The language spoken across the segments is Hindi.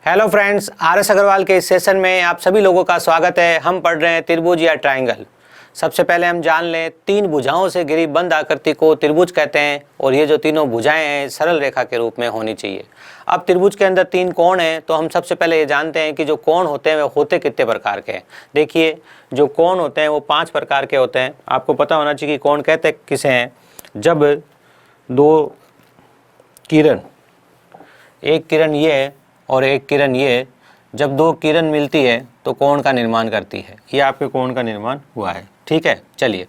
Hello friends, RS. अग्रवाल के इस सेशन में आप सभी लोगों का स्वागत है। हम पढ़ रहे हैं त्रिभुज या ट्रायंगल। सबसे पहले हम जान लें, तीन भुजाओं से घिरी बंद आकृति को त्रिभुज कहते हैं और ये जो तीनों भुजाएं हैं सरल रेखा के रूप में होनी चाहिए। अब त्रिभुज के अंदर तीन कोण हैं, तो हम सबसे पहले ये जानते हैं कि जो कोण होते हैं वे होते कितने प्रकार के हैं। देखिए, जो कोण होते हैं वो 5 प्रकार के होते हैं। आपको पता होना चाहिए कि कोण कहते किसे हैं। जब दो किरण, एक किरण ये है और एक किरण ये है, जब दो किरण मिलती है तो कोण का निर्माण करती है। ये आपके कोण का निर्माण हुआ है। ठीक है, चलिए।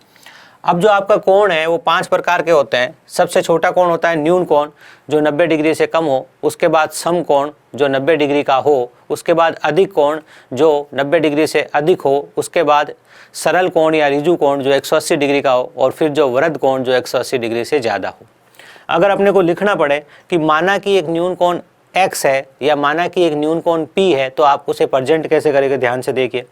अब जो आपका कोण है वो 5 प्रकार के होते हैं। सबसे छोटा कोण होता है न्यून कोण, जो 90 डिग्री से कम हो। उसके बाद सम कोण, जो 90 डिग्री का हो। उसके बाद अधिक कोण, जो 90 डिग्री से अधिक हो। उसके बाद सरल कोण या ऋजु कोण, जो 180 डिग्री का हो। और फिर जो वृत्त कोण, जो 180 डिग्री से ज़्यादा हो। अगर अपने को लिखना पड़े कि माना कि एक न्यून कोण x है या माना कि एक न्यून कोण p है, तो आप उसे प्रेजेंट कैसे करेंगे, ध्यान से देखिए।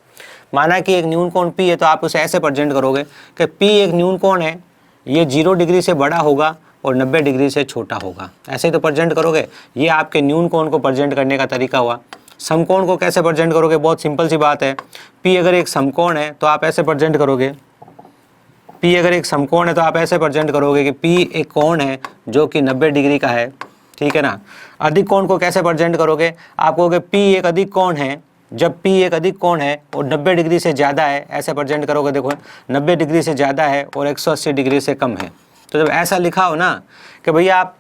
माना कि एक न्यून कोण p है तो आप उसे ऐसे प्रेजेंट करोगे कि p एक न्यून कोण है, ये 0 डिग्री से बड़ा होगा और 90 डिग्री से छोटा होगा। ऐसे ही तो प्रेजेंट करोगे। ये आपके न्यून कोण को प्रेजेंट करने का तरीका हुआ। समकोण को कैसे प्रेजेंट करोगे, बहुत सिंपल सी बात है। p अगर एक समकोण है तो आप ऐसे प्रेजेंट करोगे। p अगर एक समकोण है तो आप ऐसे प्रेजेंट करोगे कि p एक कोण है जो कि 90 डिग्री का है। ठीक है ना। अधिक कोण को कैसे प्रेजेंट करोगे, आप कहोगे p एक अधिक कोण है। जब p एक अधिक कोण है और 90 डिग्री से ज़्यादा है, ऐसे प्रेजेंट करोगे। देखो, 90 डिग्री से ज़्यादा है और 180 डिग्री से कम है। तो जब ऐसा लिखा हो ना कि भैया आप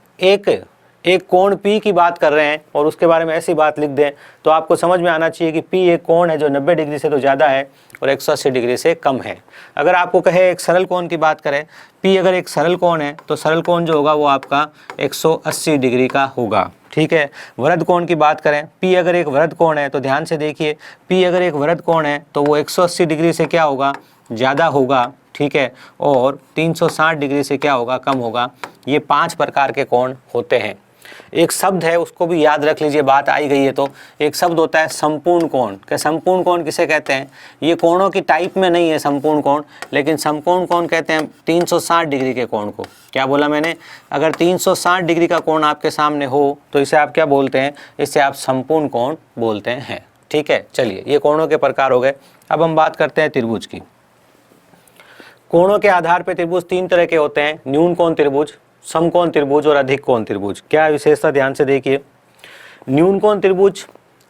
एक कोण p की बात कर रहे हैं और उसके बारे में ऐसी बात लिख दें, तो आपको समझ में आना चाहिए कि p एक कोण है जो 90 डिग्री से तो ज़्यादा है और 180 डिग्री से कम है। अगर आपको कहे एक सरल कोण की बात करें, p अगर एक सरल कोण है तो सरल कोण जो होगा वो आपका 180 डिग्री का होगा। ठीक है। वृत्त कोण की बात करें, p अगर एक वृत्त कोण है तो ध्यान से देखिए, p अगर एक वृत्त कोण है तो वो 180 डिग्री से क्या होगा, ज़्यादा होगा। ठीक है। और 360 डिग्री से क्या होगा, कम होगा। ये 5 प्रकार के कोण होते हैं। एक शब्द है, उसको भी याद रख लीजिए, बात आई गई है तो। एक शब्द होता है संपूर्ण कोण। कि संपूर्ण कोण किसे कहते हैं, ये कोणों की टाइप में नहीं है संपूर्ण कोण, लेकिन संपूर्ण कोण कहते हैं 360 डिग्री के कोण को। क्या बोला मैंने, अगर 360 डिग्री का कोण आपके सामने हो तो इसे आप क्या बोलते हैं, इसे आप संपूर्ण कोण बोलते हैं। ठीक है, चलिए, ये कोणों के प्रकार हो गए। अब हम बात करते हैं त्रिभुज की। कोणों के आधार पर त्रिभुज 3 तरह के होते हैं, न्यून कोण त्रिभुज, समकोण त्रिभुज और अधिक कोण त्रिभुज। क्या विशेषता, ध्यान से देखिए। न्यून कोण त्रिभुज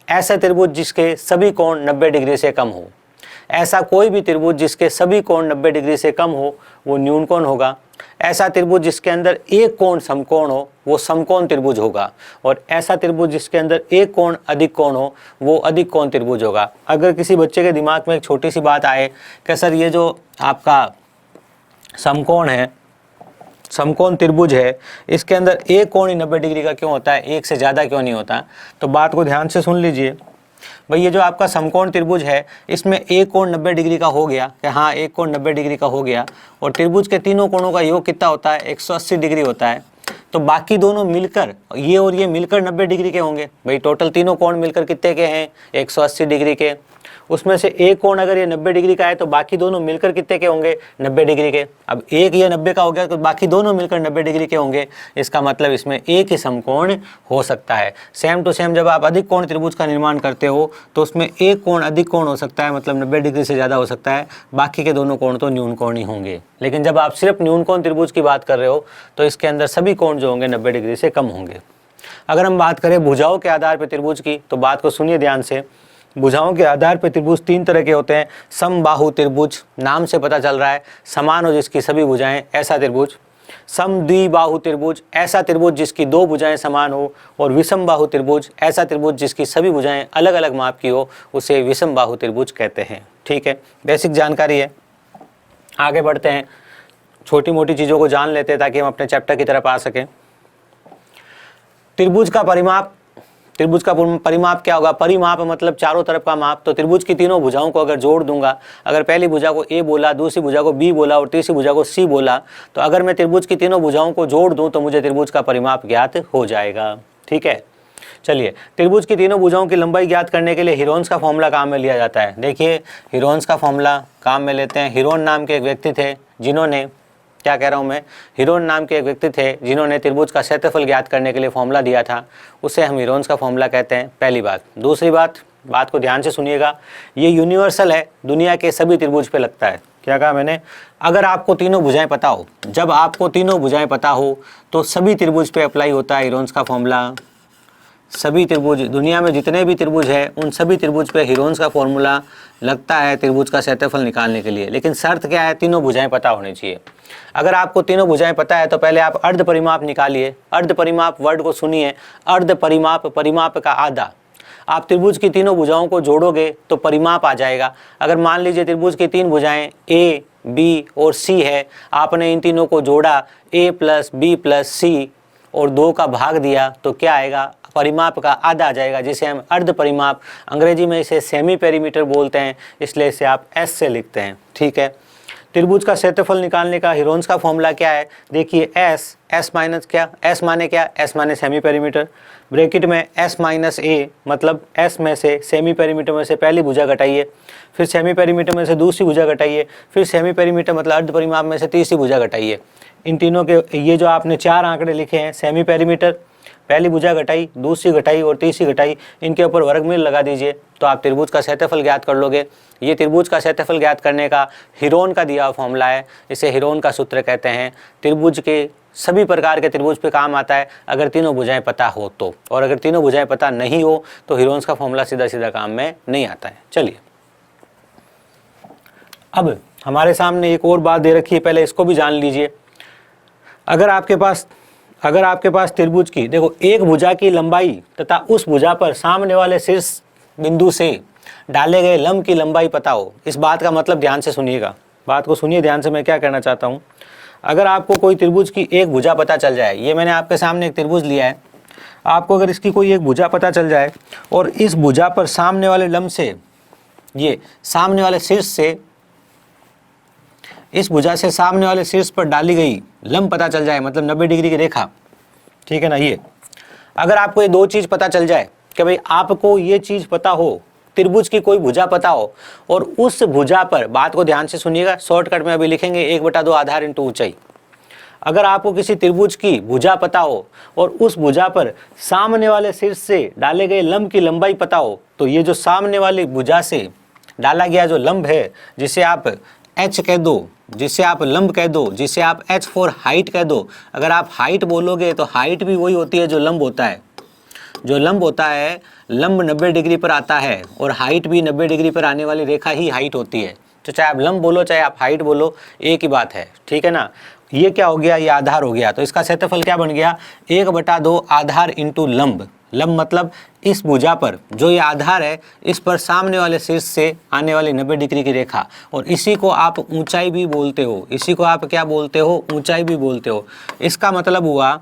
ऐसा त्रिभुज जिसके सभी कोण 90 डिग्री से कम हो। ऐसा कोई भी त्रिभुज जिसके सभी कोण 90 डिग्री से कम हो वो न्यून कोण होगा। ऐसा त्रिभुज जिसके अंदर एक कोण समकोण हो वो समकोण त्रिभुज होगा। और ऐसा त्रिभुज जिसके अंदर एक कोण अधिक कोण हो वो अधिक कोण त्रिभुज होगा। अगर किसी बच्चे के दिमाग में एक छोटी सी बात आए कि सर ये जो आपका समकोण है, समकोण त्रिभुज है, इसके अंदर एक कोण ही 90 डिग्री का क्यों होता है, एक से ज़्यादा क्यों नहीं होता, तो बात को ध्यान से सुन लीजिए। भाई ये जो आपका समकोण त्रिभुज है इसमें एक कोण 90 डिग्री का हो गया कि हाँ, एक कोण 90 डिग्री का हो गया। और त्रिभुज के तीनों कोणों का योग कितना होता है, 180 डिग्री होता है। तो बाकी दोनों मिलकर, ये और ये मिलकर 90 डिग्री के होंगे। भाई टोटल तीनों कोण मिलकर कितने के हैं, 180 डिग्री के। उसमें से एक कोण अगर ये 90 डिग्री का है तो बाकी दोनों मिलकर कितने के होंगे, 90 डिग्री के। अब एक ये 90 का हो गया तो बाकी दोनों मिलकर 90 डिग्री के होंगे। इसका मतलब इसमें एक ही समकोण हो सकता है। सेम टू सेम जब आप अधिक कोण त्रिभुज का निर्माण करते हो तो उसमें एक कोण अधिक कोण हो सकता है, मतलब 90 डिग्री से ज़्यादा हो सकता है। बाकी के दोनों कोण तो न्यून कोण ही होंगे। लेकिन जब आप सिर्फ न्यून कोण त्रिभुज की बात कर रहे हो तो इसके अंदर सभी कोण जो होंगे 90 डिग्री से कम होंगे। अगर हम बात करें भुजाओं के आधार पर त्रिभुज की, तो बात को सुनिए ध्यान से। भुजाओं के आधार पर त्रिभुज 3 तरह के होते हैं। समबाहु त्रिभुज, नाम से पता चल रहा है समान हो जिसकी सभी भुजाएं, ऐसा त्रिभुज। समद्विबाहु त्रिभुज, ऐसा त्रिभुज जिसकी 2 भुजाएं समान हो। और विषम बाहु त्रिभुज, ऐसा त्रिभुज जिसकी सभी भुजाएं अलग अलग माप की हो, उसे विषम बाहु त्रिभुज कहते हैं। ठीक है, बेसिक जानकारी है। आगे बढ़ते हैं, छोटी मोटी चीज़ों को जान लेते हैं ताकि हम अपने चैप्टर की तरफ आ सकें। त्रिभुज का परिमाप, त्रिभुज का परिमाप क्या होगा, परिमाप मतलब चारों तरफ का माप। तो त्रिभुज की तीनों भुजाओं को अगर जोड़ दूंगा, अगर पहली भुजा को ए बोला, दूसरी भुजा को बी बोला और तीसरी भुजा को सी बोला, तो अगर मैं त्रिभुज की तीनों भुजाओं को जोड़ दूं तो मुझे त्रिभुज का परिमाप ज्ञात हो जाएगा। ठीक है, चलिए। त्रिभुज की तीनों भुजाओं की लंबाई ज्ञात करने के लिए हीरोन्स का फॉर्मूला काम में लिया जाता है। देखिए, हीरोन्स का फॉर्मूला काम में लेते हैं। हीरोन नाम के एक व्यक्ति थे जिन्होंने क्या कह रहा हूँ मैं, हीरोन नाम के एक व्यक्ति थे जिन्होंने त्रिभुज का क्षेत्रफल ज्ञात करने के लिए फॉर्मूला दिया था, उसे हम हीरोन्स का फॉर्मूला कहते हैं, पहली बात। दूसरी बात को ध्यान से सुनिएगा, ये यूनिवर्सल है, दुनिया के सभी त्रिभुज पे लगता है। क्या कहा मैंने, अगर आपको तीनों भुजाएं पता हो, जब आपको तीनों भुजाएं पता हो तो सभी त्रिभुज पे अप्लाई होता है हीरोन्स का फॉर्मूला। सभी त्रिभुज, दुनिया में जितने भी त्रिभुज है उन सभी त्रिभुज पे हीरोन्स का फॉर्मूला लगता है त्रिभुज का क्षेत्रफल निकालने के लिए। लेकिन शर्त क्या है, तीनों भुजाएं पता होनी चाहिए। अगर आपको तीनों भुजाएं पता है तो पहले आप अर्ध परिमाप निकालिए। अर्ध परिमाप वर्ड को सुनिए, अर्ध परिमाप, परिमाप का आधा। आप त्रिभुज की तीनों भुजाओं को जोड़ोगे तो परिमाप आ जाएगा। अगर मान लीजिए त्रिभुज की तीन भुजाएं ए, बी और सी है, आपने इन तीनों को जोड़ा, ए प्लस बी प्लस सी और 2 का भाग दिया, तो क्या आएगा, परिमाप का आधा आ जाएगा, जिसे हम अर्ध परिमाप, अंग्रेजी में इसे सेमी पेरीमीटर बोलते हैं, इसलिए इसे आप एस से लिखते हैं। ठीक है, त्रिभुज का क्षेत्रफल निकालने का हीरोन्स का फॉर्मूला क्या है, देखिए एस माइनस क्या, एस माने क्या, एस माने सेमी पेरीमीटर, ब्रैकेट में एस माइनस ए, मतलब एस में से सेमी पेरीमीटर में से पहली भुजा घटाइए, फिर सेमी पेरीमीटर में से दूसरी भुजा घटाइए, फिर सेमी पेरीमीटर मतलब अर्ध परिमाप में से तीसरी भुजा घटाइए। इन तीनों के ये जो आपने 4 आंकड़े लिखे हैं, सेमी पेरीमीटर, पहली भुजा घटाई, दूसरी घटाई और तीसरी घटाई, इनके ऊपर वर्गमूल लगा दीजिए तो आप त्रिभुज का क्षेत्रफल ज्ञात कर लोगे। ये त्रिभुज का क्षेत्रफल ज्ञात करने का हीरोन का दिया हुआ फॉर्मूला है, इसे हीरोन का सूत्र कहते हैं। त्रिभुज के सभी प्रकार के त्रिभुज पे काम आता है अगर तीनों भुजाएं पता हो तो, और अगर तीनों भुजाएं पता नहीं हो तो हीरोन्स का फॉर्मूला सीधा सीधा काम में नहीं आता है। चलिए, अब हमारे सामने एक और बात दे रखी है, पहले इसको भी जान लीजिए। अगर आपके पास त्रिभुज की, देखो, एक भुजा की लंबाई तथा उस भुजा पर सामने वाले शीर्ष बिंदु से डाले गए लंब की लंबाई पता हो, इस बात का मतलब ध्यान से सुनिएगा, बात को सुनिए ध्यान से, मैं क्या कहना चाहता हूँ। अगर आपको कोई त्रिभुज की एक भुजा पता चल जाए, ये मैंने आपके सामने एक त्रिभुज लिया है, आपको अगर इसकी कोई एक भुजा पता चल जाए और इस भुजा पर सामने वाले लंब से, ये सामने वाले शीर्ष से, इस भुजा से सामने वाले शीर्ष पर डाली गई लंब पता चल जाए, मतलब 90 डिग्री की रेखा, ठीक है ना। ये अगर आपको ये 2 चीज़ पता चल जाए कि भाई आपको ये चीज़ पता हो, त्रिभुज की कोई भुजा पता हो और उस भुजा पर, बात को ध्यान से सुनिएगा, शॉर्टकट में अभी लिखेंगे 1/2 आधार इंटू ऊंचाई। अगर आपको किसी त्रिभुज की भुजा पता हो और उस भुजा पर सामने वाले शीर्ष से डाले गए लंब की लंबाई पता हो, तो ये जो सामने वाली भुजा से डाला गया जो लंब है, जिसे आप एच कह दो, जिसे आप लंब कह दो, जिसे आप एच फॉर हाइट कह दो। अगर आप हाइट बोलोगे तो हाइट भी वही होती है जो लंब होता है। जो लंब होता है, लंब 90 डिग्री पर आता है और हाइट भी 90 डिग्री पर आने वाली रेखा ही हाइट होती है। तो चाहे आप लंब बोलो चाहे आप हाइट बोलो, एक ही बात है, ठीक है ना। ये क्या हो गया, ये आधार हो गया, तो इसका क्षेत्रफल क्या बन गया, 1/2 आधार इंटू लंब। लंब मतलब इस भुजा पर जो ये आधार है, इस पर सामने वाले शीर्ष से आने वाली 90 डिग्री की रेखा, और इसी को आप ऊंचाई भी बोलते हो, इसी को आप क्या बोलते हो, ऊंचाई भी बोलते हो। इसका मतलब हुआ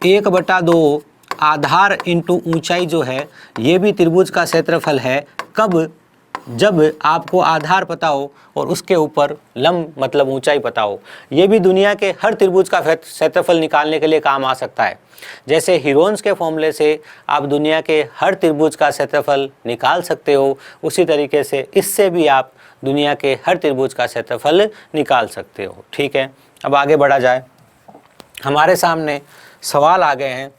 1/2 आधार इंटू ऊंचाई जो है, ये भी त्रिभुज का क्षेत्रफल है। कब, जब आपको आधार पता हो और उसके ऊपर लंब मतलब ऊंचाई पता हो। ये भी दुनिया के हर त्रिभुज का क्षेत्रफल निकालने के लिए काम आ सकता है। जैसे हीरोन्स के फॉर्मूले से आप दुनिया के हर त्रिभुज का क्षेत्रफल निकाल सकते हो, उसी तरीके से इससे भी आप दुनिया के हर त्रिभुज का क्षेत्रफल निकाल सकते हो। ठीक है, अब आगे बढ़ा जाए। हमारे सामने सवाल आ गए हैं।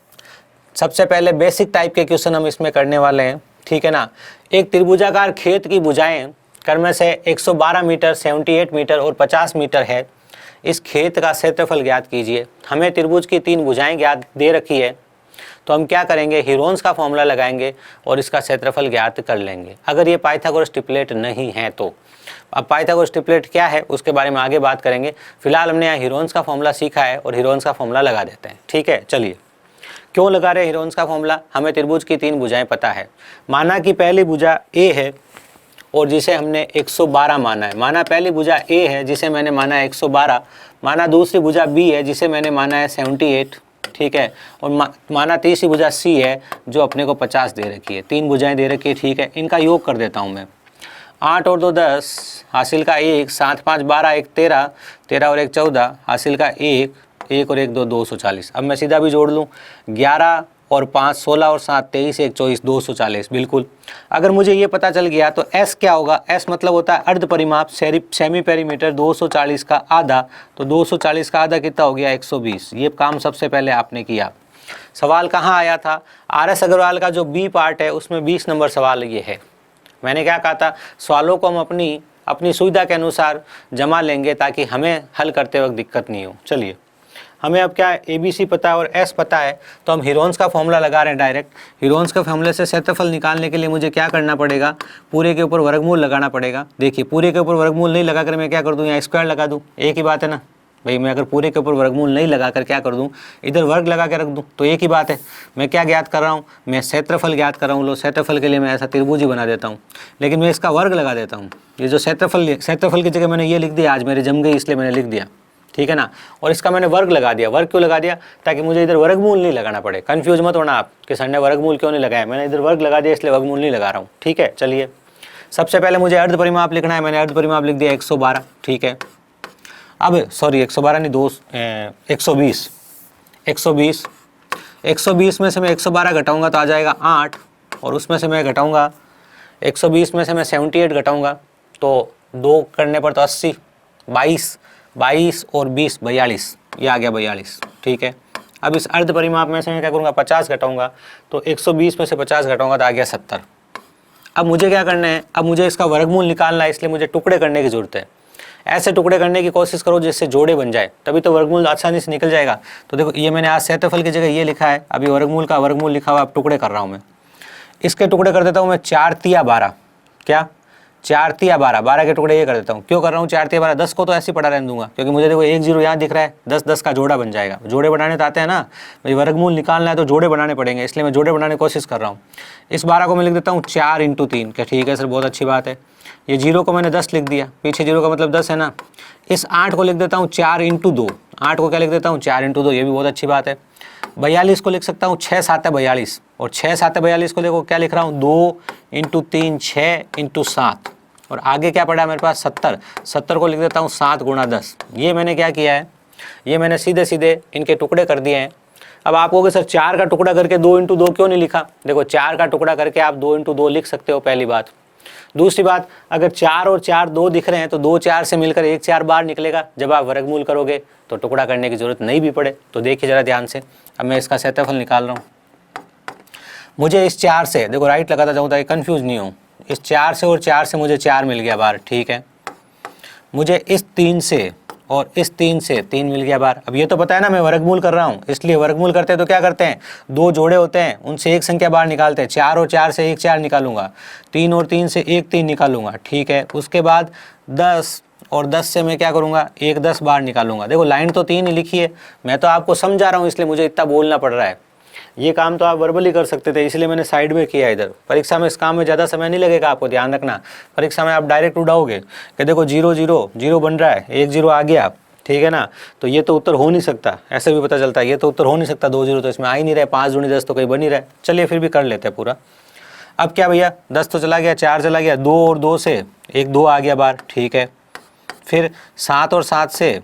सबसे पहले बेसिक टाइप के क्वेश्चन हम इसमें करने वाले हैं, ठीक है ना। एक त्रिभुजाकार खेत की भुजाएं क्रमशः से 112 मीटर, 78 मीटर और 50 मीटर है। इस खेत का क्षेत्रफल ज्ञात कीजिए। हमें त्रिभुज की 3 भुजाएं ज्ञात दे रखी है, तो हम क्या करेंगे, हीरोन्स का फॉर्मूला लगाएंगे और इसका क्षेत्रफल ज्ञात कर लेंगे, अगर ये पाइथागोरस ट्रिपलेट नहीं है तो। अब पाइथागोरस ट्रिपलेट क्या है उसके बारे में आगे बात करेंगे। फिलहाल हमने यहाँ हीरोन्स का फॉर्मूला सीखा है और हीरोन्स का फॉर्मूला लगा देते हैं। ठीक है, चलिए। क्यों लगा रहे हीरोन्स का फॉर्मूला, हमें त्रिभुज की 3 भुजाएं पता है। माना कि पहली भुजा ए है और जिसे हमने 112 माना है। माना पहली भुजा ए है जिसे मैंने माना है 112। माना दूसरी भुजा बी है जिसे मैंने माना है 78, ठीक है। और माना तीसरी भुजा सी है जो अपने को 50 दे रखी है। 3 भुजाएं दे रखी है, ठीक है। इनका योग कर देता हूँ मैं। 8 और 2 10, हासिल का 1, 7 5 12, 1 13, 13 और 1 14, हासिल का 1, 1 और 1 2 240। अब मैं सीधा भी जोड़ लूँ, 11 और 5 16 और 7 23 1 24 240 बिल्कुल। अगर मुझे ये पता चल गया तो S क्या होगा, S मतलब होता है अर्ध परिमाप, सेमी पेरीमीटर 240 का आधा, तो 240 का आधा कितना हो गया 120। ये काम सबसे पहले आपने किया। सवाल कहाँ आया था, RS अग्रवाल का जो B पार्ट है उसमें 20 नंबर सवाल ये है। मैंने क्या कहा था, सवालों को हम अपनी सुविधा के अनुसार जमा लेंगे ताकि हमें हल करते वक्त दिक्कत नहीं हो। चलिए, हमें अब क्या ABC पता है और S पता है, तो हम हीरोन्स का फॉर्मूला लगा रहे हैं डायरेक्ट। हीरोन्स के फॉर्मूले से क्षेत्रफल निकालने के लिए मुझे क्या करना पड़ेगा, पूरे के ऊपर वर्गमूल लगाना पड़ेगा। देखिए, पूरे के ऊपर वर्गमूल नहीं लगा कर मैं क्या कर दूँ, यहाँ स्क्वायर लगा दूँ, एक ही बात है ना भाई। मैं अगर पूरे के ऊपर वर्गमूल नहीं लगा कर क्या कर दूँ, इधर वर्ग लगा के रख दूँ, तो एक ही बात है। मैं क्या ज्ञात कर रहा हूँ, मैं क्षेत्रफल ज्ञात कर रहा हूँ। लो, क्षेत्रफल के लिए मैं ऐसा त्रिभुज ही बना देता हूँ, लेकिन मैं इसका वर्ग लगा देता हूँ। ये जो क्षेत्रफल की जगह मैंने ये लिख दिया, आज मेरी जम गई इसलिए मैंने लिख दिया, ठीक है ना। और इसका मैंने वर्ग लगा दिया। वर्ग क्यों लगा दिया, ताकि मुझे इधर वर्गमूल नहीं लगाना पड़े। कन्फ्यूज मत होना आप कि सर ने वर्गमूल क्यों नहीं लगाया, मैंने इधर वर्ग लगा दिया इसलिए वर्गमूल नहीं लगा रहा हूँ, ठीक है। चलिए, सबसे पहले मुझे अर्ध परिमाप लिखना है, मैंने अर्ध परिमाप लिख दिया 112, ठीक है। अब सॉरी 112 नहीं, 120 120 में से मैं 112 घटाऊंगा तो आ जाएगा 8, और उसमें से मैं घटाऊंगा 120 में से मैं 78 घटाऊंगा तो 2 करने पर तो 80, 22 और 20 42, ये आ गया 42, ठीक है। अब इस अर्ध परिमाप में से मैं क्या करूँगा, 50 घटाऊंगा तो 120 में से 50 घटाऊंगा तो आ गया 70। अब मुझे क्या करना है, अब मुझे इसका वर्गमूल निकालना है, इसलिए मुझे टुकड़े करने की जरूरत है। ऐसे टुकड़े करने की कोशिश करो जिससे जोड़े बन जाए, तभी तो वर्गमूल आसानी से निकल जाएगा। तो देखो, ये मैंने आज क्षेत्रफल की जगह ये लिखा है, अभी वर्गमूल का वर्गमूल लिखा हुआ, अब टुकड़े कर रहा हूँ मैं। इसके टुकड़े कर देता हूँ मैं 4 तिया 12, क्या 4 तिया 12, 12 के टुकड़े ये कर देता हूँ। क्यों कर रहा हूँ 4 तिया 12, 10 को तो ऐसे ही पढ़ा रहने दूंगा, क्योंकि मुझे देखो 1 0 यहाँ दिख रहा है, 10 10 का जोड़ा बन जाएगा। जोड़े बनाने तो आते हैं ना भाई, वर्गमूल निकालना है तो जोड़े बनाने पड़ेंगे, इसलिए मैं जोड़े बनाने की कोशिश कर रहा हूँ। इस 12 को मैं लिख देता हूँ 4 × 3, क्या ठीक है सर, बहुत अच्छी बात है। ये 0 को मैंने 10 लिख दिया, पीछे 0 का मतलब 10 है ना। इस 8 को लिख देता हूँ 4 × 2, 8 को क्या लिख देता हूँ 4 × 2, ये भी बहुत अच्छी बात है। 42 को लिख सकता हूँ 6 7 42, और 6 7 42 को देखो क्या लिख रहा हूँ 2 × 3 6 × 7, और आगे क्या पड़ा है मेरे पास 70, 70 को लिख देता हूँ 7 × 10। ये मैंने क्या किया है, ये मैंने सीधे सीधे इनके टुकड़े कर दिए हैं। अब आप कहोगे सर 4 का टुकड़ा करके 2 × 2 क्यों नहीं लिखा, देखो 4 का टुकड़ा करके आप 2 × 2 लिख सकते हो, पहली बात। दूसरी बात, अगर 4 और 4 2 दिख रहे हैं तो 2 4 से मिलकर 1 4 बार निकलेगा। जब आप वर्गमूल करोगे तो टुकड़ा करने की जरूरत नहीं भी पड़े। तो देखिए जरा ध्यान से, अब मैं इसका क्षेत्रफल निकाल रहा हूँ। मुझे इस 4 से देखो राइट लगाता जाऊँ ताकि कन्फ्यूज नहीं हो, इस 4 से और 4 से मुझे 4 मिल गया बार, ठीक है। मुझे इस 3 से और इस 3 से 3 मिल गया बार। अब ये तो पता है ना मैं वर्गमूल कर रहा हूँ, इसलिए वर्गमूल करते हैं तो क्या करते हैं, 2 जोड़े होते हैं उनसे एक संख्या बाहर निकालते हैं। 4 और 4 से 1 4 निकालूंगा, 3 और 3 से 1 3 निकालूंगा, ठीक है। उसके बाद 10 और 10 से मैं क्या करूँगा 1 10 बाहर निकालूंगा। देखो लाइन तो 3 ही लिखी है, मैं तो आपको समझा रहा हूँ इसलिए मुझे इतना बोलना पड़ रहा है। ये काम तो आप वर्बली कर सकते थे, इसलिए मैंने साइड में किया इधर। परीक्षा में इस काम में ज़्यादा समय नहीं लगेगा, आपको ध्यान रखना। परीक्षा में आप डायरेक्ट उड़ाओगे कि देखो 0 0 0 बन रहा है, 1 0 आ गया, ठीक है ना, तो ये तो उत्तर हो नहीं सकता। ऐसे भी पता चलता है ये तो उत्तर हो नहीं सकता, 2 0 तो इसमें आ ही नहीं रहे, 5 दूनी 10 तो कहीं बन ही रहा है। चलिए फिर भी कर लेते हैं पूरा। अब क्या भैया 10 तो चला गया, 4 चला गया, 2 और 2 से 1 2 आ गया बार, ठीक है। फिर 7 और 7 से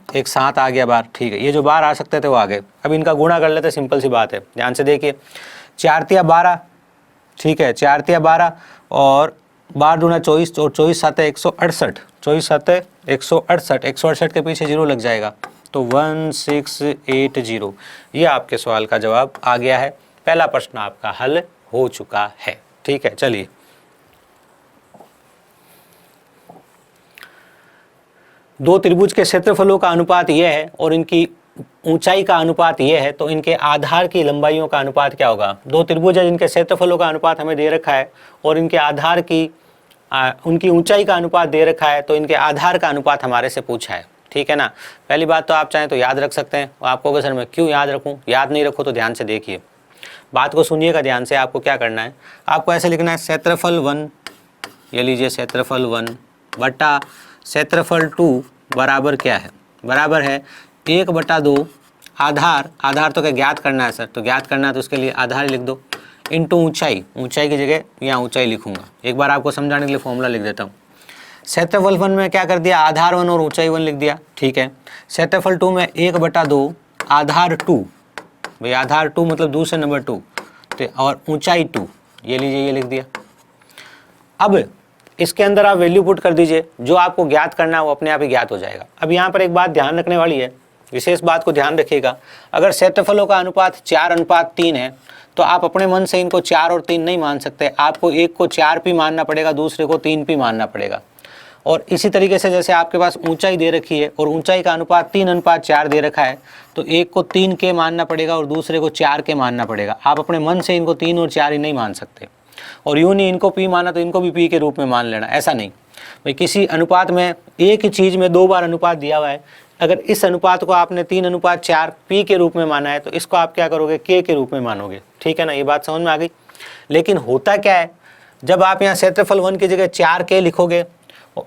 1 7 आ गया बार, ठीक है। ये जो बार आ सकते थे वो आ गए। अब इनका गुणा कर लेते, सिंपल सी बात है, ध्यान से देखिए। 4 तिया 12, ठीक है, 4 तिया 12 और 12 दूना 24 और 24 7 168, 24 7 168, 168 के पीछे 0 लग जाएगा तो 1680। ये आपके सवाल का जवाब आ गया है। पहला प्रश्न आपका हल हो चुका है, ठीक है। चलिए दो त्रिभुज के क्षेत्रफलों का अनुपात यह है और इनकी ऊंचाई का अनुपात यह है, तो इनके आधार की लंबाइयों का अनुपात क्या होगा। दो त्रिभुज है जिनके क्षेत्रफलों का अनुपात हमें दे रखा है और इनके आधार की उनकी ऊंचाई का अनुपात दे रखा है, तो इनके आधार का अनुपात हमारे से पूछा है, ठीक है ना। पहली बात तो आप चाहें तो याद रख सकते हैं। आप कहोगे सर मैं क्यों याद रखूं, याद नहीं रखो तो ध्यान से देखिए, बात को सुनिएगा ध्यान से। आपको क्या करना है, आपको ऐसे लिखना है क्षेत्रफल 1, ये लीजिए क्षेत्रफल 1 बटा क्षेत्रफल 2 बराबर क्या है, बराबर है 1/2 आधार, आधार तो क्या ज्ञात करना है सर, तो ज्ञात करना है तो उसके लिए आधार लिख दो, इंटू ऊंचाई, ऊंचाई की जगह यहाँ ऊंचाई लिखूंगा। एक बार आपको समझाने के लिए फॉर्मूला लिख देता हूँ। क्षेत्रफल 1 में क्या कर दिया, आधार 1 और ऊंचाई 1 लिख दिया, ठीक है। क्षेत्रफल 2 में 1/2 आधार 2 भाई आधार 2 मतलब दूसरे नंबर 2 तो, और ऊंचाई 2, ये लीजिए, ये लिख दिया। अब इसके अंदर आप वैल्यू पुट कर दीजिए, जो आपको ज्ञात करना है वो अपने आप ही ज्ञात हो जाएगा। अब यहाँ पर एक बात ध्यान रखने वाली है, विशेष बात को ध्यान रखिएगा। अगर क्षेत्रफलों का अनुपात 4:3 है तो आप अपने मन से इनको 4 और 3 नहीं मान सकते, आपको एक को 4 p मानना पड़ेगा, दूसरे को 3 p मानना पड़ेगा। और इसी तरीके से जैसे आपके पास ऊंचाई दे रखी है और ऊंचाई का अनुपात 3:4 दे रखा है, तो एक को 3 k मानना पड़ेगा और दूसरे को 4 k मानना पड़ेगा। आप अपने मन से इनको 3 और 4 ही नहीं मान सकते, और यूँ नहीं इनको p माना तो इनको भी p के रूप में मान लेना, ऐसा नहीं। भाई किसी अनुपात में एक ही चीज़ में 2 बार अनुपात दिया हुआ है, अगर इस अनुपात को आपने 3:4 p के रूप में माना है तो इसको आप क्या करोगे, k के रूप में मानोगे, ठीक है ना, ये बात समझ में आ गई। लेकिन होता क्या है, जब आप यहाँ क्षेत्रफल 1 की जगह 4k लिखोगे,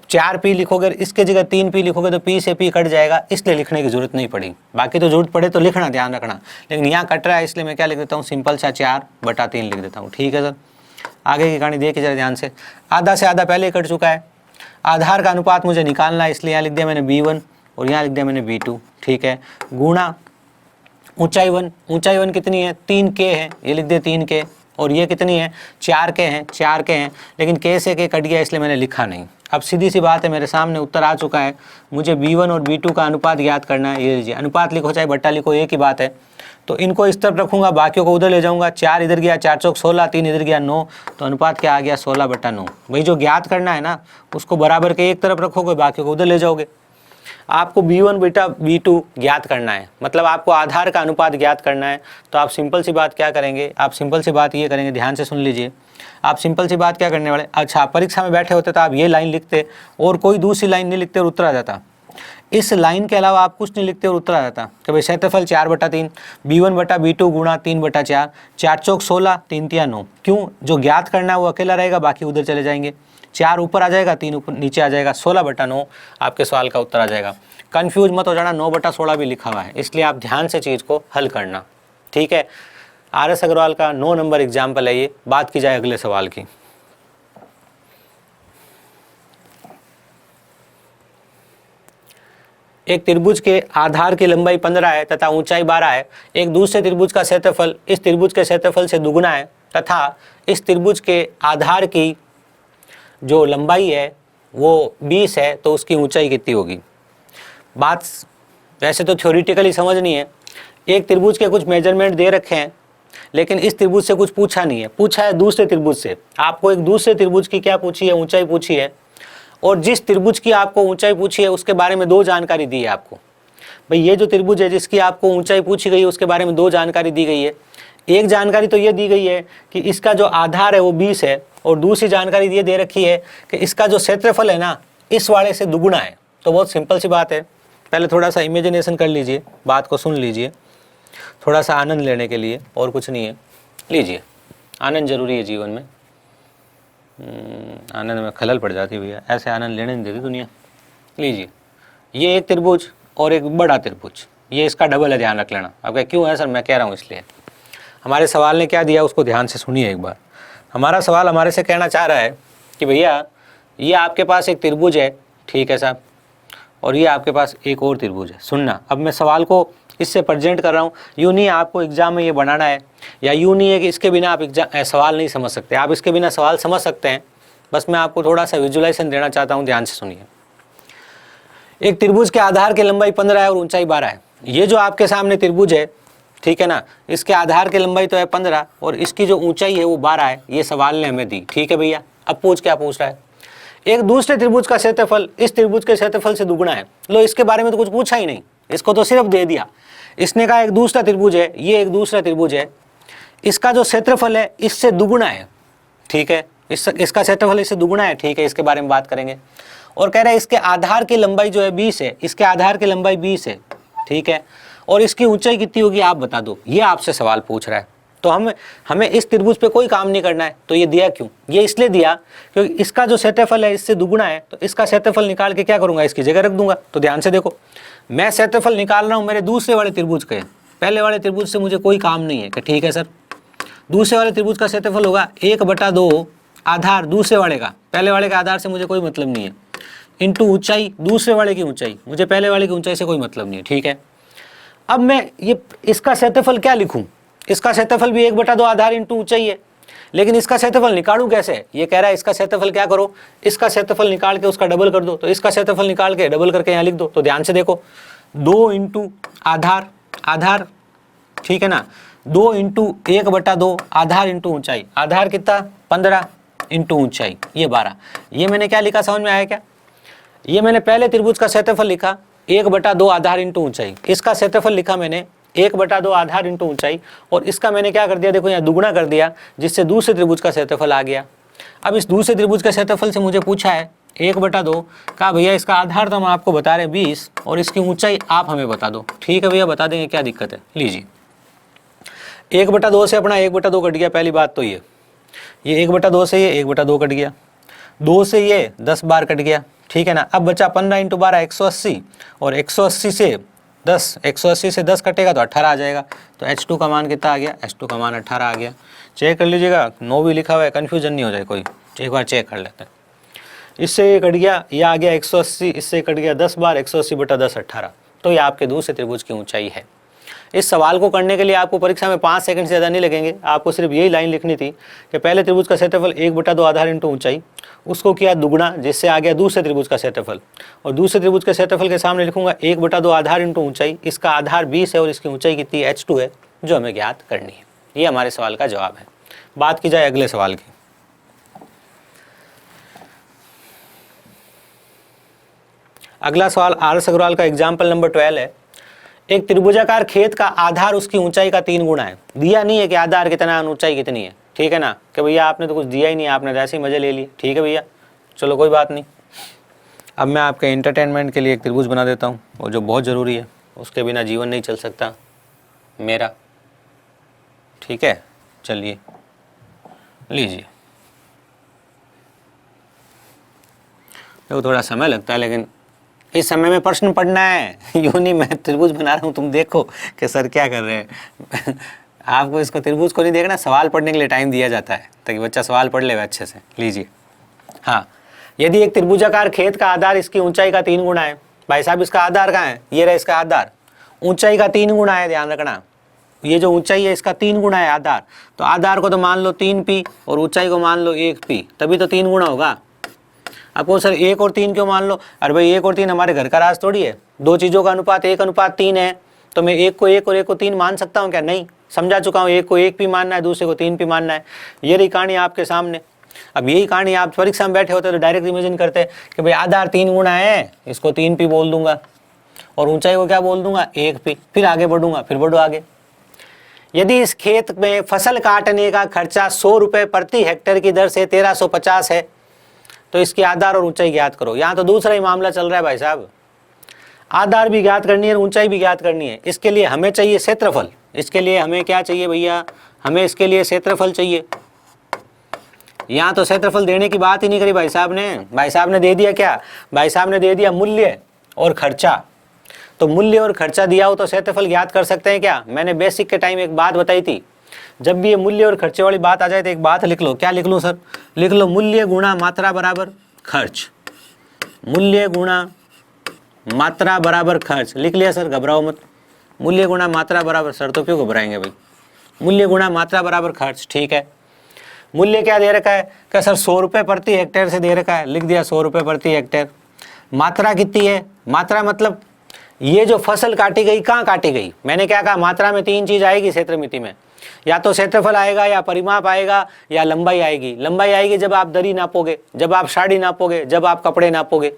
4p लिखोगे, इसके जगह 3p लिखोगे तो p से p कट जाएगा, इसलिए लिखने की जरूरत नहीं पड़ी। बाकी तो जरूरत पड़े तो लिखना, ध्यान रखना, लेकिन यहाँ कट रहा है इसलिए मैं क्या लिख देता हूँ, सिंपल सा 4/3 लिख देता हूँ, ठीक है सर। आगे की कहानी देखिए जरा ध्यान से। आधा से आधा पहले कट चुका है, आधार का अनुपात मुझे निकालना है, इसलिए यहाँ लिख दिया मैंने b1 और यहाँ लिख दिया मैंने b2, ठीक है। गुणा ऊंचाई 1, ऊंचाई 1 कितनी है, 3k है, ये लिख दिया 3k, और ये कितनी है, 4k है, 4k है, लेकिन k से k कट गया इसलिए मैंने लिखा नहीं। अब सीधी सी बात है, मेरे सामने उत्तर आ चुका है, मुझे b1 और b2 का अनुपात याद करना है। ये लीजिए, अनुपात लिखो चाहे बट्टा लिखो एक ही बात है। तो इनको इस तरफ रखूंगा, बाकियों को उधर ले जाऊंगा, 4 इधर गया, 4 चौक 16, 3 इधर गया 9, तो अनुपात क्या आ गया, 16/9। भाई जो ज्ञात करना है ना, उसको बराबर के एक तरफ रखोगे, बाकियों को उधर ले जाओगे। आपको b1 बेटा b2 ज्ञात करना है, मतलब आपको आधार का अनुपात ज्ञात करना है। तो आप सिंपल सी बात क्या करेंगे, आप सिंपल सी बात ये करेंगे, ध्यान से सुन लीजिए। आप सिंपल सी बात क्या करने वाले, अच्छा परीक्षा में बैठे होते तो आप ये लाइन लिखते और कोई दूसरी लाइन नहीं लिखते और उत्तर आ जाता। इस लाइन के अलावा आप कुछ नहीं लिखते और उत्तर आ जाता कि भाई क्षेत्रफल 4/3, b1/b2 गुणा 3/4, 4 चौक 16, 3 तिया 9। क्यों, जो ज्ञात करना है वो अकेला रहेगा, बाकी उधर चले जाएंगे। 4 ऊपर आ जाएगा, 3 ऊपर नीचे आ जाएगा, 16/9 आपके सवाल का उत्तर आ जाएगा। कंफ्यूज मत हो जाना, 9/16 भी लिखा हुआ है, इसलिए आप ध्यान से चीज़ को हल करना, ठीक है। RS अग्रवाल का 9 नंबर एग्जाम्पल है ये। बात की जाए अगले सवाल की। एक त्रिभुज के आधार की लंबाई 15 है तथा ऊंचाई 12 है। एक दूसरे त्रिभुज का क्षेत्रफल इस त्रिभुज के क्षेत्रफल से दुगुना है तथा इस त्रिभुज के आधार की जो लंबाई है वो 20 है, तो उसकी ऊंचाई कितनी होगी। बात वैसे तो थ्योरेटिकली समझनी है। एक त्रिभुज के कुछ मेजरमेंट दे रखे हैं, लेकिन इस त्रिभुज से कुछ पूछा नहीं है, पूछा है दूसरे त्रिभुज से। आपको एक दूसरे त्रिभुज की क्या पूछी है, ऊंचाई पूछी है, और जिस त्रिभुज की आपको ऊंचाई पूछी है उसके बारे में 2 जानकारी दी है आपको। भाई ये जो त्रिभुज है जिसकी आपको ऊंचाई पूछी गई है उसके बारे में 2 जानकारी दी गई है। एक जानकारी तो ये दी गई है कि इसका जो आधार है वो 20 है, और दूसरी जानकारी ये दे रखी है कि इसका जो क्षेत्रफल है ना इस वाले से दुगुना है। तो बहुत सिंपल सी बात है, पहले थोड़ा सा इमेजिनेशन कर लीजिए, बात को सुन लीजिए, थोड़ा सा आनंद लेने के लिए, और कुछ नहीं है। लीजिए, आनंद जरूरी है जीवन में, आनंद में खलल पड़ जाती है भैया, ऐसे आनंद लेने नहीं देती दुनिया। लीजिए, ये एक त्रिभुज और एक बड़ा त्रिभुज, ये इसका डबल है, ध्यान रख लेना। अब क्या क्यों है सर, मैं कह रहा हूँ इसलिए। हमारे सवाल ने क्या दिया उसको ध्यान से सुनिए एक बार। हमारा सवाल हमारे से कहना चाह रहा है कि भैया ये आपके पास एक त्रिभुज है, ठीक है साहब, और ये आपके पास एक और त्रिभुज है। सुनना, अब मैं सवाल को इससे प्रेजेंट कर रहा हूँ, यूँ नहीं आपको एग्जाम में ये बनाना है, या यूँ नहीं है कि इसके बिना आप सवाल नहीं समझ सकते। आप इसके बिना सवाल समझ सकते हैं, बस मैं आपको थोड़ा सा विजुलाइजेशन देना चाहता हूँ, ध्यान से सुनिए। एक त्रिभुज के आधार की लंबाई 15 है और ऊंचाई 12 है। ये जो आपके सामने त्रिभुज है, ठीक है ना, इसके आधार की लंबाई तो है 15 और इसकी जो ऊंचाई है वो 12 है। ये सवाल ने हमें दी, ठीक है भैया। अब क्या पूछ रहा है, एक दूसरे त्रिभुज का क्षेत्रफल इस त्रिभुज के क्षेत्रफल से दुगुना है। लो, इसके बारे में तो कुछ पूछा ही नहीं, इसको तो सिर्फ दे दिया। इसने कहा एक दूसरा त्रिभुज है, ये एक दूसरा त्रिभुज है, इसका जो क्षेत्रफल है इससे दुगुना है, ठीक है, इसका क्षेत्रफल इससे दुगुना है, ठीक है, इसके बारे में बात करेंगे। और कह रहा है इसके आधार की लंबाई जो है 20 है, इसके आधार की लंबाई 20 है, ठीक है, और इसकी ऊंचाई कितनी होगी आप बता दो। ये आपसे सवाल पूछ रहा है। तो हमें इस त्रिभुज पे कोई काम नहीं करना है। तो ये दिया क्यों, ये इसलिए दिया क्योंकि इसका जो क्षेत्रफल है इससे दुगुना है, तो इसका क्षेत्रफल निकाल के क्या करूंगा, इसकी जगह रख दूंगा। तो ध्यान से देखो, मैं क्षेत्रफल निकाल रहा हूँ मेरे दूसरे वाले त्रिभुज के, पहले वाले त्रिभुज से मुझे कोई काम नहीं है कि ठीक है सर, दूसरे वाले त्रिभुज का क्षेत्रफल होगा 1/2 आधार दूसरे वाले का, पहले वाले के आधार से मुझे कोई मतलब नहीं है, इंटू ऊंचाई दूसरे वाले की ऊंचाई, मुझे पहले वाले की ऊंचाई से कोई मतलब नहीं है, ठीक है। अब मैं ये इसका क्षेत्रफल क्या लिखूं, इसका क्षेत्रफल भी 1/2 आधार इंटू ऊंचाई है, लेकिन इसका क्षेत्रफल निकालूं कैसे? ये कह रहा है इसका क्षेत्रफल क्या करो, इसका क्षेत्रफल निकाल के उसका डबल कर दो, तो इसका क्षेत्रफल निकाल के डबल करके यहाँ लिख दो। तो ध्यान से देखो, 2 इंटू आधार, आधार ठीक है ना, 2 इंटू 1/2 आधार इंटू ऊंचाई, आधार कितना 15 इंटू ऊंचाई ये 12। ये मैंने क्या लिखा समझ में आया क्या? ये मैंने पहले त्रिभुज का क्षेत्रफल लिखा 1/2 आधार इंटू ऊंचाई, इसका क्षेत्रफल लिखा मैंने 1/2 आधार इंटू ऊंचाई, और इसका मैंने क्या कर दिया, देखो यहाँ दुगुना कर दिया, जिससे दूसरे त्रिभुज का क्षेत्रफल आ गया। अब इस दूसरे त्रिभुज के क्षेत्रफल से मुझे पूछा है 1/2 का, भैया इसका आधार तो हम आपको बता रहे हैं 20 और इसकी ऊंचाई आप हमें बता दो। ठीक है भैया बता देंगे, क्या दिक्कत है। लीजिए 1/2 से अपना 1/2 कट गया, पहली बात तो ये 1/2 से ये 1/2 कट गया, 2 से ये 10 बार कट गया, ठीक है ना। अब बचा 15 इंटू 12 180, और 180 से 10, 180 से 10 कटेगा तो 18 आ जाएगा। तो H2 का मान कितना आ गया, H2 का मान 18 आ गया। चेक कर लीजिएगा, 9 भी लिखा हुआ है, कन्फ्यूजन नहीं हो जाए कोई, एक बार चेक कर लेते हैं। इससे ये कट गया, ये आ गया 180, इससे कट गया 10 बार, 180/10 18। तो ये आपके दूसरे त्रिभुज की ऊंचाई है। इस सवाल को करने के लिए आपको परीक्षा में 5 सेकंड से ज़्यादा नहीं लगेंगे, आपको सिर्फ यही लाइन लिखनी थी कि पहले त्रिभुज का क्षेत्रफल 1/2 आधार इंटू ऊंचाई, उसको किया दुगुना, जिससे आ गया दूसरे त्रिभुज का क्षेत्रफल, और दूसरे त्रिभुज के क्षेत्रफल के सामने लिखूंगा 1/2 आधार इंटू ऊंचाई, इसका आधार 20 है और इसकी ऊंचाई कितनी H2 है, जो हमें ज्ञात करनी है। ये हमारे सवाल का जवाब है। बात की जाए अगले सवाल की। अगला सवाल RS अग्रवाल का एग्जाम्पल नंबर 12 है। एक त्रिभुजाकार खेत का आधार उसकी ऊंचाई का 3 गुना है। दिया नहीं है कि आधार कितना है, ऊंचाई कितनी है, ठीक है ना, कि भैया आपने तो कुछ दिया ही नहीं, आपने ऐसे ही मजे ले लिए। ठीक है भैया, चलो कोई बात नहीं। अब मैं आपके एंटरटेनमेंट के लिए एक त्रिभुज बना देता हूँ, और जो बहुत ज़रूरी है, उसके बिना जीवन नहीं चल सकता मेरा। ठीक है, चलिए लीजिए। देखो थोड़ा समय लगता है, लेकिन इस समय में प्रश्न पढ़ना है, यूँ नहीं मैं त्रिभुज बना रहा हूँ तुम देखो कि सर क्या कर रहे हैं। आपको इसको त्रिभुज को नहीं देखना, सवाल पढ़ने के लिए टाइम दिया जाता है ताकि बच्चा सवाल पढ़ ले अच्छे से। लीजिए, हाँ, यदि एक त्रिभुजाकार खेत का आधार इसकी ऊंचाई का 3 गुना है। भाई साहब इसका आधार कहाँ है, ये रहा इसका आधार, ऊंचाई का 3 गुना है, ध्यान रखना। ये जो ऊंचाई है इसका 3 गुना है आधार, तो आधार को तो मान लो 3p और ऊंचाई को मान लो 1p, तभी तो 3 गुना होगा। आपको सर 1 और 3 क्यों मान लो? अरे भाई 1 और 3 हमारे घर का राज थोड़ी है, दो चीज़ों का अनुपात 1:3 है, तो मैं 1 को 1 और 1 को 3 मान सकता हूँ क्या? नहीं, समझा चुका हूँ। 1 को 1p मानना है, दूसरे को 3p मानना है। ये रही कहानी आपके सामने। अब यही कहानी आप परीक्षा में बैठे होते तो डायरेक्ट इमेजिन करते कि भाई आधार 3 गुना है, इसको 3p बोल दूंगा, और ऊंचाई को क्या बोल दूंगा, 1p, फिर आगे बढ़ूंगा, फिर बढ़ो आगे। यदि इस खेत में फसल काटने का खर्चा 100 रुपये प्रति हेक्टेयर की दर से 1350 है, तो इसकी आधार और ऊंचाई ज्ञात करो। यहाँ तो दूसरा ही मामला चल रहा है भाई साहब, आधार भी ज्ञात करनी है, ऊंचाई भी ज्ञात करनी है। इसके लिए हमें चाहिए क्षेत्रफल। इसके लिए हमें क्या चाहिए भैया, हमें इसके लिए क्षेत्रफल चाहिए। यहाँ तो क्षेत्रफल देने की बात ही नहीं करी भाई साहब ने। भाई साहब ने दे दिया क्या, भाई साहब ने दे दिया मूल्य और खर्चा। तो मूल्य और खर्चा दिया हो तो क्षेत्रफल ज्ञात कर सकते हैं क्या? मैंने बेसिक के टाइम एक बात बताई थी, जब भी ये मूल्य और खर्चे वाली बात आ जाए तो एक बात लिख लो। क्या लिख लो सर? लिख लो मूल्य गुणा मात्रा बराबर खर्च। मूल्य गुणा मात्रा बराबर खर्च लिख लिया सर, घबराओ मत। मूल्य गुणा मात्रा बराबर, सर तो क्यों घबराएंगे भाई, मूल्य गुणा मात्रा बराबर खर्च। ठीक है, मूल्य क्या दे रखा है? क्या सर 100 रुपये प्रति हेक्टेयर से दे रखा है, लिख दिया 100 रुपये प्रति हेक्टेयर। मात्रा कितनी है? मात्रा मतलब ये जो फसल काटी गई कहाँ काटी गई? मैंने क्या कहा, मात्रा में 3 चीज आएगी क्षेत्र मिति में, या तो क्षेत्रफल आएगा, या परिमाप आएगा, या लंबाई आएगी। लंबाई आएगी जब आप दरी नापोगे, जब आप साड़ी नापोगे, जब आप कपड़े नापोगे।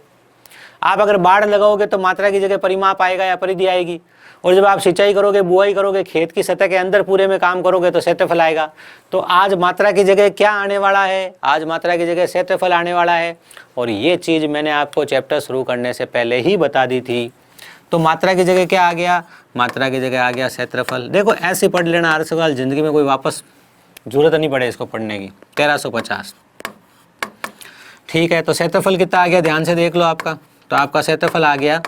आप अगर बाढ़ लगाओगे तो मात्रा की जगह परिमाप आएगा या परिधि आएगी, और जब आप सिंचाई करोगे, बुआई करोगे, खेत की सतह के अंदर पूरे में काम करोगे तो क्षेत्रफल आएगा। तो आज मात्रा की जगह क्या आने वाला है? आज मात्रा की जगह क्षेत्रफल आने वाला है, और ये चीज़ मैंने आपको चैप्टर शुरू करने से पहले ही बता दी थी। तो मात्रा की जगह क्या आ गया? मात्रा की जगह आ गया क्षेत्रफल। देखो ऐसे पढ़ लेना, RS अग्रवाल जिंदगी में कोई वापस जरूरत नहीं पड़े इसको पढ़ने की। 1350, ठीक है। तो क्षेत्रफल कितना आ गया, ध्यान से देख लो आपका। तो आपका क्षेत्रफल आ गया,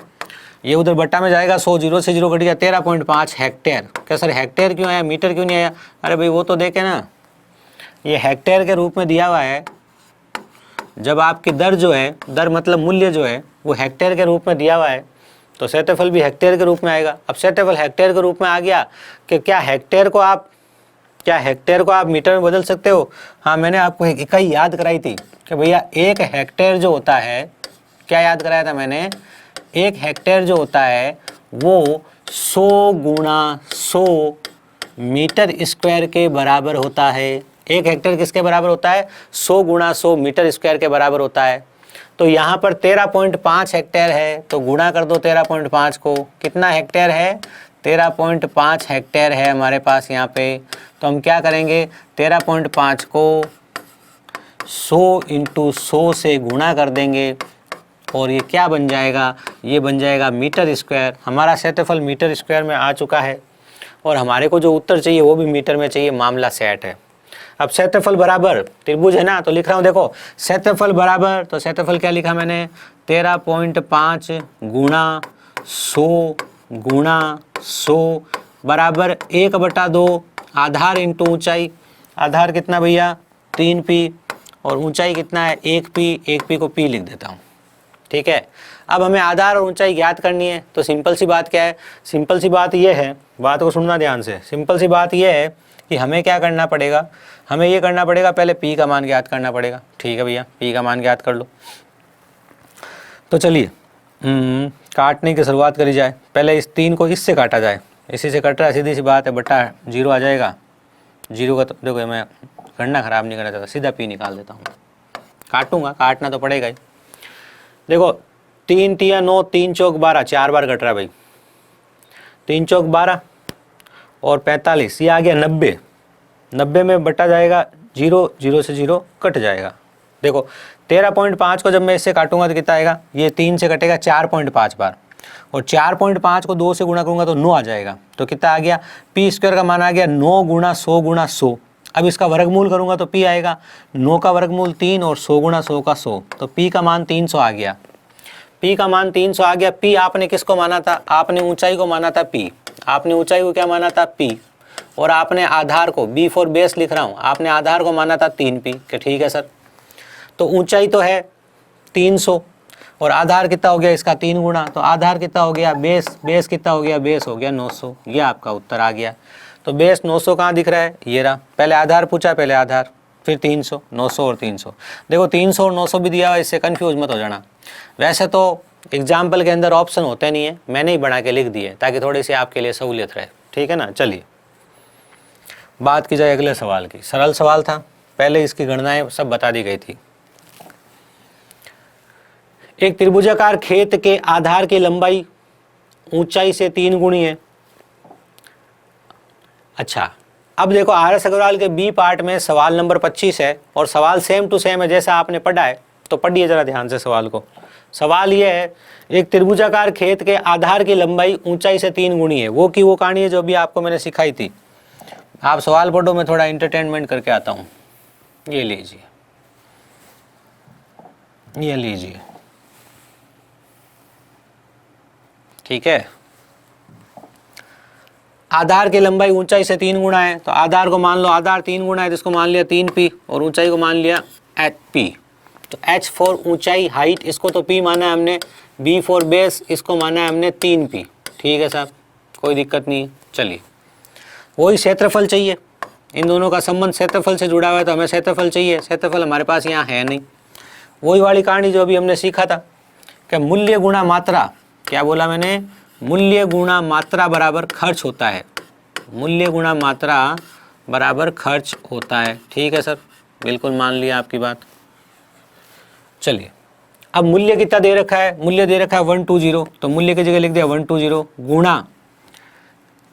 ये उधर बट्टा में जाएगा 100, 0 से 0 कट गया 13.5 हेक्टेयर। क्या सर हेक्टेयर क्यों आया, मीटर क्यों नहीं आया? अरे भाई वो तो देखे ना, ये हेक्टेयर के रूप में दिया हुआ है। जब आपकी दर जो है, दर मतलब मूल्य जो है वो हेक्टेयर के रूप में दिया हुआ है, तो क्षेत्रफल भी हेक्टेयर के रूप में आएगा। अब क्षेत्रफल हेक्टेयर के रूप में आ गया कि क्या हेक्टेयर को आप मीटर में बदल सकते हो? हाँ, मैंने आपको एक इकाई याद कराई थी कि भैया एक हेक्टेयर जो होता है, क्या याद कराया था मैंने? एक हेक्टेयर जो होता है वो 100 गुणा 100 मीटर स्क्वायर के बराबर होता है। एक हेक्टेयर किसके बराबर होता है? 100 गुणा 100 मीटर स्क्वायर के बराबर होता है। तो यहाँ पर 13.5 हेक्टेयर है, तो गुणा कर दो 13.5 को। कितना हेक्टेयर है? 13.5 हेक्टेयर है हमारे पास यहाँ पे। तो हम क्या करेंगे? 13.5 को 100 × 100 से गुणा कर देंगे और ये क्या बन जाएगा? ये बन जाएगा मीटर स्क्वायर। हमारा क्षेत्रफल मीटर स्क्वायर में आ चुका है और हमारे को जो उत्तर चाहिए वो भी मीटर में चाहिए। मामला सेट है। अब क्षेत्रफल बराबर त्रिभुज है ना, तो लिख रहा हूँ देखो, क्षेत्रफल बराबर, तो क्षेत्रफल क्या लिखा मैंने? 13.5 गुणा 100 गुणा 100 बराबर 1/2 आधार इंटू ऊंचाई। आधार कितना भैया? 3p और ऊंचाई कितना है? 1p। 1p को p लिख देता हूँ, ठीक है। अब हमें आधार और ऊंचाई ज्ञात करनी है, तो सिंपल सी बात क्या है? सिंपल सी बात ये है, बात को सुनना ध्यान से। सिंपल सी बात ये है कि हमें क्या करना पड़ेगा? हमें ये करना पड़ेगा, पहले p का मान ज्ञात करना पड़ेगा, ठीक है भैया। p का मान ज्ञात कर लो। तो चलिए काटने की शुरुआत करी जाए। पहले इस 3 को इससे काटा जाए, इसी से कट रहा है, सीधी सी बात है, बटा 0 आ जाएगा। 0 का तो देखो, मैं गणना खराब नहीं करना चाहता, सीधा p निकाल देता हूँ। काटूंगा, काटना तो पड़ेगा ही। देखो 3 × 9 3 चौक 12, 4 बार कट रहा है भाई। 3 चौक 12 और 45, ये आ गया 90। 90 में बटा जाएगा 0, 0 से 0 कट जाएगा। देखो 13.5 को जब मैं इससे काटूंगा तो कितना आएगा? ये 3 से कटेगा 4.5 बार, और 4.5 को 2 से गुणा करूंगा तो 9 आ जाएगा। तो कितना आ गया? p स्क्वायर का मान आ गया 9 गुणा 100 गुणा 100। अब इसका वर्गमूल करूंगा तो p आएगा 9 का वर्गमूल 3 और 100 गुणा 100 का 100, तो p का मान 300 आ गया। p का मान 300 आ गया। p आपने किसको माना था? आपने ऊंचाई को माना था p। आपने ऊंचाई को क्या माना था? p। और आपने आधार को, b फॉर बेस लिख रहा हूँ, आपने आधार को माना था 3p कि ठीक है सर। तो ऊंचाई तो है 300 और आधार कितना हो गया इसका? 3 गुणा। तो आधार कितना हो गया? बेस। बेस कितना हो गया? बेस हो गया 900। ये आपका उत्तर आ गया। तो बेस 900 कहाँ दिख रहा है? ये रहा। पहले आधार पूछा, पहले आधार, फिर 300, 900 और 300। देखो 300 और 900 भी दिया हुआ, इससे कन्फ्यूज मत हो जाना। वैसे तो एग्जाम्पल के अंदर ऑप्शन होते नहीं है, मैंने ही बना के लिख दिए ताकि थोड़ी सी आपके लिए सहूलियत रहे, ठीक है ना। चलिए बात की जाए अगले सवाल की। सरल सवाल था, पहले इसकी गणनाएं सब बता दी गई थी। एक त्रिभुजाकार खेत के आधार की लंबाई ऊंचाई से 3 गुनी है। अच्छा, अब देखो आर.एस. अग्रवाल के बी पार्ट में सवाल नंबर 25 है और सवाल सेम टू सेम है जैसा आपने पढ़ा है, तो पढ़िए जरा ध्यान से सवाल को। सवाल ये है, एक त्रिभुजाकार खेत के आधार की लंबाई ऊंचाई से 3 गुनी है। वो की वो कहानी है जो भी आपको मैंने सिखाई थी। आप सवाल पढ़ो, मैं थोड़ा एंटरटेनमेंट करके आता हूँ। ये लीजिए, ये लीजिए, ठीक है। आधार की लंबाई ऊंचाई से 3 गुना है, तो आधार को मान लो, आधार 3 गुना है तो इसको मान लिया 3p और ऊंचाई को मान लिया h। तो h फॉर ऊंचाई, हाइट, इसको तो p माना है हमने। b फॉर बेस, इसको माना है हमने 3p। ठीक है साहब, कोई दिक्कत नहीं है। चलिए, वही क्षेत्रफल चाहिए, इन दोनों का संबंध क्षेत्रफल से जुड़ा हुआ है, तो हमें क्षेत्रफल चाहिए। क्षेत्रफल हमारे पास यहाँ है नहीं। वही वाली कहानी जो अभी हमने सीखा था कि मूल्य गुणा मात्रा, क्या बोला मैंने? मूल्य गुणा मात्रा बराबर खर्च होता है। मूल्य गुणा मात्रा बराबर खर्च होता है। ठीक है सर, बिल्कुल मान लिया आपकी बात। चलिए, अब मूल्य कितना दे रखा है? मूल्य दे रखा है 120, तो मूल्य की जगह लिख दिया 120 गुणा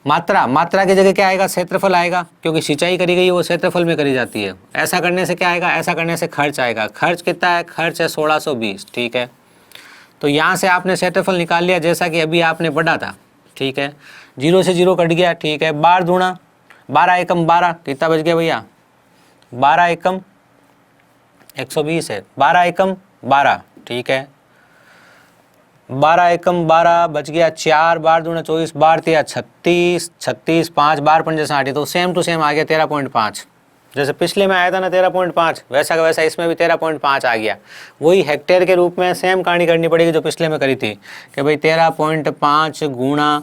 मात्रा। मात्रा की जगह क्या आएगा? क्षेत्रफल आएगा, क्योंकि सिंचाई करी गई है वो क्षेत्रफल में करी जाती है। ऐसा करने से क्या आएगा? ऐसा करने से खर्च आएगा। खर्च कितना है? खर्च है 1620। ठीक है, तो यहाँ से आपने क्षेत्रफल निकाल लिया जैसा कि अभी आपने पढ़ा था। ठीक है, 0 से 0 कट गया। ठीक है, 12 दूना 12 एकम 12, कितना बच गया भैया? 12 एकम 120 है, 12 एकम 12। ठीक है, 12 एकम 12 बच गया 4, 12 दूना 24, 12 3 36, 36, 5 12 5 60, तो सेम टू सेम आ गया 13.5। जैसे पिछले में आया था ना 13.5, वैसा का वैसा इसमें भी 13.5 आ गया। वही हेक्टेयर के रूप में सेम कहानी करनी पड़ेगी जो पिछले में करी थी कि भाई 13.5 गुणा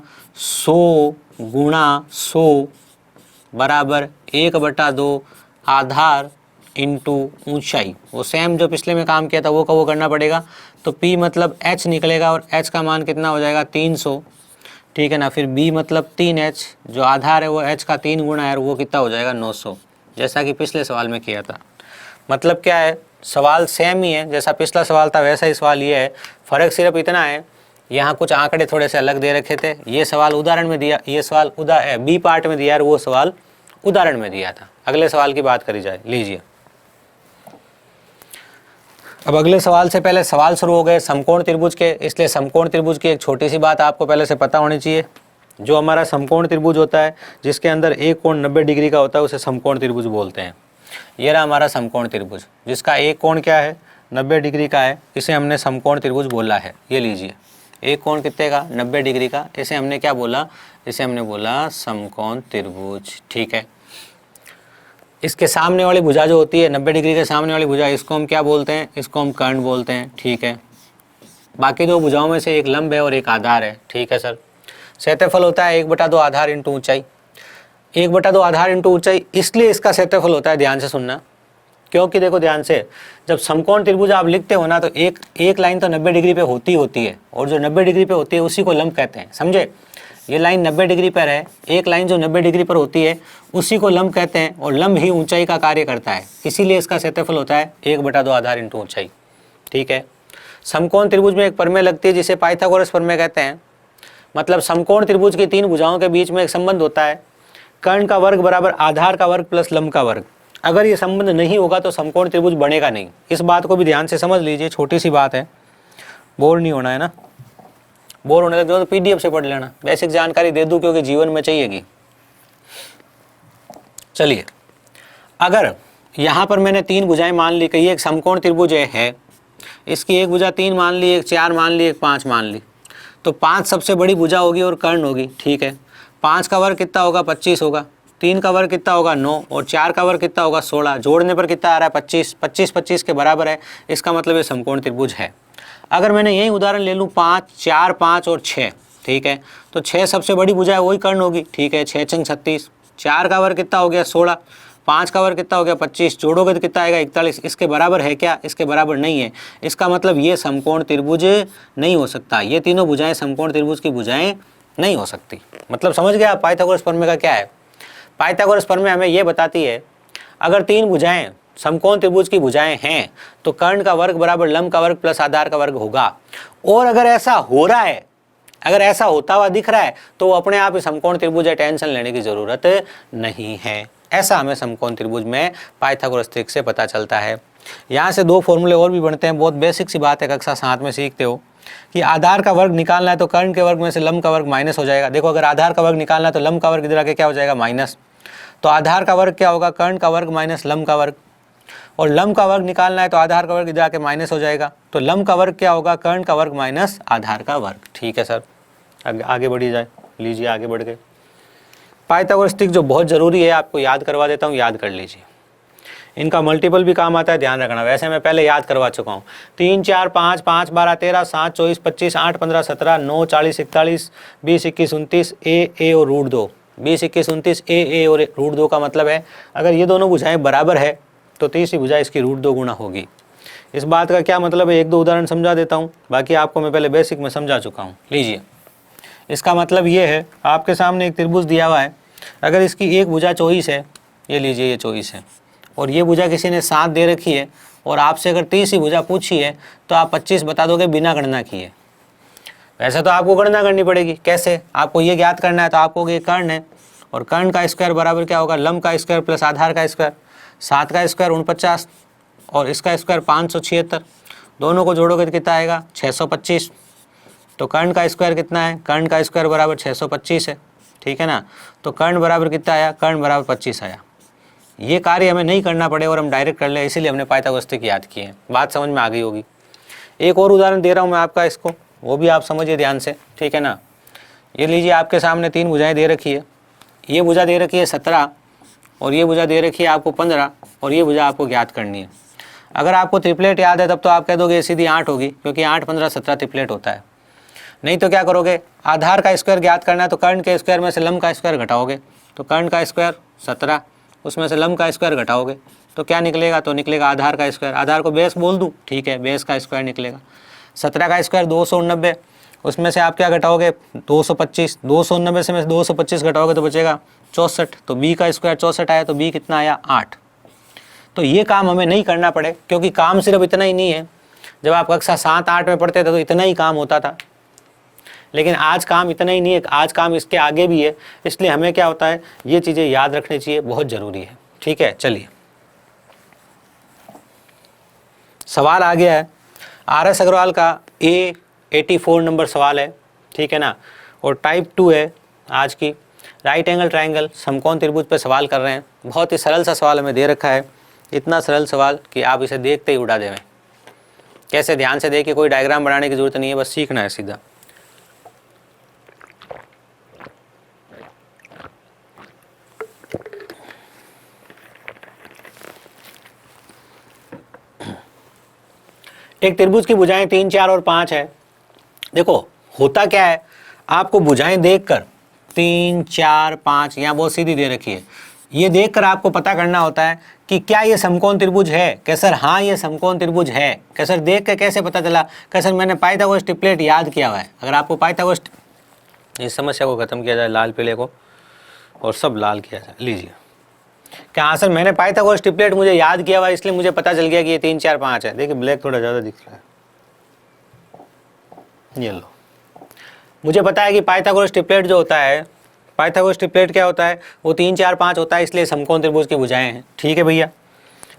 100 बराबर 1/2 आधार इंटू ऊंचाई। वो सेम जो पिछले में काम किया था वो का वो करना पड़ेगा। तो P मतलब H निकलेगा और H का मान कितना हो जाएगा 300, ठीक है ना। फिर B मतलब 3H, जो आधार है वो H का 3 गुना है और वो कितना हो जाएगा 900, जैसा कि पिछले सवाल में किया था। मतलब क्या है, सवाल सेम ही है, जैसा पिछला सवाल था वैसा ही सवाल ये है। फ़र्क सिर्फ इतना है, यहाँ कुछ आंकड़े थोड़े से अलग दे रखे थे। ये सवाल उदाहरण में दिया, ये सवाल बी पार्ट में दिया और वो सवाल उदाहरण में दिया था। अगले सवाल की बात करी जाए, लीजिए। अब अगले सवाल से पहले सवाल शुरू हो गए समकोण त्रिभुज के, इसलिए समकोण त्रिभुज की एक छोटी सी बात आपको पहले से पता होनी चाहिए। जो हमारा समकोण त्रिभुज होता है जिसके अंदर एक कोण 90 डिग्री का होता है उसे समकोण त्रिभुज बोलते हैं। ये रहा हमारा समकोण त्रिभुज जिसका एक कोण क्या है 90 डिग्री का है, इसे हमने समकोण त्रिभुज बोला है। ये लीजिए, एक कोण कितने का 90 डिग्री का, इसे हमने क्या बोला, इसे हमने बोला समकोण त्रिभुज, ठीक है। इसके सामने वाली भुजा जो होती है 90 डिग्री के सामने वाली भुजा, इसको हम क्या बोलते हैं, इसको हम कर्ण बोलते हैं, ठीक है। बाकी दो भुजाओं में से एक लंब है और एक आधार है, ठीक है सर। क्षेत्रफल होता है 1/2 आधार इंटू ऊंचाई। 1/2 आधार इंटू ऊंचाई इसलिए इसका क्षेत्रफल होता है, ध्यान से सुनना, क्योंकि देखो ध्यान से, जब समकोण त्रिभुज आप लिखते हो ना तो एक लाइन तो 90 डिग्री पे होती है और जो 90 डिग्री पे होती है उसी को लंब कहते हैं, समझे। ये लाइन 90 डिग्री पर है, एक लाइन जो 90 डिग्री पर होती है उसी को लंब कहते हैं और लंब ही ऊंचाई का कार्य करता है, इसीलिए इसका क्षेत्रफल होता है 1/2 आधार इंटू ऊंचाई, ठीक है। समकोण त्रिभुज में एक प्रमेय लगती है जिसे पाइथागोरस प्रमेय कहते हैं। मतलब समकोण त्रिभुज की तीन भुजाओं के बीच में एक संबंध होता है, कर्ण का वर्ग बराबर आधार का वर्ग प्लस लंब का वर्ग। अगर ये संबंध नहीं होगा तो समकोण त्रिभुज बनेगा नहीं। इस बात को भी ध्यान से समझ लीजिए, छोटी सी बात है, बोर नहीं होना है ना। बोर होने लग जाओ तो पीडीएफ से पढ़ लेना, बेसिक जानकारी दे दूं क्योंकि जीवन में चाहिएगी। चलिए, अगर यहाँ पर मैंने तीन भुजाएं मान ली कि ये एक समकोण त्रिभुज है, इसकी एक भुजा 3 मान ली, एक 4 मान ली, एक 5 मान ली, तो 5 सबसे बड़ी भुजा होगी और कर्ण होगी, ठीक है। 5 का वर्ग कितना होगा 25 होगा, 3 का वर्ग कितना होगा 9 और 4 का वर्ग कितना होगा 16, जोड़ने पर कितना आ रहा है 25, 25 25 के बराबर है। इसका मतलब ये समकोण त्रिभुज है। अगर मैंने यही उदाहरण ले लूँ 5, 4, 5 और 6, ठीक है, तो 6 सबसे बड़ी भुजा है वही कर्ण होगी, ठीक है। 6 छंग 36, 4 का वर्ग कितना हो गया 16, 5 का वर्ग कितना हो गया 25, जोड़ोगे तो कितना आएगा 41। इसके बराबर है क्या, इसके बराबर नहीं है। इसका मतलब ये समकोण त्रिभुज नहीं हो सकता, ये तीनों भुजाएं समकोण त्रिभुज की भुजाएं नहीं हो सकती। मतलब समझ गया आप पाइथागोरस प्रमेय का क्या है। पाइथागोरस प्रमेय हमें ये बताती है, अगर तीन भुजाएं समकोण त्रिभुज की भुजाएं हैं तो कर्ण का वर्ग बराबर लंब का वर्ग प्लस आधार का वर्ग होगा। और अगर ऐसा हो रहा है, अगर ऐसा होता हुआ दिख रहा है तो वो अपने आप ही समकोण त्रिभुज है, टेंशन लेने की जरूरत नहीं है। ऐसा हमें समकोण त्रिभुज में पाइथागोरस ट्रिक से पता चलता है। यहाँ से 2 फॉर्मूले और भी बनते हैं, बहुत बेसिक सी बात है, कक्षा 7 में सीखते हो कि आधार का वर्ग निकालना है तो कर्ण के वर्ग में से लंब का वर्ग माइनस हो जाएगा। देखो, अगर आधार का वर्ग निकालना है तो लंब का वर्ग इधर आके क्या हो जाएगा माइनस, तो आधार का वर्ग क्या होगा कर्ण का वर्ग माइनस लंब का वर्ग, और लंब का वर्ग निकालना है तो आधार का वर्ग इधर आके माइनस हो जाएगा, तो लंब का वर्ग क्या होगा कर्ण का वर्ग माइनस आधार का वर्ग, ठीक है सर। आगे बढ़ी जाए, लीजिए आगे बढ़ गए। पाइथागोरस ट्रिक जो बहुत ज़रूरी है, आपको याद करवा देता हूँ, याद कर लीजिए। इनका मल्टीपल भी काम आता है, ध्यान रखना। वैसे मैं पहले याद करवा चुका हूँ। 3 4 5 5 12 13 7 24 25 8 15 17 9 40 41 20 21 29 ए और √2, 20 21 29 ए और √2 का मतलब है अगर ये दोनों भुजाएं बराबर है तो तीसरी भुजा इसकी √2 गुना होगी। इस बात का क्या मतलब है, 1-2 उदाहरण समझा देता हूँ, बाकी आपको मैं पहले बेसिक में समझा चुका हूँ। लीजिए, इसका मतलब ये है, आपके सामने एक त्रिभुज दिया हुआ है, अगर इसकी एक भुजा 24 है, ये लीजिए ये 24 है, और ये भुजा किसी ने 7 दे रखी है, और आपसे अगर तीसरी भुजा पूछी है तो आप 25 बता दोगे बिना गणना किए। वैसे तो आपको गणना करनी पड़ेगी, कैसे, आपको ये ज्ञात करना है तो आपको ये कर्ण है, और कर्ण का स्क्वायर बराबर क्या होगा लंब का स्क्वायर प्लस आधार का स्क्वायर, 7 का स्क्वायर 49 और इसका स्क्वायर 576, दोनों को जोड़ोगे तो कितना आएगा 625। तो कर्ण का स्क्वायर कितना है, कर्ण का स्क्वायर बराबर 625 है, ठीक है ना। तो कर्ण बराबर कितना आया, कर्ण बराबर 25 आया। ये कार्य हमें नहीं करना पड़े और हम डायरेक्ट कर लें, इसीलिए हमने पाइथागोरस ट्रिक याद किए हैं। बात समझ में आ गई होगी। एक और उदाहरण दे रहा हूँ मैं आपका, इसको वो भी आप समझिए ध्यान से, ठीक है ना। ये लीजिए, आपके सामने 3 भुजाएं दे रखी है, ये भुजा दे रखी है 17 और ये भुजा दे रखी है आपको 15 और ये भुजा आपको ज्ञात करनी है। अगर आपको ट्रिपलेट याद है तब तो आप कह दोगे सीधी 8 होगी, क्योंकि 8, 15, 17 ट्रिपलेट होता है। नहीं तो क्या करोगे, आधार का स्क्वायर ज्ञात करना है तो कर्ण के स्क्वायर में से लंब का स्क्वायर घटाओगे, तो कर्ण का स्क्वायर 17, उसमें से लंब का स्क्वायर घटाओगे तो क्या निकलेगा, तो निकलेगा आधार का स्क्वायर। आधार को बेस बोल दूँ, ठीक है, बेस का स्क्वायर निकलेगा। 17 का स्क्वायर 290, उसमें से आप क्या घटाओगे 225, 290 से 225 घटाओगे तो बचेगा 64, तो b का स्क्वायर 64 आया, तो b कितना आया 8। तो ये काम हमें नहीं करना पड़े, क्योंकि काम सिर्फ इतना ही नहीं है। जब आप कक्षा 7, 8 में पढ़ते थे तो इतना ही काम होता था, लेकिन आज काम इतना ही नहीं है, आज काम इसके आगे भी है। इसलिए हमें क्या होता है, ये चीज़ें याद रखनी चाहिए, बहुत ज़रूरी है। ठीक है, चलिए सवाल आ गया है। RS अग्रवाल का A84 नंबर सवाल है, ठीक है ना, और टाइप 2 है आज की। राइट एंगल ट्रायंगल समकोण त्रिभुज पे सवाल कर रहे हैं। बहुत ही सरल सा सवाल हमें दे रखा है, इतना सरल सवाल कि आप इसे देखते ही उड़ा देवें। कैसे, ध्यान से देखिए, कोई डायग्राम बनाने की जरूरत नहीं है, बस सीखना है सीधा। एक त्रिभुज की भुजाएं 3, 4 और 5 है। देखो होता क्या है, आपको भुजाएं देखकर 3, 4, 5 यहाँ बहुत सीधी दे रखी है, ये देखकर आपको पता करना होता है कि क्या ये समकोण त्रिभुज है। क्या सर, हाँ ये समकोण त्रिभुज है। क्या सर, देख के कैसे पता चला। क्या सर, मैंने पाइथागोरस ट्रिपलेट याद किया हुआ है। अगर आपको पाइथागोरस, इस समस्या को खत्म किया जाए, लाल पीले को और सब लाल किया जाए, लीजिए। क्या हाँ सर, मैंने पाइथागोरस ट्रिपलेट मुझे याद किया हुआ है, इसलिए मुझे पता चल गया कि ये 3, 4, 5 है। देखिए ब्लैक थोड़ा ज़्यादा दिख रहा है, ये लो। मुझे पता है कि पाइथागोरस ट्रिपलेट जो होता है, पाइथागोरस ट्रिपलेट क्या होता है, वो 3, 4, 5 होता है, इसलिए समकोण त्रिभुज की भुजाएं हैं। ठीक है भैया,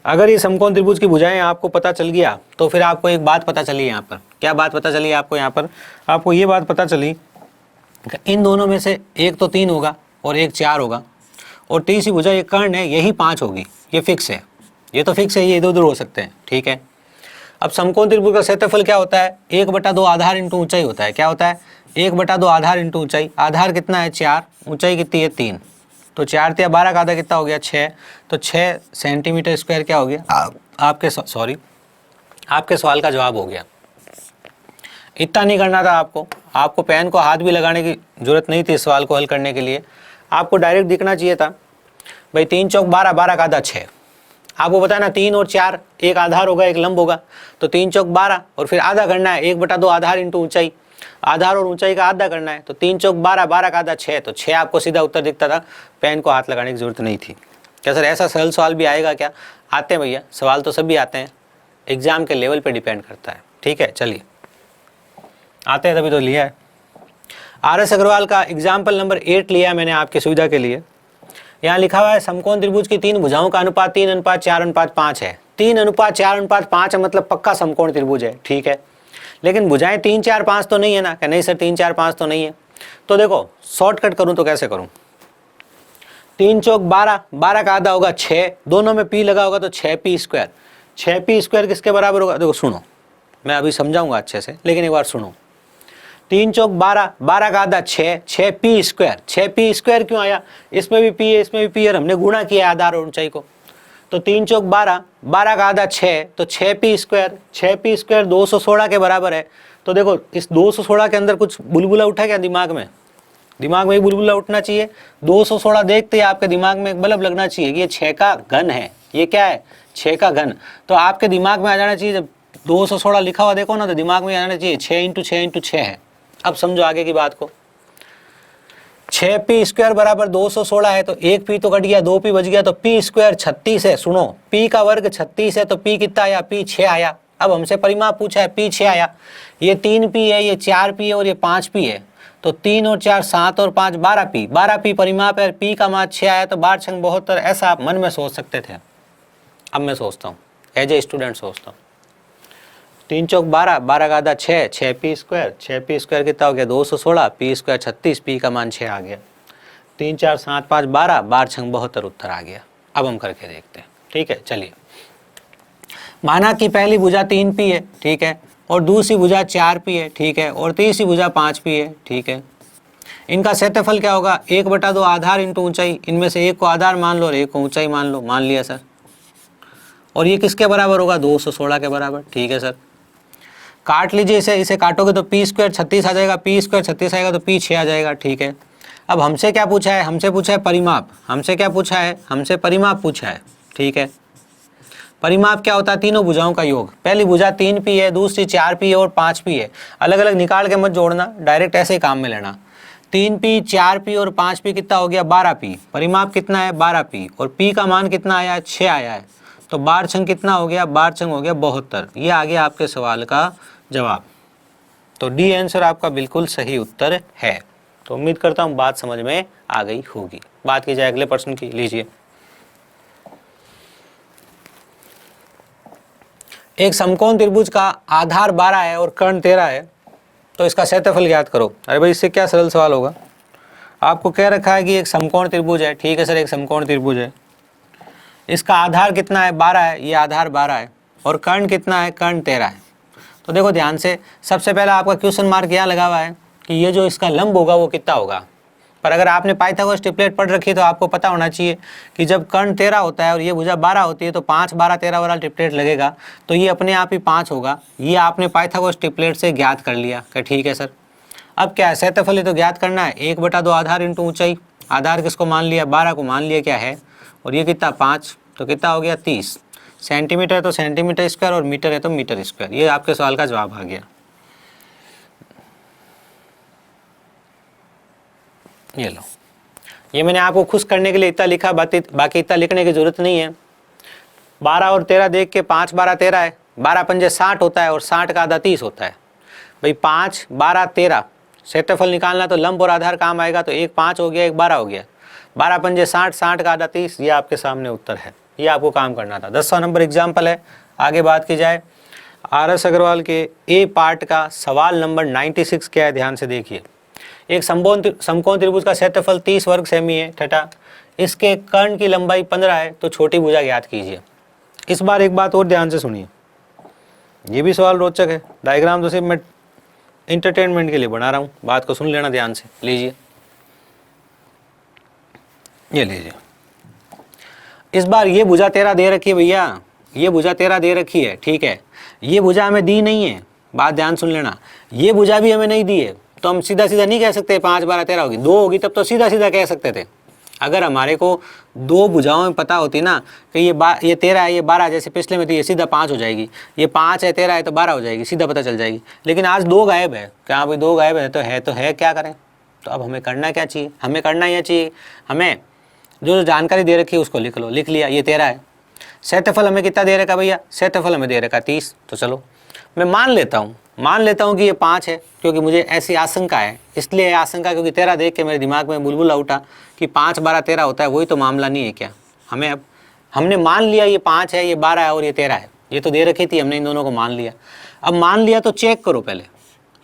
अगर ये समकोण त्रिभुज की भुजाएं आपको पता चल गया तो फिर आपको एक बात पता चली यहाँ पर। क्या बात पता चली आपको यहाँ पर? आपको ये बात पता चली कि इन दोनों में से एक तो 3 होगा और एक 4 होगा, और तीसरी भुजा ये कर्ण है, यही 5 होगी। ये फिक्स है, ये तो फिक्स है, ये इधर उधर हो सकते हैं। ठीक है, अब समकोण त्रिभुज का क्षेत्रफल क्या होता है, 1/2 आधार इंटू ऊंचाई होता है। क्या होता है, 1/2 आधार इंटू ऊंचाई। आधार कितना है 4, ऊंचाई कितनी है 3, तो 4 या 12 का आधा कितना हो गया 6, तो 6 सेंटीमीटर स्क्वायर क्या हो गया आपके सवाल का जवाब हो गया। इतना नहीं करना था आपको पेन को हाथ भी लगाने की जरूरत नहीं थी इस सवाल को हल करने के लिए। आपको डायरेक्ट दिखना चाहिए था भाई 3 चौक 12, 12 का आधा 6। आपको पता है ना 3 और 4 एक आधार होगा एक लंब होगा, तो 3 चौक 12 और फिर आधा करना है 1/2 आधार इंटू ऊंचाई। आधार और ऊंचाई का आधा करना है, तो 3 चौक 12, 12 का आधा 6, तो 6 आपको सीधा उत्तर दिखता था, पेन को हाथ लगाने की जरूरत नहीं थी। क्या सर ऐसा सरल सवाल भी आएगा क्या? आते हैं भैया, सवाल तो सभी आते हैं, एग्जाम के लेवल पे डिपेंड करता है। ठीक है, चलिए आते हैं, तभी तो लिया है। RS अग्रवाल का एग्जाम्पल नंबर 8 लिया है मैंने आपकी सुविधा के लिए। यहाँ लिखा हुआ है समकोण त्रिभुज की 3 भुजाओं का अनुपात 3:4:5 है। 3:4:5 है, मतलब पक्का समकोण त्रिभुज है। ठीक है, लेकिन भुजाएं 3, 4, 5 तो नहीं है ना? क्या नहीं सर, 3, 4, 5 तो नहीं है। तो देखो शॉर्टकट करूं तो कैसे करूं, 3 चौक 12, 12 का आधा होगा 6, दोनों में p लगा होगा तो 6p स्क्वायर। 6p स्क्वायर किसके बराबर होगा? देखो सुनो, मैं अभी समझाऊंगा अच्छे से, लेकिन एक बार सुनो। 3 चौक 12, 12 का आधा 6, 6p स्क्वायर। 6p स्क्वायर क्यों आया? इसमें भी p है, इसमें भी p है, हमने गुणा किया आधार और ऊंचाई को। तो 3 चौक 12, 12 का आधा 6, तो 6p स्क्वायर। 6p स्क्वायर 216 के बराबर है। तो देखो इस 216 के अंदर कुछ बुलबुला उठा क्या दिमाग में? दिमाग में ही बुलबुला उठना चाहिए। 216 देखते ही आपके दिमाग में एक बल्ब लगना चाहिए कि ये 6 का घन है। ये क्या है? 6 का घन। तो आपके दिमाग में आ जाना चाहिए, जब 216 लिखा हुआ देखो ना तो दिमाग में आ जाना चाहिए 6 × 6 × 6 है। अब समझो आगे की बात को। 6p स्क्वायर बराबर 216 है, तो 1 p तो कट गया, 2p बच गया, तो p स्क्वायर 36 है। सुनो, p का वर्ग 36 है, तो p कितना आया? p 6 आया। अब हमसे परिमाप पूछा है, p 6 आया। ये 3p है, ये 4p है और ये 5p है, तो 3 और 4 7 और 5 12p। 12p परिमाप है, p का मान 6 आया, तो 12×6 = 72। ऐसा आप मन में सोच सकते थे। अब मैं सोचता हूँ, एज ए स्टूडेंट सोचता हूँ। 3 चौक 12, 12 का आधा 6, 6p स्क्वायर। 6p स्क्वायर कितना हो गया? 216, p स्क्वायर 36, p का मान 6 आ गया। 3 4 7 5 12, 12×6 = 72 उत्तर आ गया। अब हम करके देखते हैं। ठीक है, चलिए। माना कि पहली भुजा 3p है, ठीक है, और दूसरी भुजा 4p है, ठीक है, और तीसरी भुजा 5p है, ठीक है। इनका क्षेत्रफल क्या होगा, 1/2 आधार इंटू ऊंचाई, इनमें से एक को आधार मान लो और एक को ऊंचाई मान लो, मान लिया सर। और ये किसके बराबर होगा, 216 के बराबर, ठीक है सर। काट लीजिए इसे काटोगे तो पी स्क्वायर 36 आ जाएगा, पी स्क्वायर 36 आएगा तो पी 6 आ जाएगा, ठीक है। अब हमसे क्या पूछा है, हमसे पूछा है परिमाप, हमसे क्या पूछा है, हमसे परिमाप पूछा है, ठीक है। परिमाप क्या होता है, तीनों भुजाओं का योग। पहली भुजा 3p है, दूसरी 4p है और 5p है। अलग अलग निकाल के मत जोड़ना, डायरेक्ट ऐसे ही काम में लेना। 3p 4p और 5p कितना हो गया, 12p। परिमाप कितना है, 12p, और p का मान कितना आया है, 6 आया है। तो 12 छंग कितना हो गया, 12 छंग हो गया 72। ये आ गया आपके सवाल का जवाब। तो डी आंसर आपका बिल्कुल सही उत्तर है। तो उम्मीद करता हूँ बात समझ में आ गई होगी। बात की जाए अगले प्रश्न की, लीजिए। एक समकोण त्रिभुज का आधार 12 है और कर्ण 13 है, तो इसका क्षेत्रफल ज्ञात करो। अरे भाई इससे क्या सरल सवाल होगा। आपको कह रखा है कि एक समकोण त्रिभुज है, ठीक है सर, एक समकोण त्रिभुज है, इसका आधार कितना है, 12 है, ये आधार 12 है, और कर्ण कितना है, कर्ण 13 है। तो देखो ध्यान से, सबसे पहला आपका क्वेश्चन मार्क यहाँ लगा हुआ है कि ये जो इसका लंब होगा वो कितना होगा। पर अगर आपने पाइथागोरस ट्रिपलेट पढ़ रखी है तो आपको पता होना चाहिए कि जब कर्ण 13 होता है और ये भुजा 12 होती है तो 5, 12, 13 वाला ट्रिपलेट लगेगा, तो ये अपने आप ही 5 होगा। ये आपने पाइथागोरस ट्रिपलेट से ज्ञात कर लिया कि ठीक है सर। अब क्या है, क्षेत्रफल ही तो ज्ञात करना है, 1/2 आधार इंटू ऊंचाई। आधार किसको मान लिया, 12 को मान लिया क्या है, और ये कितना 5, तो कितना हो गया 30। सेंटीमीटर है तो सेंटीमीटर स्क्वायर और मीटर है तो मीटर स्क्वायर। ये आपके सवाल का जवाब आ गया। ये लो, ये मैंने आपको खुश करने के लिए इतना लिखा, बाकी इतना लिखने की जरूरत नहीं है। 12 और 13 देख के 5, 12, 13 है, 12 पंजे 60 होता है और 60 का आधा 30 होता है। भाई 5, 12, 13 क्षेत्रफल निकालना तो लंब और आधार काम आएगा, तो एक 5 हो गया, एक 12 हो गया। 12 पंजे 60, 60 का आधा 30, ये आपके सामने उत्तर है। ये आपको काम करना था। 10वां नंबर एग्जाम्पल है। आगे बात की जाए RS अग्रवाल के ए पार्ट का सवाल नंबर 96 क्या है, ध्यान से देखिए। एक समकोण त्रिभुज का क्षेत्रफल 30 वर्ग सेमी है तथा इसके कर्ण की लंबाई 15 है, तो छोटी भुजा ज्ञात कीजिए। इस बार एक बात और ध्यान से सुनिए, ये भी सवाल रोचक है। डायग्राम तो सिर्फ मैं इंटरटेनमेंट के लिए बना रहा हूँ, बात को सुन लेना ध्यान से। लीजिए, ये लीजिए। इस बार ये भुजा 13 दे रखी है भैया, ये भुजा 13 दे रखी है, ठीक है। ये भुजा हमें दी नहीं है, बात ध्यान सुन लेना। ये भुजा भी हमें नहीं दी है, तो हम सीधा सीधा नहीं कह सकते 5, 12, 13 होगी। 2 होगी तब तो सीधा सीधा कह सकते थे। अगर हमारे को 2 भुजाओं में पता होती ना कि ये 13 है, ये 12, जैसे पिछले में तो ये सीधा 5 हो जाएगी, ये 5 है, 13 है तो 12 हो जाएगी, सीधा पता चल जाएगी। लेकिन आज 2 गायब है, क्या भाई 2 गायब है तो है क्या करें। तो अब हमें करना क्या चाहिए, हमें करना यह चाहिए, हमें जो जानकारी दे रखी है उसको लिख लो। लिख लिया, ये 13 है। क्षेत्रफल हमें कितना दे रखा भैया, क्षेत्रफल हमें दे रखा 30। तो चलो मैं मान लेता हूँ कि ये 5 है, क्योंकि मुझे ऐसी आशंका है। इसलिए आशंका क्योंकि 13 देख के मेरे दिमाग में बुलबुला उठा कि 5, 12, 13 होता है, वही तो मामला नहीं है क्या। हमें अब हमने मान लिया ये 5 है, ये 12 है और ये 13 है, ये तो दे रखी थी, हमने इन दोनों को मान लिया। अब मान लिया तो चेक करो, पहले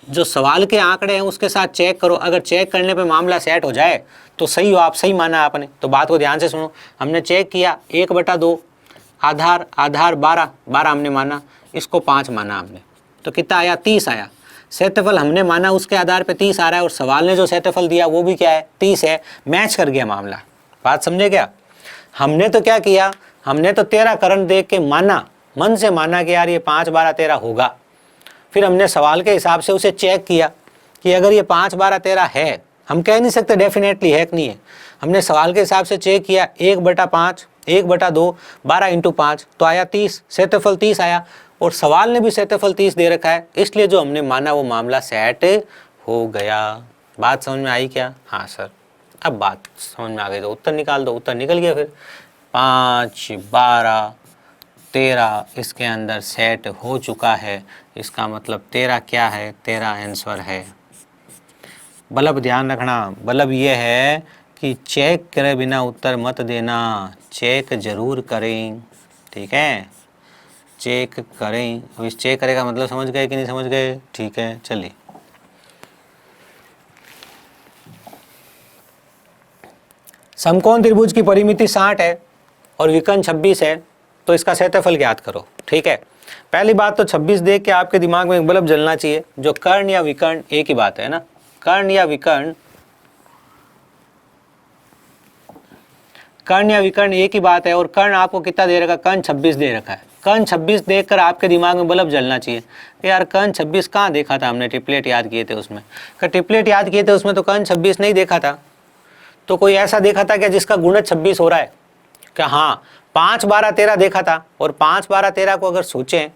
जो सवाल के आंकड़े हैं उसके साथ चेक करो। अगर चेक करने पे मामला सेट हो जाए तो सही हो, आप सही माना आपने। तो बात को ध्यान से सुनो, हमने चेक किया 1/2 आधार 12 हमने माना, इसको 5 माना हमने, तो कितना आया 30 आया। क्षेत्रफल हमने माना उसके आधार पे 30 आ रहा है और सवाल ने जो क्षेत्रफल दिया वो भी क्या है 30 है, मैच कर गया मामला। बात समझे क्या। हमने तो क्या किया, हमने तो 13 कर्ण देख के माना, मन से माना कि यार ये 5, 12, 13 होगा। फिर हमने सवाल के हिसाब से उसे चेक किया कि अगर ये 5, 12, 13 है, हम कह नहीं सकते डेफिनेटली है कि नहीं है। हमने सवाल के हिसाब से चेक किया 1/5, 1/2, 12 × 5 तो आया 30, क्षेत्रफल 30 आया। और सवाल ने भी क्षेत्रफल 30 दे रखा है, इसलिए जो हमने माना वो मामला सेट हो गया। बात समझ में आई क्या। हाँ सर, अब बात समझ में आ गई तो उत्तर निकाल दो। उत्तर निकल गया। फिर 5, 12, 13 इसके अंदर सेट हो चुका है। इसका मतलब 13 क्या है, 13 आंसर है। बल्ब ध्यान रखना, बल्ब ये है कि चेक करे बिना उत्तर मत देना, चेक जरूर करें, ठीक है, चेक करें। अब इस चेक करें का मतलब समझ गए कि नहीं समझ गए, ठीक है। चलिए, समकोण त्रिभुज की परिमिति 60 है और विकर्ण 26 है, तो इसका क्षेत्रफल ज्ञात करो, ठीक है। पहली बात तो 26 देख के आपके दिमाग में एक बल्ब जलना चाहिए। जो कर्ण या विकर्ण एक ही बात है ना, कर्ण या विकर्ण कर्ण या विकर्ण एक ही बात है। और कर्ण आपको कितना दे रखा है, कर्ण 26 दे रखा है। कर्ण 26 देखकर आपके दिमाग में बल्ब जलना चाहिए कि यार कर्ण 26 कहाँ देखा था हमने, ट्रिपलेट याद किए थे उसमें, ट्रिपलेट याद किए थे उसमें तो कर्ण 26 नहीं देखा था। तो कोई ऐसा देखा था क्या जिसका गुणज 26 हो रहा है क्या? हाँ, 5 12 13 देखा था। और 5 12 13 को अगर सोचें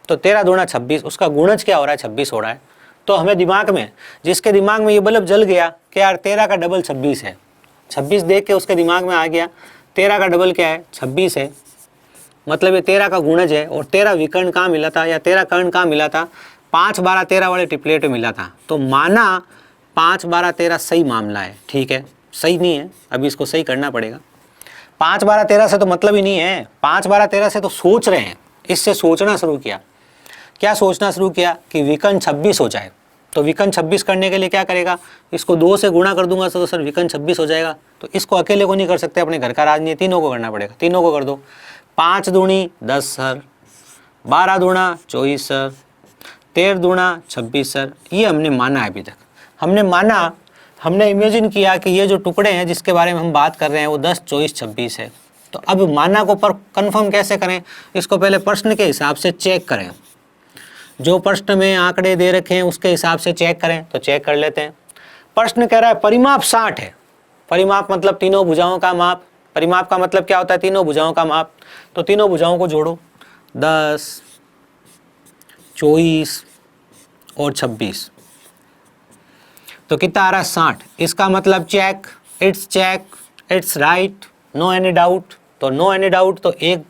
तो 13 दूना 26, उसका गुणज क्या हो रहा है, 26 हो रहा है। तो हमें दिमाग में, जिसके दिमाग में ये बल्ब जल गया कि यार 13 का डबल 26 है, 26 देख के उसके दिमाग में आ गया 13 का डबल क्या है, 26 है, मतलब ये 13 का गुणज है। और 13 विकर्ण कहाँ मिला था या 13 कर्ण कहाँ मिला था, 5 12 13 वाले ट्रिपलेट में मिला था। तो माना 5 12 13 सही मामला है, ठीक है, सही नहीं है, अभी इसको सही करना पड़ेगा। 5 12 13 से तो मतलब ही नहीं है, 5 12 13 से तो सोच रहे हैं, इससे सोचना शुरू किया। क्या सोचना शुरू किया कि विकर्ण 26 हो जाए। तो विकर्ण 26 करने के लिए क्या करेगा, इसको 2 से गुणा कर दूंगा तो सर विकर्ण 26 हो जाएगा। तो इसको अकेले को नहीं कर सकते, अपने घर का राज नहीं है, तीनों को करना पड़ेगा। तीनों को कर दो, 5 दूनी 10 सर, 12 दूना 24 सर, 13 दूना 26 सर। ये हमने माना है, अभी तक हमने माना, हमने इमेजिन किया कि ये जो टुकड़े हैं जिसके बारे में हम बात कर रहे हैं वो 10 24 26 है। तो अब माना को पर कन्फर्म कैसे करें, इसको पहले प्रश्न के हिसाब से चेक करें। जो प्रश्न में आंकड़े दे रखे हैं उसके हिसाब से चेक करें, तो चेक कर लेते हैं। प्रश्न कह रहा है परिमाप 60 है। परिमाप मतलब तीनों भुजाओं का माप। परिमाप का मतलब क्या होता है, तीनों भुजाओं का माप। तो तीनों भुजाओं को जोड़ो, 10 24 और 26, तो कितना आ रहा है, 60। इसका मतलब check, it's right, no any doubt. तो नो एनी डाउट, तो एक,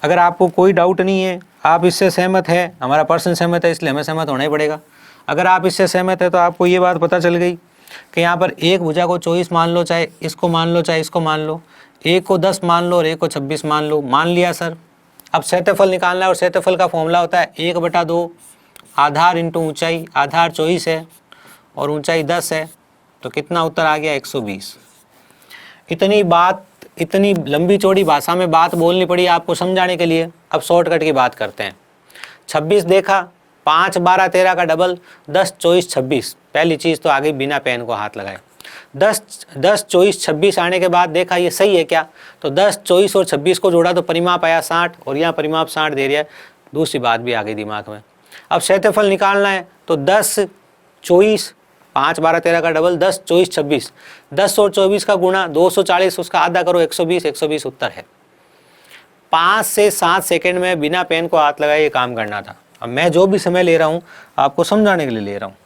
अगर आपको कोई डाउट नहीं है, आप इससे सहमत है, हमारा पर्सन सहमत है, इसलिए हमें सहमत होना ही पड़ेगा। अगर आप इससे सहमत है तो आपको ये बात पता चल गई कि यहाँ पर एक भुजा को 24 मान लो, चाहे इसको मान लो, चाहे इसको मान लो, एक को 10 मान लो और एक को 26 मान लो, मान लिया सर। अब क्षेत्रफल निकालना है और क्षेत्रफल का फॉर्मूला होता है 1/2 आधार इंटू ऊंचाई। आधार 24 है और ऊंचाई 10 है, तो कितना उत्तर आ गया, 120। इतनी बात, इतनी लंबी चौड़ी भाषा में बात बोलनी पड़ी आपको समझाने के लिए। अब शॉर्टकट की बात करते हैं। 26 देखा, 5 12 13 का डबल, 10 24 26। पहली चीज़ तो आ गई बिना पेन को हाथ लगाए। 10 24 26 आने के बाद देखा ये सही है क्या, तो 10 24 और 26 को जोड़ा तो परिमाप आया 60, और यहाँ परिमाप 60 दे रहा है। दूसरी बात भी आ गई दिमाग में। अब क्षेत्रफल निकालना है तो 10 24, 5 12 13 का डबल, 10 24 26, 10 और 24 का गुणा 240, उसका आधा करो 120, 120 उत्तर है। 5 से 7 सेकंड में बिना पेन को हाथ लगाए ये काम करना था। अब मैं जो भी समय ले रहा हूँ आपको समझाने के लिए ले रहा हूँ।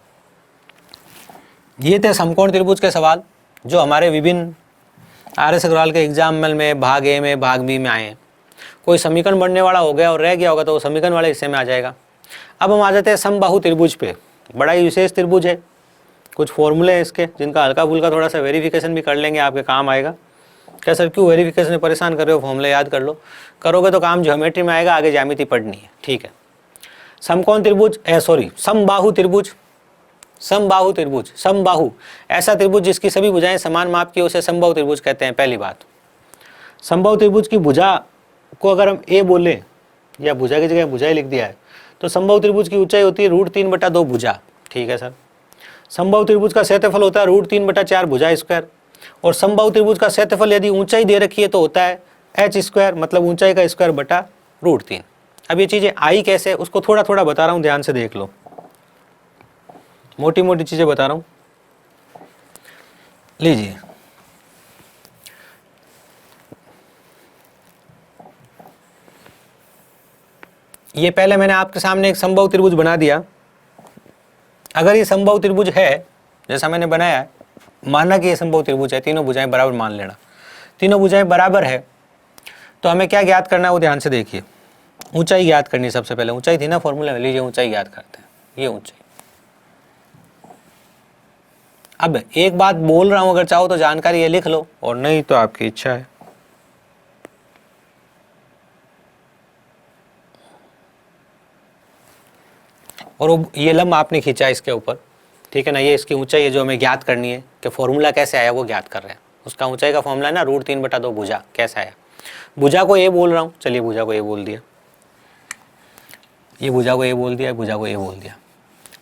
ये थे समकोण त्रिभुज के सवाल जो हमारे विभिन्न RS अग्रवाल के एग्जाम में भाग ए में, भाग बी में आए हैं। कोई समीकरण बनने वाला हो गया और रह गया होगा तो वो समीकरण वाले हिस्से में आ जाएगा। अब हम आ जाते हैं समबाहु त्रिभुज पे। बड़ा ही विशेष त्रिभुज है, कुछ फॉर्मूले हैं इसके जिनका हल्का फुल्का थोड़ा सा वेरिफिकेशन भी कर लेंगे, आपके काम आएगा। क्या सर क्यों वेरिफिकेशन में परेशान कर रहे हो, फॉर्मूले याद कर लो। करोगे तो काम ज्योमेट्री में आएगा, आगे ज्यामिति पढ़नी है, ठीक है। समकोण त्रिभुज, समबाहु त्रिभुज। समबाहु त्रिभुज, समबाहु ऐसा त्रिभुज जिसकी सभी भुजाएं समान माप की, उसे समबाहु त्रिभुज कहते हैं। पहली बात, समबाहु त्रिभुज की भुजा को अगर हम ए बोले या भुजा की जगह भुजा ही लिख दिया है, तो समबाहु त्रिभुज की ऊंचाई होती है √3/2 भुजा, ठीक है सर। समबाहु त्रिभुज का क्षेत्रफल होता है √3/4 भुजा स्क्वायर। और समबाहु त्रिभुज का क्षेत्रफल यदि ऊंचाई दे रखी है तो होता है h², मतलब ऊंचाई का स्क्वायर बटा √3। अब ये चीजें आई कैसे, उसको थोड़ा थोड़ा बता रहा हूं, ध्यान से देख लो, मोटी मोटी चीजें बता रहा हूं। लीजिए, ये पहले मैंने आपके सामने एक समबाहु त्रिभुज बना दिया। अगर ये समबाहु त्रिभुज है जैसा मैंने बनाया है, माना कि ये समबाहु त्रिभुज है, तीनों भुजाएं बराबर मान लेना, तीनों भुजाएं बराबर है, तो हमें क्या ज्ञात करना है वो ध्यान से देखिए। ऊंचाई ज्ञात करनी है सबसे पहले, ऊंचाई थी ना फॉर्मूला में, लीजिए ऊंचाई ज्ञात करते हैं, ये ऊंचाई। अब एक बात बोल रहा हूं, अगर चाहो तो जानकारी ये लिख लो और नहीं तो आपकी इच्छा है। और ये लंब आपने खींचा इसके ऊपर, ठीक है ना, ये इसकी ऊंचाई है जो हमें ज्ञात करनी है कि फॉर्मूला कैसे आया वो ज्ञात कर रहे हैं। उसका ऊंचाई का फॉर्मूला है ना √3/2 भुजा, कैसे आया। भुजा को ए बोल रहा हूँ, चलिए भुजा को ए बोल दिया, ये भुजा को ए बोल दिया, भुजा को ए बोल दिया।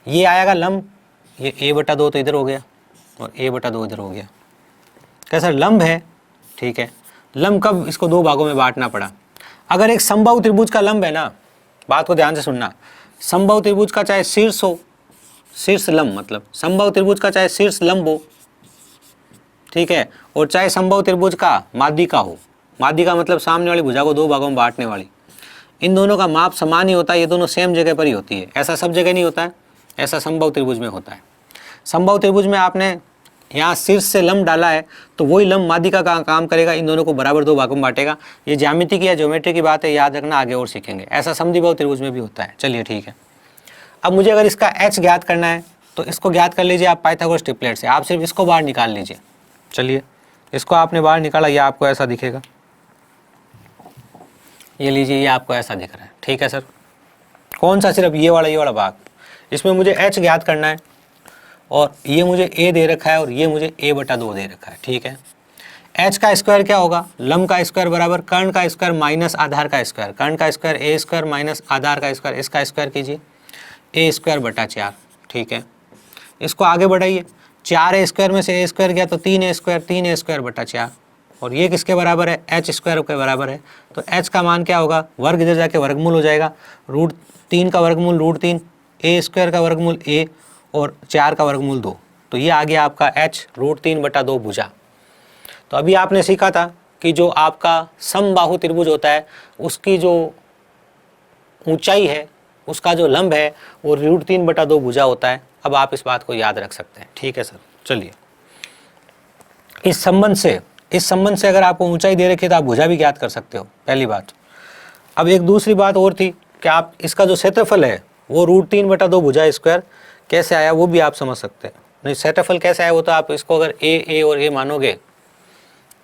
ये आएगा लंब, ये a/2 तो इधर हो गया और a/2 इधर हो गया। कैसा लंब है, ठीक है, लंब कब इसको दो भागों में बांटना पड़ा? अगर एक समबाहु त्रिभुज का लंब है ना, बात को ध्यान से सुनना, समबाहु त्रिभुज का चाहे शीर्ष हो, शीर्ष लंब मतलब समबाहु त्रिभुज का चाहे शीर्ष लंब हो, ठीक है, और चाहे समबाहु त्रिभुज का माध्यिका हो, माध्यिका मतलब सामने वाली भुजा को दो भागों में बांटने वाली, इन दोनों का माप समान ही होता है, ये दोनों सेम जगह पर ही होती है। ऐसा सब जगह नहीं होता है, ऐसा समबाहु त्रिभुज में होता है। समबाहु त्रिभुज में आपने यहाँ शीर्ष से लंब डाला है तो वही लंब माध्यिका का काम करेगा, इन दोनों को बराबर दो भागों में बांटेगा। ये ज्यामिति की या ज्योमेट्री की बात है, याद रखना, आगे और सीखेंगे। ऐसा समद्विबाहु त्रिभुज में भी होता है। चलिए ठीक है, अब मुझे अगर इसका h ज्ञात करना है तो इसको ज्ञात कर लीजिए आप पाइथागोरस ट्रिपलेट से। आप सिर्फ इसको बाहर निकाल लीजिए। चलिए, इसको आपने बाहर निकाला, ये आपको ऐसा दिखेगा, ये लीजिए, ये आपको ऐसा दिख रहा है, ठीक है सर। कौन सा? सिर्फ ये वाला भाग। इसमें मुझे h ज्ञात करना है और ये मुझे a दे रखा है और ये मुझे a/2 दे रखा है, ठीक है। h का स्क्वायर क्या होगा? लंब का स्क्वायर बराबर कर्ण का स्क्वायर माइनस आधार का स्क्वायर। कर्ण का स्क्वायर a स्क्वायर माइनस आधार का स्क्वायर, इसका स्क्वायर कीजिए a स्क्वायर बटा 4, ठीक है। इसको आगे बढ़ाइए, 4a स्क्वायर में से a स्क्वायर गया तो 3a स्क्वायर बटा 4, और ये किसके बराबर है? h स्क्वायर के बराबर है। तो h का मान क्या होगा? वर्ग इधर जाके वर्गमूल हो जाएगा, √3 का वर्गमूल √3, a स्क्वायर का वर्गमूल a और 4 का वर्गमूल 2। तो ये आ गया आपका h √3/2 भुजा। तो अभी आपने सीखा था कि जो आपका समबाहु त्रिभुज होता है उसकी जो ऊंचाई है, उसका जो लंब है वो √3/2 भुजा होता है। अब आप इस बात को याद रख सकते हैं, ठीक है सर। चलिए, इस संबंध से अगर आपको ऊंचाई दे रखी है तो आप भुजा भी ज्ञात कर सकते हो, पहली बात। अब एक दूसरी बात और थी कि आप इसका जो क्षेत्रफल है वो √3/2 भुजा स्क्वायर कैसे आया वो भी आप समझ सकते हैं। नहीं, क्षेत्रफल कैसे आया वो तो आप इसको अगर a और a मानोगे,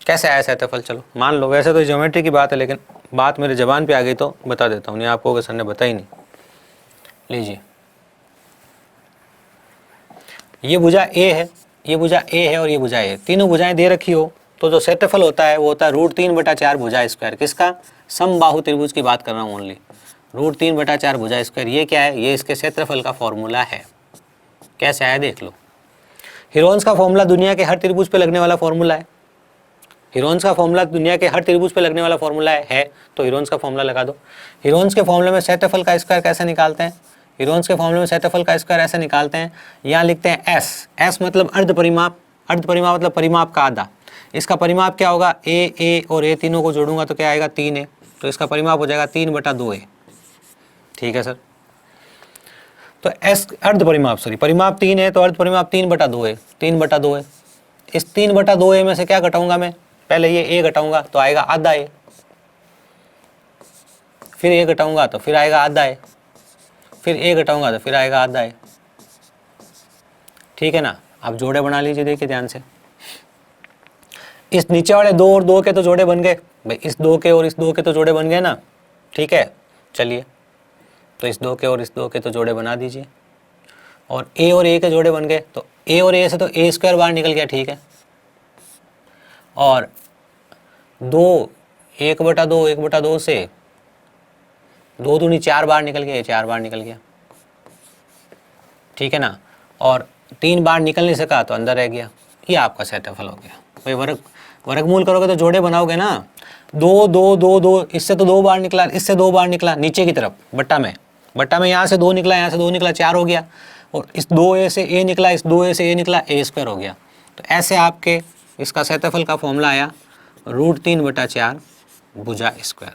कैसे आया क्षेत्रफल, चलो मान लो। वैसे तो ज्योमेट्री की बात है लेकिन बात मेरे जबान पे आ गई तो बता देता हूँ, नहीं आपको सर ने बताई नहीं। लीजिए, ये भुजा a है, ये भुजा a है और ये भुजा a, तीनों भुजाएं दे रखी हो तो जो क्षेत्रफल होता है वो होता है √3/4 भुजा स्क्वायर। किसका? समबाहु त्रिभुज की बात कर रहा हूँ ओनली। √3/4 भुजा स्क्वायर, ये क्या है? ये इसके क्षेत्रफल का फॉर्मूला है। कैसे आया देख लो। हीरोन्स का फॉर्मूला दुनिया के हर त्रिभुज पे लगने वाला फॉर्मूला है। हीरोन्स का फॉर्मूला दुनिया के हर त्रिभुज पे लगने वाला फॉर्मूला है तो हीरोन्स का फॉर्मूला लगा दो। हीरोन्स के फॉर्मूले में क्षेत्रफल का स्क्वायर कैसे निकालते हैं? हीरोन्स के फॉर्मूले में क्षेत्रफल का स्क्वायर ऐसे निकालते हैं, यहाँ लिखते हैं s मतलब अर्ध परिमाप मतलब परिमाप का आधा। इसका परिमाप क्या होगा? a और a तीनों को जोड़ूंगा तो क्या आएगा? 3a, तो इसका परिमाप हो जाएगा 3/2a, ठीक है सर। तो s अर्ध परिमाप, परिमाप 3 है तो अर्ध परिमाप 3/2 है। इस 3/2a में से क्या घटाऊंगा मैं? पहले ये a घटाऊंगा तो आएगा आधा a, फिर a घटाऊंगा तो फिर आएगा आधा a, फिर a घटाऊंगा तो फिर आएगा आधा a, ठीक है ना। आप जोड़े बना लीजिए, देखिए ध्यान से। इस नीचे वाले 2 और 2 के तो जोड़े बन गए भाई, इस 2 के और इस 2 के तो जोड़े बन गए ना, ठीक है। चलिए, तो इस 2 के और इस 2 के तो जोड़े बना दीजिए, और a और a के जोड़े बन गए तो a और a से तो a स्क्वायर बाहर निकल गया, ठीक है। और 1/2 से 2 दूनी 4 बार निकल गया, 4 बार निकल गया, ठीक है ना। और 3 बार निकल नहीं सका तो अंदर रह गया। ये आपका क्षेत्रफल हो गया भाई। वर्गमूल करोगे तो जोड़े बनाओगे ना, 2 2 2 2, इससे तो 2 बार निकला, इससे 2 बार निकला, नीचे की तरफ बट्टा में यहाँ से 2 निकला, यहाँ से 2 निकला, 4 हो गया। और इस 2a से a निकला, इस 2a से a निकला, a स्क्वायर हो गया। तो ऐसे आपके इसका क्षेत्रफल का फॉर्मूला आया √3/4 भुजा स्क्वायर,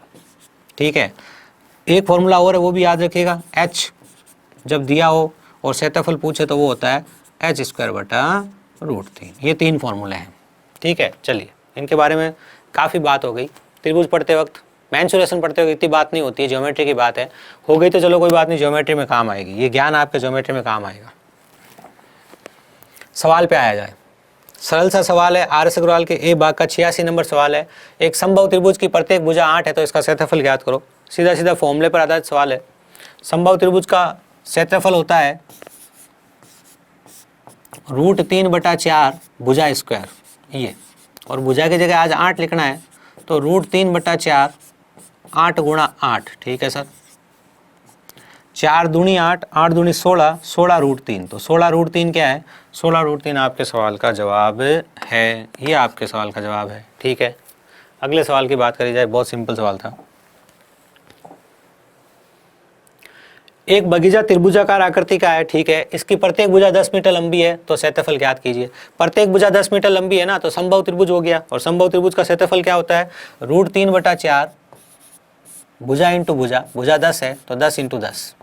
ठीक है। एक फॉर्मूला और है वो भी याद रखिएगा, h जब दिया हो और क्षेत्रफल पूछे तो वो होता है h²/√3। ये 3 फॉर्मूले हैं, ठीक है। चलिए, इनके बारे में काफ़ी बात हो गई। त्रिभुज पढ़ते वक्त, मेंसुरेशन पढ़ते वक्त इतनी बात नहीं होती है, ज्योमेट्री की बात है। हो गई तो चलो कोई बात नहीं, ज्योमेट्री में काम आएगी, ये ज्ञान आपके ज्योमेट्री में काम आएगा। सवाल पे आया जाए। सरल सा सवाल है, आर एस अग्रवाल के ए भाग का 86 नंबर सवाल है। एक समबाहु त्रिभुज की प्रत्येक भुजा 8 है तो इसका क्षेत्रफल ज्ञात करो। सीधा सीधा फॉर्मूले पर आधारित सवाल है। समबाहु त्रिभुज का क्षेत्रफल होता है √3/4 भुजा स्क्वायर, ये, और भुजा की जगह आज 8 लिखना है तो √3/4 8 × 8, ठीक है सर। 4 दूनी 8, 8 दूनी 16, 16 √3, तो 16 √3 क्या है? 16 √3 आपके सवाल का जवाब है। ये आपके सवाल का जवाब है, ठीक है। अगले सवाल की बात करी जाए, बहुत सिंपल सवाल था। एक बगीचा त्रिभुजाकार आकृति का है, ठीक है, इसकी प्रत्येक भुजा 10 मीटर लंबी है, तो क्षेत्रफल ज्ञात कीजिए। प्रत्येक भुजा 10 मीटर लंबी है ना, तो समबाहु त्रिभुज हो गया, और समबाहु त्रिभुज का क्षेत्रफल क्या होता है, √3/4 भुजा इंटू भुजा, भुजा 10 है तो 10 × 10,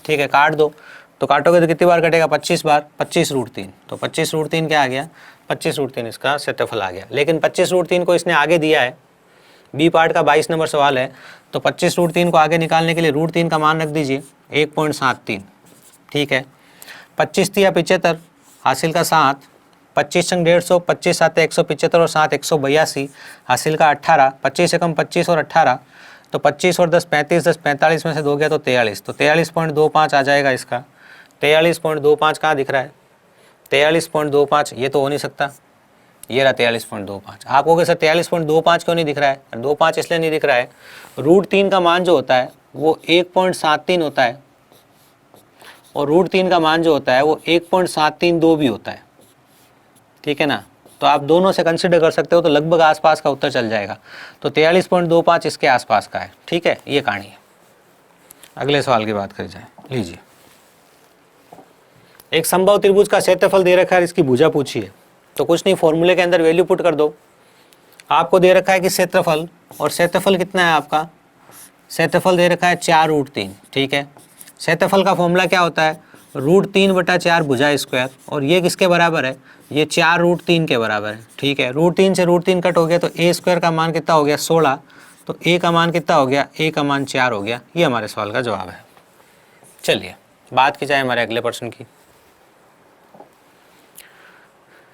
ठीक है, काट दो, तो काटोगे तो कितनी बार कटेगा, 25 बार, 25√3, तो 25√3 क्या आ गया, 25√3 इसका क्षेत्रफल आ गया। लेकिन 25√3 को इसने आगे दिया है, बी पार्ट का 22 नंबर सवाल है, तो 25√3 को आगे निकालने के लिए √3 का मान रख दीजिए 1.73, ठीक है, 25 × 75 हासिल का 7, 25 × 150, 25 × 7 175 और 7 182 हासिल का 18, 25 से कम 25 और 18, तो 25 और 10 35, 10 45 में से 2 गया तो 43, तो 43.25 आ जाएगा इसका। 43.25 कहाँ दिख रहा है, 43.25, ये तो हो नहीं सकता, ये रहा 43.25। आप कहोगे सर 43.25 क्यों नहीं दिख रहा है, 25 इसलिए नहीं दिख रहा है, √3 का मान जो होता है वो 1.73 होता है, और √3 का मान जो होता है वो 1.732 भी होता है, ठीक है ना, तो आप दोनों से कंसिडर कर सकते हो, तो लगभग आसपास का उत्तर चल जाएगा। तो 43.25 इसके आसपास का है, ठीक है, ये कहानी है। अगले सवाल की बात करी जाए, लीजिए, एक समबाहु त्रिभुज का क्षेत्रफल दे रखा है, इसकी भुजा पूछी है, तो कुछ नहीं, फॉर्मूले के अंदर वैल्यू पुट कर दो। आपको दे रखा है कि क्षेत्रफल, और क्षेत्रफल कितना है आपका, क्षेत्रफल दे रखा है 4√3, ठीक है, क्षेत्रफल का फॉर्मूला क्या होता है, √3/4 भुजा स्क्वायर, और ये किसके बराबर है, ये 4√3 के बराबर है, ठीक है, √3 से √3 कट हो गया, तो a स्क्वायर का मान कितना हो गया 16, तो a का मान कितना हो गया, a का मान 4 हो गया। ये हमारे सवाल का जवाब है। चलिए बात की जाए हमारे अगले प्रश्न की।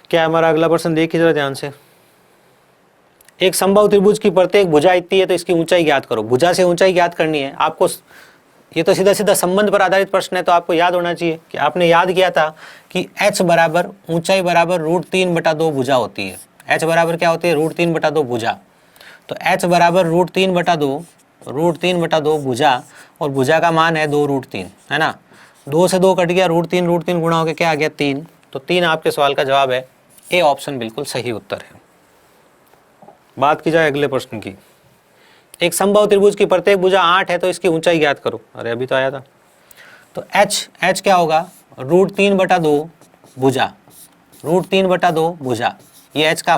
क्या है हमारा अगला प्रश्न, देखिए जरा ध्यान से। एक समबाहु त्रिभुज की प्रत्येक भुजा इतनी है, तो इसकी ऊंचाई ज्ञात करो। भुजा से ऊंचाई ज्ञात करनी है आपको, ये तो सीधा सीधा संबंध पर आधारित प्रश्न है, तो आपको याद होना चाहिए कि आपने याद किया था कि h बराबर ऊंचाई बराबर √3/2 भुजा होती है। h बराबर क्या होती है, √3/2 भुजा, तो h बराबर √3/2 भुजा, और भुजा का मान है 2√3, है ना, 2 से 2 कट गया, √3 गुणा हो गया, क्या आ गया 3, तो 3 आपके सवाल का जवाब है, ए ऑप्शन बिल्कुल सही उत्तर है। बात की जाए अगले प्रश्न की। एक समबाहु त्रिभुज की प्रत्येक भुजा 8 है, तो इसकी ऊंचाई ज्ञात करो। अरे अभी तो आया था, तो h क्या होगा, √3/2 भुजा, √3/2 भुजा, ये h का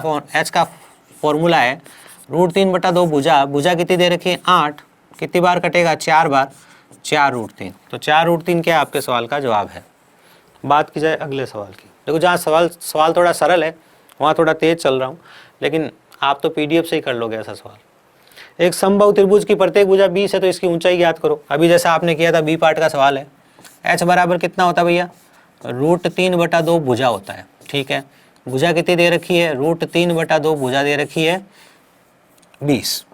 फॉर्मूला है, √3/2 भुजा, भुजा कितनी दे रखी है 8, कितनी बार कटेगा 4 बार, 4√3, तो 4√3 क्या आपके सवाल का जवाब है। बात की जाए अगले सवाल की। देखो जहाँ सवाल थोड़ा सरल है वहाँ थोड़ा तेज चल रहा हूँ, लेकिन आप तो PDF से ही कर लोगे ऐसा सवाल। एक समबाहु त्रिभुज की प्रत्येक भुजा 20 है, तो इसकी ऊंचाई ज्ञात करो। अभी जैसा आपने किया था, बी पार्ट का सवाल है, h बराबर कितना होता है भैया, √3/2 भुजा होता है, ठीक है, भुजा कितनी दे रखी है, √3/2 भुजा दे रखी है 20,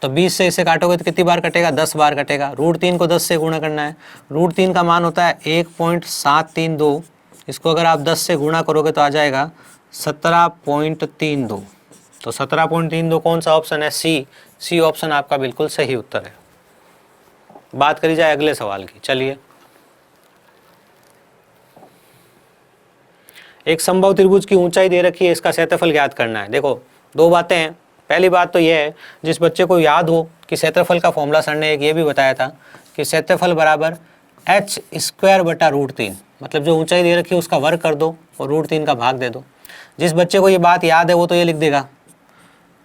तो 20 से इसे काटोगे तो कितनी बार कटेगा, 10 बार कटेगा। √3 को 10 से गुणा करना है, √3 का मान होता है 1.732, इसको अगर आप 10 से गुणा करोगे तो आ जाएगा 17.32, तो 17.32 कौन सा ऑप्शन है, सी ऑप्शन आपका बिल्कुल सही उत्तर है। बात करी जाए अगले सवाल की। चलिए, एक समबाहु त्रिभुज की ऊंचाई दे रखी है, इसका क्षेत्रफल ज्ञात करना है। देखो दो बातें हैं, पहली बात तो यह है, जिस बच्चे को याद हो कि क्षेत्रफल का फॉर्मूला सर ने एक ये भी बताया था कि क्षेत्रफल बराबर h²/√3, मतलब जो ऊंचाई दे रखी है उसका वर्ग कर दो और √3 का भाग दे दो। जिस बच्चे को ये बात याद है वो तो ये लिख देगा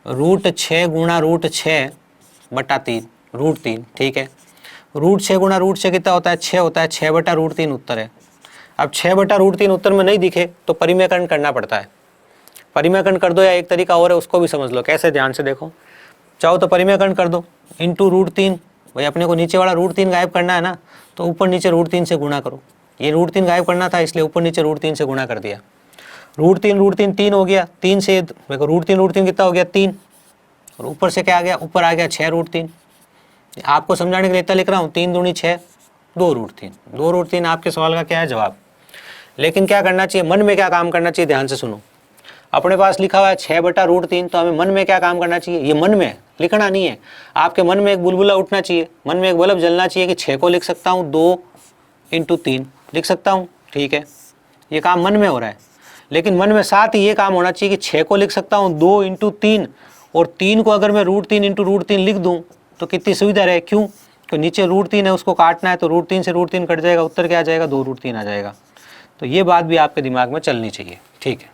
√6 गुणा √6/3 √3, ठीक है, √6 गुणा √6 कितना होता है, 6 होता है, 6/√3 उत्तर है। अब 6/√3 उत्तर में नहीं दिखे तो परिमेयकरण करना पड़ता है, परिमेयकरण कर दो, या एक तरीका और है उसको भी समझ लो कैसे, ध्यान से देखो, चाहो तो परिमेयकरण कर दो इंटू √3, भाई अपने को नीचे वाला √3 गायब करना है ना, तो ऊपर नीचे √3 से गुणा करो, ये √3 गायब करना था इसलिए ऊपर नीचे √3 से गुणा कर दिया, √3 3 हो गया, 3 से देखो √3 कितना हो गया 3, और ऊपर से क्या आ गया, ऊपर आ गया 6√3। आपको समझाने के लिए इतना लिख रहा हूँ, 3 दूनी 6, 2√3 आपके सवाल का क्या है जवाब। लेकिन क्या करना चाहिए, मन में क्या काम करना चाहिए, ध्यान से सुनो। अपने पास लिखा हुआ है 6/√3, तो हमें मन में क्या काम करना चाहिए, ये मन में लिखना नहीं है, आपके मन में एक बुलबुला उठना चाहिए, मन में एक बल्ब जलना चाहिए कि 6 को लिख सकता हूँ 2 × 3 लिख सकता हूँ, ठीक है, ये काम मन में हो रहा है। लेकिन मन में साथ ही ये काम होना चाहिए कि 6 को लिख सकता हूँ 2 इंटू 3, और 3 को अगर मैं √3 इंटू √3 लिख दूँ तो कितनी सुविधा रहे। क्यों? तो नीचे √3 है, उसको काटना है तो √3 से √3 कट जाएगा, उत्तर क्या आ जाएगा 2√3 आ जाएगा। तो ये बात भी आपके दिमाग में चलनी चाहिए। ठीक है,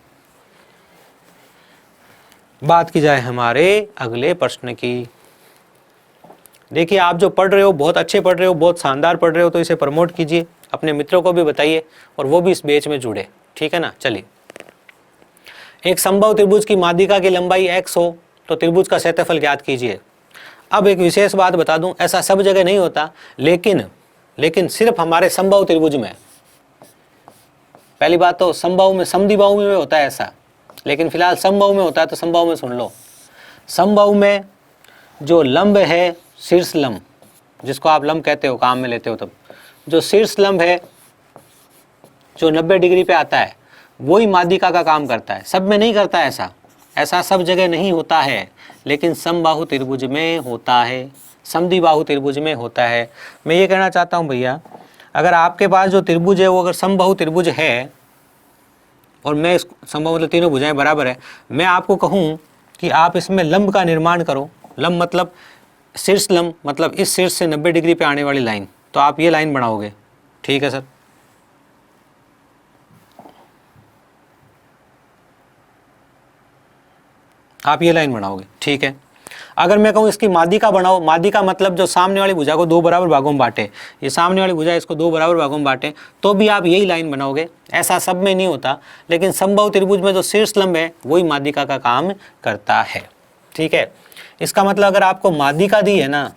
बात की जाए हमारे अगले प्रश्न की। देखिए, आप जो पढ़ रहे हो बहुत अच्छे पढ़ रहे हो, बहुत शानदार पढ़ रहे हो, तो इसे प्रमोट कीजिए, अपने मित्रों को भी बताइए और वो भी इस बैच में जुड़े। ठीक है ना। चलिए, एक समबाहु त्रिभुज की माध्यिका की लंबाई x हो तो त्रिभुज का क्षेत्रफल ज्ञात कीजिए। अब एक विशेष बात बता दूं, ऐसा सब जगह नहीं होता, लेकिन सिर्फ हमारे समबाहु त्रिभुज में। पहली बात तो समबाहु में, समद्विबाहु में होता है ऐसा, लेकिन फिलहाल समबाहु में होता है, तो समबाहु में सुन लो। समबाहु में जो लंब है शीर्ष लंब, जिसको आप लंब कहते हो, काम में लेते हो, तब जो शीर्ष लंब है जो 90 डिग्री पे आता है वही माध्यिका का काम करता है। सब में नहीं करता है ऐसा सब जगह नहीं होता है, लेकिन समबाहु त्रिभुज में होता है, समद्विबाहु त्रिभुज में होता है। मैं ये कहना चाहता हूँ भैया, अगर आपके पास जो त्रिभुज है वो अगर समबाहु त्रिभुज है, और मैं इस समबाहु मतलब तीनों भुजाएं बराबर है, मैं आपको कहूँ कि आप इसमें लंब का निर्माण करो। लंब मतलब शीर्ष लंब, मतलब इस शीर्ष से 90 डिग्री पे आने वाली लाइन, तो आप ये लाइन बनाओगे। ठीक है सर, आप ये लाइन बनाओगे। ठीक है, अगर मैं कहूँ इसकी माध्यिका बनाओ, माध्यिका मतलब जो सामने वाली भुजा को 2 बराबर भागों में बांटे, ये सामने वाली भुजा इसको 2 बराबर भागों में बांटे, तो भी आप यही लाइन बनाओगे। ऐसा सब में नहीं होता, लेकिन समबाहु त्रिभुज में जो शीर्ष लंब है वही माध्यिका का काम करता है। ठीक है, इसका मतलब अगर आपको माध्यिका दी है ना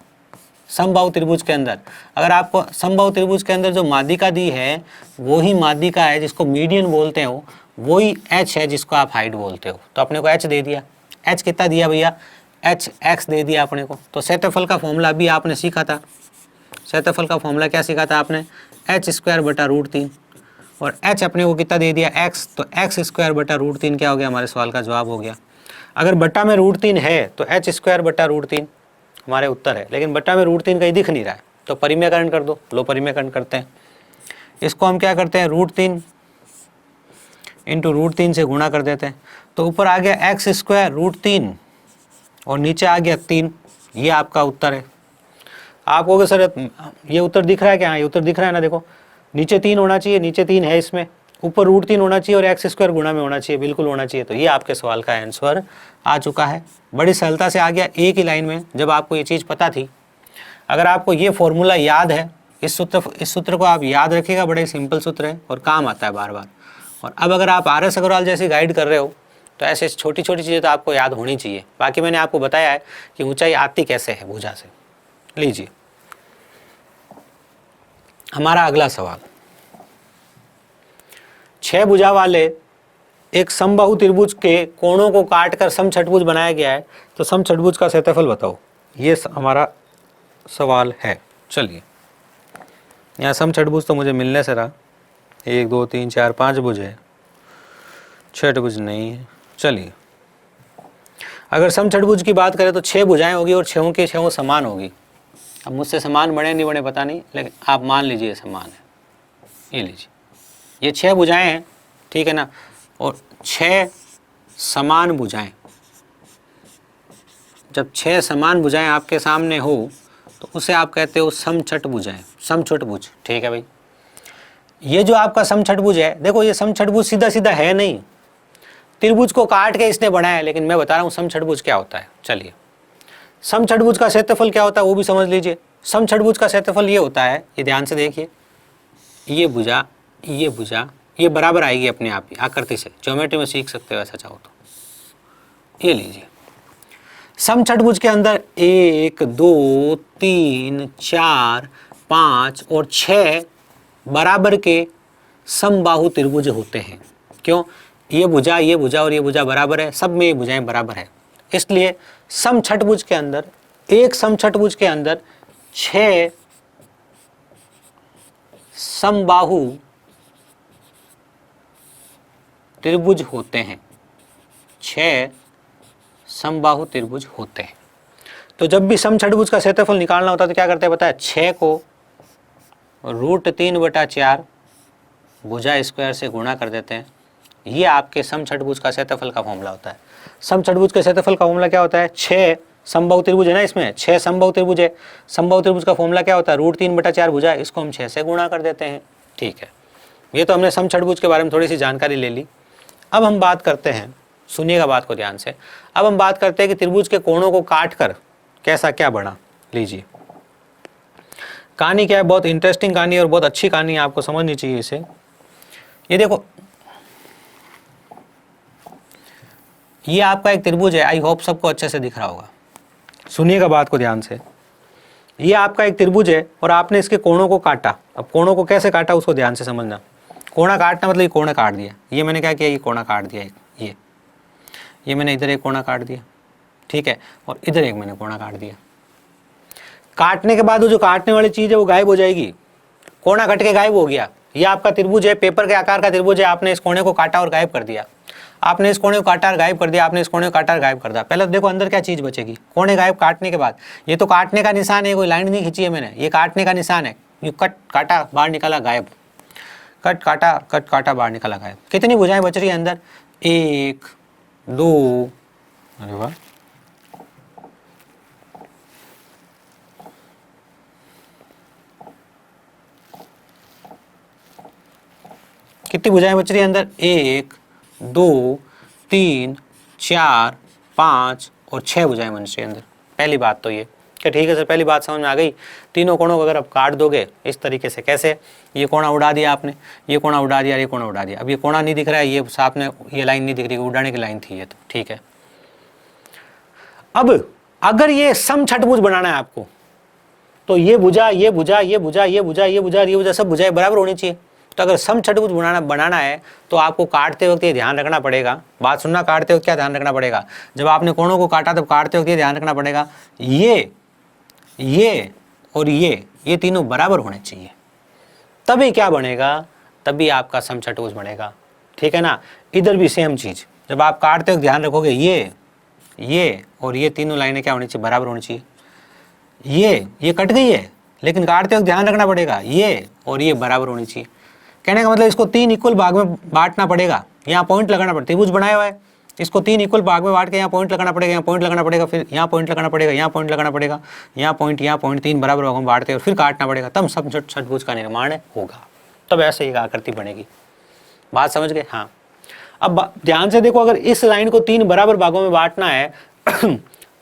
समबाहु त्रिभुज के अंदर, अगर आपको समबाहु त्रिभुज के अंदर जो माध्यिका दी है वही माध्यिका है जिसको मीडियन बोलते हो, वही h है जिसको आप हाइट बोलते हो। तो अपने को h दे दिया, h कितना दिया भैया, h x दे दिया अपने को। तो क्षेत्रफल का फॉर्मूला भी आपने सीखा था, क्षेत्रफल का फॉर्मूला क्या सीखा था आपने, h² बटा √3, और h अपने को कितना दे दिया x, तो x² बटा √3 क्या हो गया, हमारे सवाल का जवाब हो गया। अगर बट्टा में √3 है तो h² बटा √3 हमारे उत्तर है, लेकिन बट्टा में √3 कहीं दिख नहीं रहा है, तो परिमेयकरण कर दो। लो परिमेयकरण करते हैं, इसको हम क्या करते हैं, √3 इंटू √3 से गुणा कर देते हैं, तो ऊपर आ गया x² √3 और नीचे आ गया 3। ये आपका उत्तर है। आप कहोगे सर ये उत्तर दिख रहा है क्या, हाँ ये उत्तर दिख रहा है ना, देखो नीचे 3 होना चाहिए, नीचे 3 है इसमें, ऊपर √3 होना चाहिए और x² गुणा में होना चाहिए, बिल्कुल होना चाहिए। तो ये आपके सवाल का आंसर आ चुका है, बड़ी सरलता से आ गया एक ही लाइन में, जब आपको ये चीज़ पता थी। अगर आपको ये फॉर्मूला याद है, इस सूत्र को आप याद रखिएगा, बड़े सिंपल सूत्र है और काम आता है बार बार। और अब अगर आप RS अग्रवाल जैसी गाइड कर रहे हो तो ऐसे छोटी छोटी चीज़ें तो आपको याद होनी चाहिए। बाकी मैंने आपको बताया है कि ऊंचाई आती कैसे है भुजा से। लीजिए हमारा अगला सवाल, 6 भुजा वाले एक समबाहु त्रिभुज के कोणों को काटकर समछठभुज बनाया गया है, तो समछठभुज का क्षेत्रफल बताओ। ये हमारा सवाल है। चलिए, यहाँ समछठभुज तो मुझे मिलने से रहा, 1 2 3 4 5 भुज है, छठभुज नहीं है। चलिए, अगर समछठभुज की बात करें तो 6 भुजाएं होगी और 6 की 6 समान होगी। अब मुझसे समान बने नहीं बने पता नहीं, लेकिन आप मान लीजिए समान है। ये लीजिए, ये 6 भुजाएं हैं, ठीक है ना, और 6 समान भुजाएं। जब 6 समान भुजाएं आपके सामने हो तो उसे आप कहते हो समछठभुजाएं, समछठभुज। ठीक है भाई, ये जो आपका समछठभुज है, देखो ये समछठभुज सीधा सीधा है नहीं, त्रिभुज को काट के इसने बनाया है, लेकिन मैं बता रहा हूँ समछठभुज क्या होता है। चलिए, समछठभुज का क्षेत्रफल क्या होता है वो भी समझ लीजिए। समछठभुज का क्षेत्रफल ये होता है, ये ध्यान से देखिए, ये भुजा ये बराबर आएगी अपने आप ही, आकृति से, ज्योमेट्री में सीख सकते हो ऐसा चाहो तो। ये लीजिए, समछठभुज के अंदर 1 2 3 4 5 और 6 बराबर के समबाहु त्रिभुज होते हैं। क्यों, ये भुजा और ये भुजा बराबर है, सब में ये भुजाएं बराबर है, इसलिए समछठभुज के अंदर, एक समछठभुज के अंदर 6 समबाहु त्रिभुज होते हैं, 6 समबाहु त्रिभुज होते हैं। तो जब भी समछठभुज का क्षेत्रफल निकालना होता है तो क्या करते हैं पता है, 6 को √3/4 भुजा स्क्वायर से गुणा कर देते हैं ये आपके समचतुर्भुज का क्षेत्रफल का फॉर्मूला होता है। समचतुर्भुज के क्षेत्रफल का फॉर्मूला क्या होता है? 6 समबाहु त्रिभुज है ना, इसमें 6 समबाहु त्रिभुज है। समबाहु त्रिभुज का फॉर्मूला क्या होता है? √3/4 भुजा, इसको हम 6 से गुणा कर देते हैं। ठीक है, ये तो हमने समचतुर्भुज के बारे में थोड़ी सी जानकारी ले ली। अब हम बात करते हैं, सुनिएगा बात को ध्यान से, अब हम बात करते हैं कि त्रिभुज के कोणों को काट कर कैसा क्या बना। लीजिए, कहानी क्या है, बहुत इंटरेस्टिंग कहानी है और बहुत अच्छी कहानी है, आपको समझनी चाहिए इसे। ये देखो, ये आपका एक त्रिभुज है, आई होप सबको अच्छे से दिख रहा होगा। सुनिएगा बात को ध्यान से। ये आपका एक त्रिभुज है और आपने इसके कोणों को काटा। अब कोणों को कैसे काटा उसको ध्यान से समझना। कोणा काटना मतलब ये कोणा काट दिया, ये मैंने क्या किया, ये कोणा काट दिया, ये मैंने इधर एक कोणा काट दिया, ठीक है, और इधर एक मैंने कोणा काट दिया। काटने के बाद वो जो काटने वाली चीज़ है वो गायब हो जाएगी, कोणा कट के गायब हो गया। ये आपका त्रिभुज है, पेपर के आकार का त्रिभुज है, आपने इस कोने को काटा और गायब कर दिया, आपने इस कोने को काटा और गायब कर दिया, आपने इस कोने को काटा और गायब कर दिया। पहले तो देखो अंदर क्या चीज़ बचेगी, कोने गायब काटने के बाद। ये तो काटने का निशान है, कोई लाइन नहीं खींची है मैंने, ये काटने का निशान है। ये कट काटा बाहर निकाला गायब, कट काटा बाहर निकाला गायब। कितनी भुजाएं बच रही है अंदर? 1 2, अरे वाह, कितनी भुजाएं बच रही है अंदर? 1 2 3 4 5 और 6 भुजाएं बन रही है अंदर। पहली बात तो ये कि ठीक है सर, पहली बात समझ में आ गई। तीनों कोणों को अगर आप काट दोगे इस तरीके से, कैसे? ये कोणा उड़ा दिया आपने, ये कोणा उड़ा दिया, ये कोणा उड़ा दिया। अब ये कोणा नहीं दिख रहा है, ये साथ में ये लाइन नहीं दिख रही, उड़ाने की लाइन थी ये, तो ठीक है। अब अगर ये समचतुर्भुज बनाना है आपको, तो ये भुजा, ये भुजा, ये भुजा, ये भुजा, ये भुजा, ये भुजा, सब भुजाएं बराबर होनी चाहिए। तो अगर समचतुर्भुज बनाना है तो आपको काटते वक्त ये ध्यान रखना पड़ेगा। बात सुनना, काटते वक्त क्या ध्यान रखना पड़ेगा? जब आपने कोणों को काटा तब काटते वक्त ये ध्यान रखना पड़ेगा, ये और ये तीनों बराबर होने चाहिए, तभी क्या बनेगा? तभी आपका समचतुर्भुज बनेगा, ठीक है ना। इधर भी सेम चीज़, जब आप काटते वक्त ध्यान रखोगे ये और ये तीनों लाइनें क्या होनी चाहिए? बराबर होनी चाहिए। ये कट गई है, लेकिन काटते वक्त ध्यान रखना पड़ेगा, ये और ये बराबर होनी चाहिए। कहने का मतलब इसको 3 इक्वल भाग में बांटना पड़ेगा, यहाँ पॉइंट लगाना पड़ेगा। त्रिभुज बनाया हुआ है, इसको 3 इक्वल भाग में बांट के यहाँ पॉइंट लगाना पड़ेगा, यहाँ पॉइंट लगाना पड़ेगा, फिर यहाँ पॉइंट लगाना पड़ेगा, यहाँ पॉइंट लगाना पड़ेगा, यहाँ पॉइंट 3 बराबर भागों में बांटते और फिर काटना पड़ेगा, तब समचतुर्भुज का निर्माण होगा। तब ऐसे ही आकृति बनेगी। बात समझ गए? हाँ। अब ध्यान से देखो, अगर इस लाइन को 3 बराबर भागों में बांटना है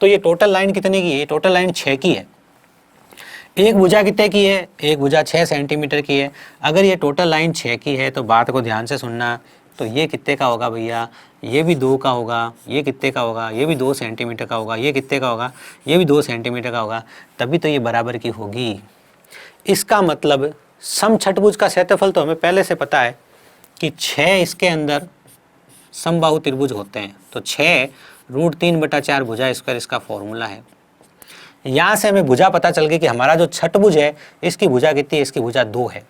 तो ये टोटल लाइन कितने की है? टोटल लाइन 6 की है। एक भुजा कितने की है? एक भुजा 6 सेंटीमीटर की है। अगर ये टोटल लाइन 6 की है तो बात को ध्यान से सुनना, तो ये कितने का होगा भैया? ये भी 2 का होगा। ये कितने का होगा? ये भी 2 सेंटीमीटर का होगा। ये कितने का होगा? ये भी 2 सेंटीमीटर का होगा। तभी तो ये बराबर की होगी। इसका मतलब समचतुर्भुज का क्षेत्रफल तो हमें पहले से पता है कि 6 इसके अंदर समबाहु त्रिभुज होते हैं, तो 6 √3/4 भुजा स्क्वायर इसका फॉर्मूला है। यहाँ से हमें भुजा पता चल गई कि हमारा जो छठभुज है इसकी भुजा कितनी है? इसकी भुजा 2 है।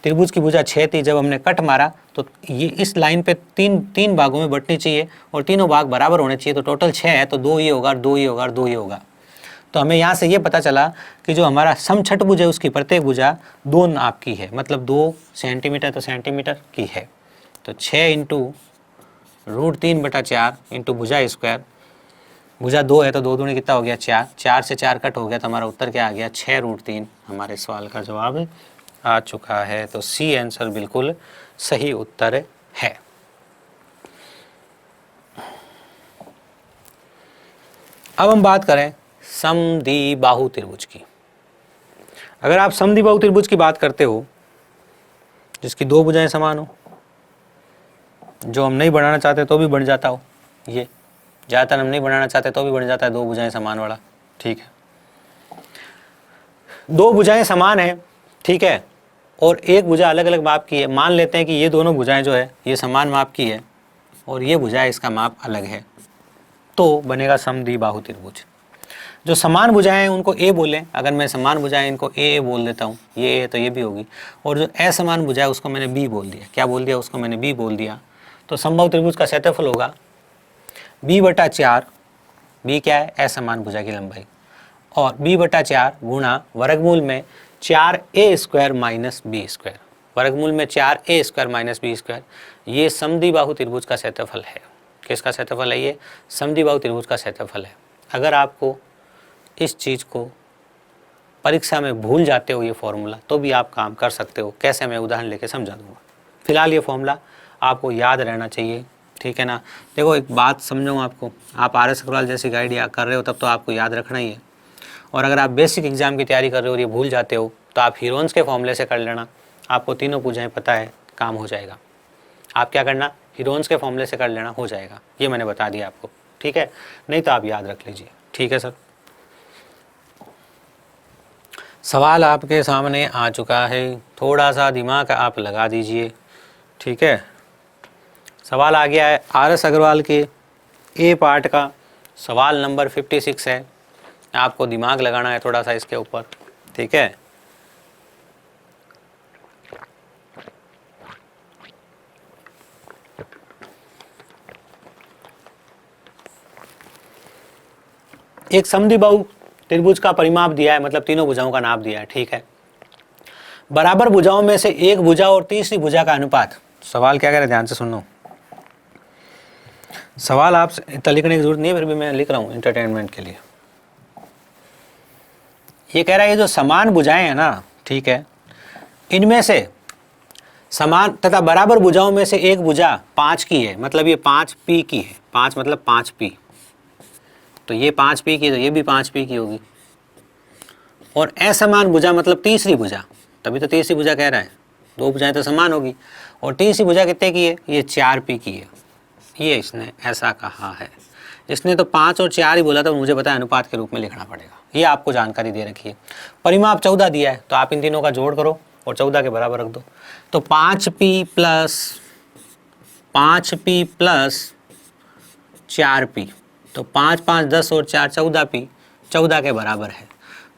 त्रिभुज की भुजा 6 थी, जब हमने कट मारा तो ये इस लाइन पे तीन भागों में बंटनी चाहिए और तीनों भाग बराबर होने चाहिए। तो टोटल 6 है, तो 2 ये होगा, 2 ये होगा और 2 ये होगा। तो हमें यहाँ से ये पता चला कि जो हमारा समछठभुज है उसकी प्रत्येक भुजा 2 नाप की है, मतलब 2 सेंटीमीटर तो सेंटीमीटर की है। तो 6 × √3/4 इंटू भुजा स्क्वायर, भुजा 2 है तो 2 दूनी कितना हो गया? 4, 4 से 4 कट हो गया तो हमारा उत्तर क्या आ गया? 6√3 हमारे सवाल का जवाब आ चुका है। तो सी आंसर बिल्कुल सही उत्तर है। अब हम बात करें समद्विबाहु त्रिभुज की। अगर आप समद्विबाहु त्रिभुज की बात करते हो जिसकी 2 भुजाएं समान हो, जो हम नहीं बनाना चाहते तो भी बन जाता हो, ये ज़्यादातर हम नहीं बनाना चाहते तो भी बन जाता है 2 भुजाएं समान वाला, ठीक है। 2 भुजाएं समान है, ठीक है, और एक भुजा अलग अलग माप की है। मान लेते हैं कि ये दोनों भुजाएं जो है ये समान माप की है और ये भुजा इसका माप अलग है, तो बनेगा समद्विबाहु त्रिभुज। जो समान भुजाएं हैं उनको ए बोलें। अगर मैं समान भुजाएं इनको ए बोल देता हूँ, ये ए तो ये भी होगी, और जो असमान भुजा है उसको मैंने बी बोल दिया। क्या बोल दिया? उसको मैंने बी बोल दिया। तो समबाहु त्रिभुज का क्षेत्रफल होगा b/4। बी क्या है? असमान भुजा की लंबाई, और b/4 गुणा वर्गमूल में 4a² - b²। वर्गमूल में 4a square minus B square, ये समद्विबाहु त्रिभुज का क्षेत्रफल है। किसका क्षेत्रफल है? ये समद्विबाहु त्रिभुज का क्षेत्रफल है। अगर आपको इस चीज़ को परीक्षा में भूल जाते हो ये फॉर्मूला, तो भी आप काम कर सकते हो। कैसे, मैं उदाहरण लेके समझा दूंगा। फिलहाल ये फॉर्मूला आपको याद रहना चाहिए, ठीक है ना। देखो एक बात समझाऊँ आपको, आप RS अग्रवाल जैसी गाइड या कर रहे हो तब तो आपको याद रखना ही है। और अगर आप बेसिक एग्जाम की तैयारी कर रहे हो और ये भूल जाते हो तो आप हीरोन्स के फॉर्मूले से कर लेना। आपको तीनों भुजाएं पता है, काम हो जाएगा। आप क्या करना, हीरोन्स के फॉर्मूले से कर लेना, हो जाएगा। ये मैंने बता दिया आपको, ठीक है। नहीं तो आप याद रख लीजिए, ठीक है सर। सवाल आपके सामने आ चुका है, थोड़ा सा दिमाग आप लगा दीजिए, ठीक है। सवाल आ गया है RS अग्रवाल के ए पार्ट का, सवाल नंबर 56 है। आपको दिमाग लगाना है थोड़ा सा इसके ऊपर, ठीक है। एक समद्विबाहु त्रिभुज का परिमाप दिया है, मतलब तीनों भुजाओं का नाप दिया है, ठीक है। बराबर भुजाओं में से एक भुजा और तीसरी भुजा का अनुपात। सवाल क्या कह रहे हैं, ध्यान से सुनो। सवाल आप इतना लिखने की जरूरत नहीं है, फिर भी मैं लिख रहा हूं एंटरटेनमेंट के लिए। ये कह रहा है ये जो समान भुजाएं हैं ना, ठीक है, इनमें से समान तथा बराबर भुजाओं में से एक भुजा 5 की है, मतलब ये 5p की है। 5 मतलब 5p, तो ये 5p की, तो ये भी 5p की होगी। और असमान भुजा मतलब तीसरी भुजा, तभी तो तीसरी भुजा कह रहा है, दो भुजाएं तो समान होगी। और तीसरी भुजा कितने की है? ये 4p की है। ये इसने ऐसा कहा है। इसने तो 5 और 4 ही बोला था, मुझे पता है अनुपात के रूप में लिखना पड़ेगा। ये आपको जानकारी दे रखी है। परिमाप 14 दिया है, तो आप इन तीनों का जोड़ करो और 14 के बराबर रख दो। तो 5p प्लस 4p, तो 5 5 10 और 4 14p, 14 के बराबर है।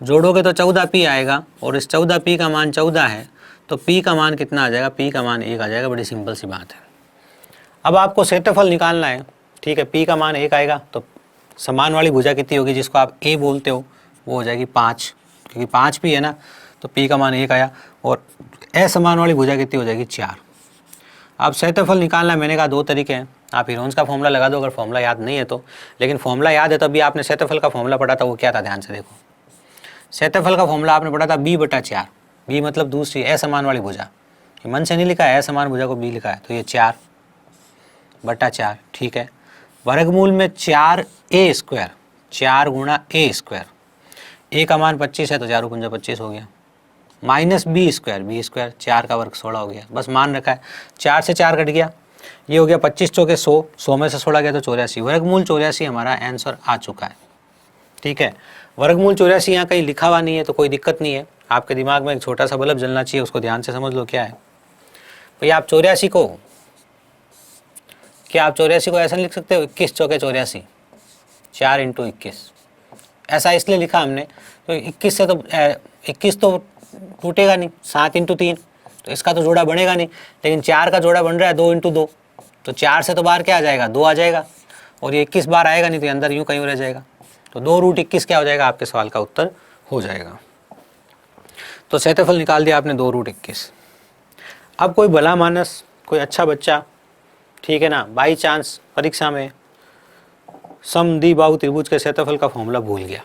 जोड़ोगे तो 14p आएगा, और इस 14p का मान 14 है, तो p का मान कितना आ जाएगा? p का मान 1 आ जाएगा। बड़ी सिंपल सी बात है। अब आपको क्षेत्रफल निकालना है, ठीक है। p का मान 1 आएगा, तो समान वाली भुजा कितनी होगी, जिसको आप a बोलते हो, वो हो जाएगी 5, क्योंकि 5p है ना, तो p का मान 1 आया। और असमान वाली भुजा कितनी हो जाएगी? 4। अब क्षेत्रफल निकालना है, मैंने कहा 2 तरीके हैं। आप हीरोन्स का फॉर्मूला लगा दो अगर फॉर्मूला याद नहीं है तो, लेकिन फॉर्मूला याद है। तभी आपने क्षेत्रफल का फॉर्मूला पढ़ा था, वो क्या था, ध्यान से देखो। क्षेत्रफल का फॉर्मूला आपने पढ़ा था b/4। b मतलब दूसरी असमान वाली भुजा, मन से नहीं लिखा है, असमान भुजा को b लिखा है, तो ये 4/4, ठीक है। वर्गमूल में 4a स्क्वायर, 4 गुणा a स्क्वायर, a का मान 25 है, तो 4 × 25 हो गया, माइनस b स्क्वायर, 4 का वर्ग 16 हो गया। बस मान रखा है, 4 से 4 कट गया, ये हो गया 25 चौके 100, 100 में से 16 गया तो 84। वर्गमूल 84 हमारा आंसर आ चुका है, ठीक है। वर्गमूल 84 यहाँ कहीं लिखा हुआ नहीं है, तो कोई दिक्कत नहीं है। आपके दिमाग में एक छोटा सा बल्ब जलना चाहिए, उसको ध्यान से समझ लो क्या है भैया। आप 84 को, क्या आप 84 को ऐसा लिख सकते हो 21 चौके 84, 4 × 21। ऐसा इसलिए लिखा हमने, तो 21 से तो 21 तो टूटेगा नहीं, 7 × 3, तो इसका तो जोड़ा बनेगा नहीं। लेकिन 4 का जोड़ा बन रहा है 2 × 2, तो 4 से तो बाहर क्या आ जाएगा? 2 आ जाएगा, और ये 21 बार आएगा नहीं, तो अंदर यूँ कहीं रह जाएगा। तो 2√21 क्या हो जाएगा? आपके सवाल का उत्तर हो जाएगा। तो क्षेत्रफल निकाल दिया आपने 2√21। अब कोई भला मानस, कोई अच्छा बच्चा, ठीक है ना, बाई चांस परीक्षा में समद्विबाहु त्रिभुज के क्षेत्रफल का फॉर्मूला भूल गया।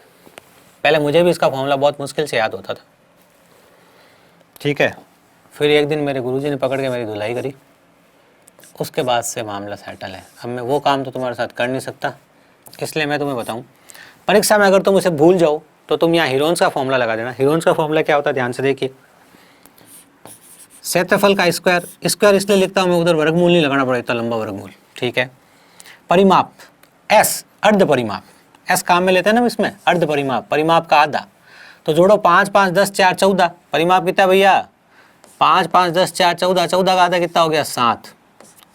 पहले मुझे भी इसका फॉर्मूला बहुत मुश्किल से याद होता था, ठीक है। फिर एक दिन मेरे गुरुजी ने पकड़ के मेरी धुलाई करी, उसके बाद से मामला सेटल है। अब मैं वो काम तो तुम्हारे साथ कर नहीं सकता, इसलिए मैं तुम्हें बताऊं, परीक्षा में अगर तुम इसे भूल जाओ तो तुम यहाँ हीरोन्स का फॉर्मूला लगा देना। हीरोन्स का फॉर्मूला क्या होता है, ध्यान से देखिए। क्षेत्रफल का स्क्वायर, स्क्वायर इसलिए लिखता हूँ मैं, उधर वर्गमूल नहीं लगाना पड़ेगा, इतना लंबा वर्गमूल, ठीक है। परिमाप s, अर्ध परिमाप, s काम में लेते हैं ना इसमें, अर्ध परिमाप, परिमाप का आधा। तो जोड़ो 5 5 10 4 14, परिमाप कितना भैया? 5 5 10 4 14, 14 का आधा कितना हो गया? 7।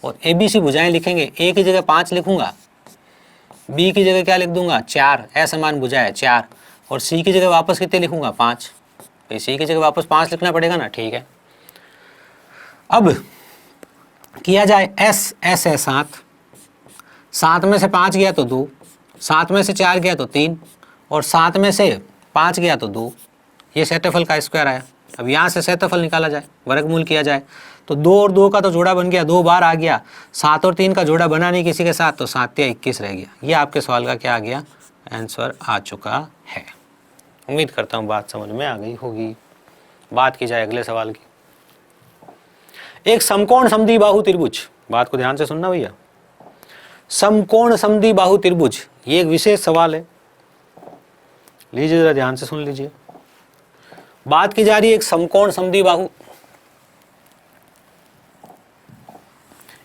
और ABC भुजाएं लिखेंगे, A की जगह 5 लिखूंगा, B की जगह क्या लिख दूंगा? 4, असमान भुजा है 4, और C की जगह वापस कितने लिखूंगा? 5। भाई C की जगह वापस 5 लिखना पड़ेगा ना, ठीक है। अब किया जाए S है 7, 7 में से 5 गया तो 2, 7 में से 4 गया तो 3, और 7 में से 5 गया तो 2। ये क्षेत्रफल का स्क्वायर आया, अब यहाँ से क्षेत्रफल निकाला जाए, वर्गमूल किया जाए, तो 2 और 2 का तो जोड़ा बन गया, 2 बार आ गया, 7 और 3 का जोड़ा बना नहीं किसी के साथ, तो 7 या 21 रह गया। ये आपके सवाल का क्या आ गया, आंसर आ चुका है। उम्मीद करता हूँ बात समझ में आ गई होगी। बात की जाए अगले सवाल की। एक समकोण समद्विबाहु त्रिभुज, बात को ध्यान से सुनना भैया, समकोण समद्विबाहु त्रिभुज, ये एक विशेष सवाल है, लीजिए जरा ध्यान से सुन लीजिए। बात की जा रही है एक समकोण समद्विबाहु,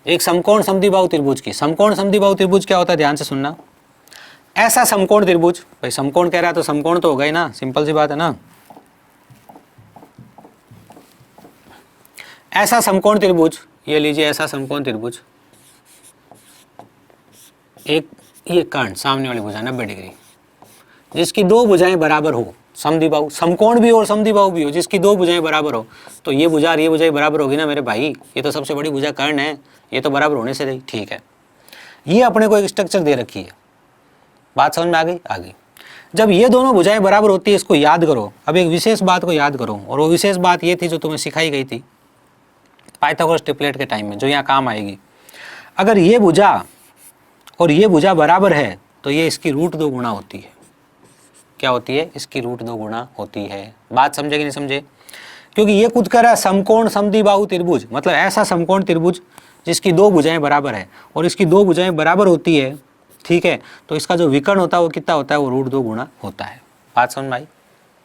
एक समकोण समद्विबाहु त्रिभुज की। समकोण समद्विबाहु त्रिभुज क्या होता है, ध्यान से सुनना। ऐसा समकोण त्रिभुज, भाई समकोण कह रहा है तो समकोण तो हो गई ना, सिंपल सी बात है ना। ऐसा समकोण त्रिभुज, ये लीजिए ऐसा समकोण त्रिभुज, एक ये कर्ण सामने वाली भुजा 90 डिग्री, जिसकी 2 भुजाएं बराबर हो, समद्विबाहु, समकोण भी हो और समद्विबाहु भी हो, जिसकी 2 भुजाएं बराबर हो, तो ये भुजा और ये भुजा बराबर होगी ना मेरे भाई, ये तो सबसे बड़ी भुजा कर्ण है, ये तो बराबर होने से रही। ठीक है, ये अपने को एक स्ट्रक्चर दे रखी है, बात समझ में आ गई। आ गई। जब ये दोनों भुजाएं बराबर होती है, इसको याद करो। अब एक विशेष बात को याद करो, और वो विशेष बात ये थी जो तुम्हें सिखाई गई थी पाइथागोरस ट्रिपलेट के टाइम में, जो यहाँ काम आएगी। अगर ये भुजा और ये भुजा बराबर है तो ये इसकी √2 गुना होती है। क्या होती है, इसकी √2 गुना होती है। बात समझे कि नहीं समझे? क्योंकि ये खुद कह रहा है समकोण समद्विबाहु त्रिभुज, मतलब ऐसा समकोण त्रिभुज जिसकी 2 भुजाएं बराबर है, और इसकी 2 भुजाएं बराबर होती है, ठीक है, तो इसका जो विकर्ण होता है वो कितना होता है, वो √2 गुना होता है। बात समझ में आई,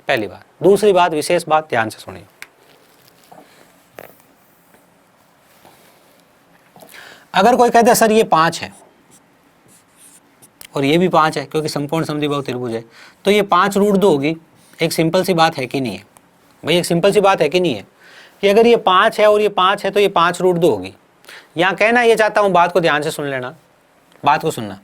पहली बात। दूसरी बात, विशेष बात, ध्यान से सुनिए। अगर कोई कहता है सर ये 5 है और ये भी 5 है, क्योंकि समकोण समद्विबाहु त्रिभुज है, तो ये 5 √2 होगी। एक सिंपल सी बात है कि नहीं है भाई, एक सिंपल सी बात है कि नहीं है, कि अगर ये 5 है और ये 5 है तो ये 5 √2 होगी। यहाँ कहना ये चाहता हूँ, बात को ध्यान से सुन लेना, बात को सुनना।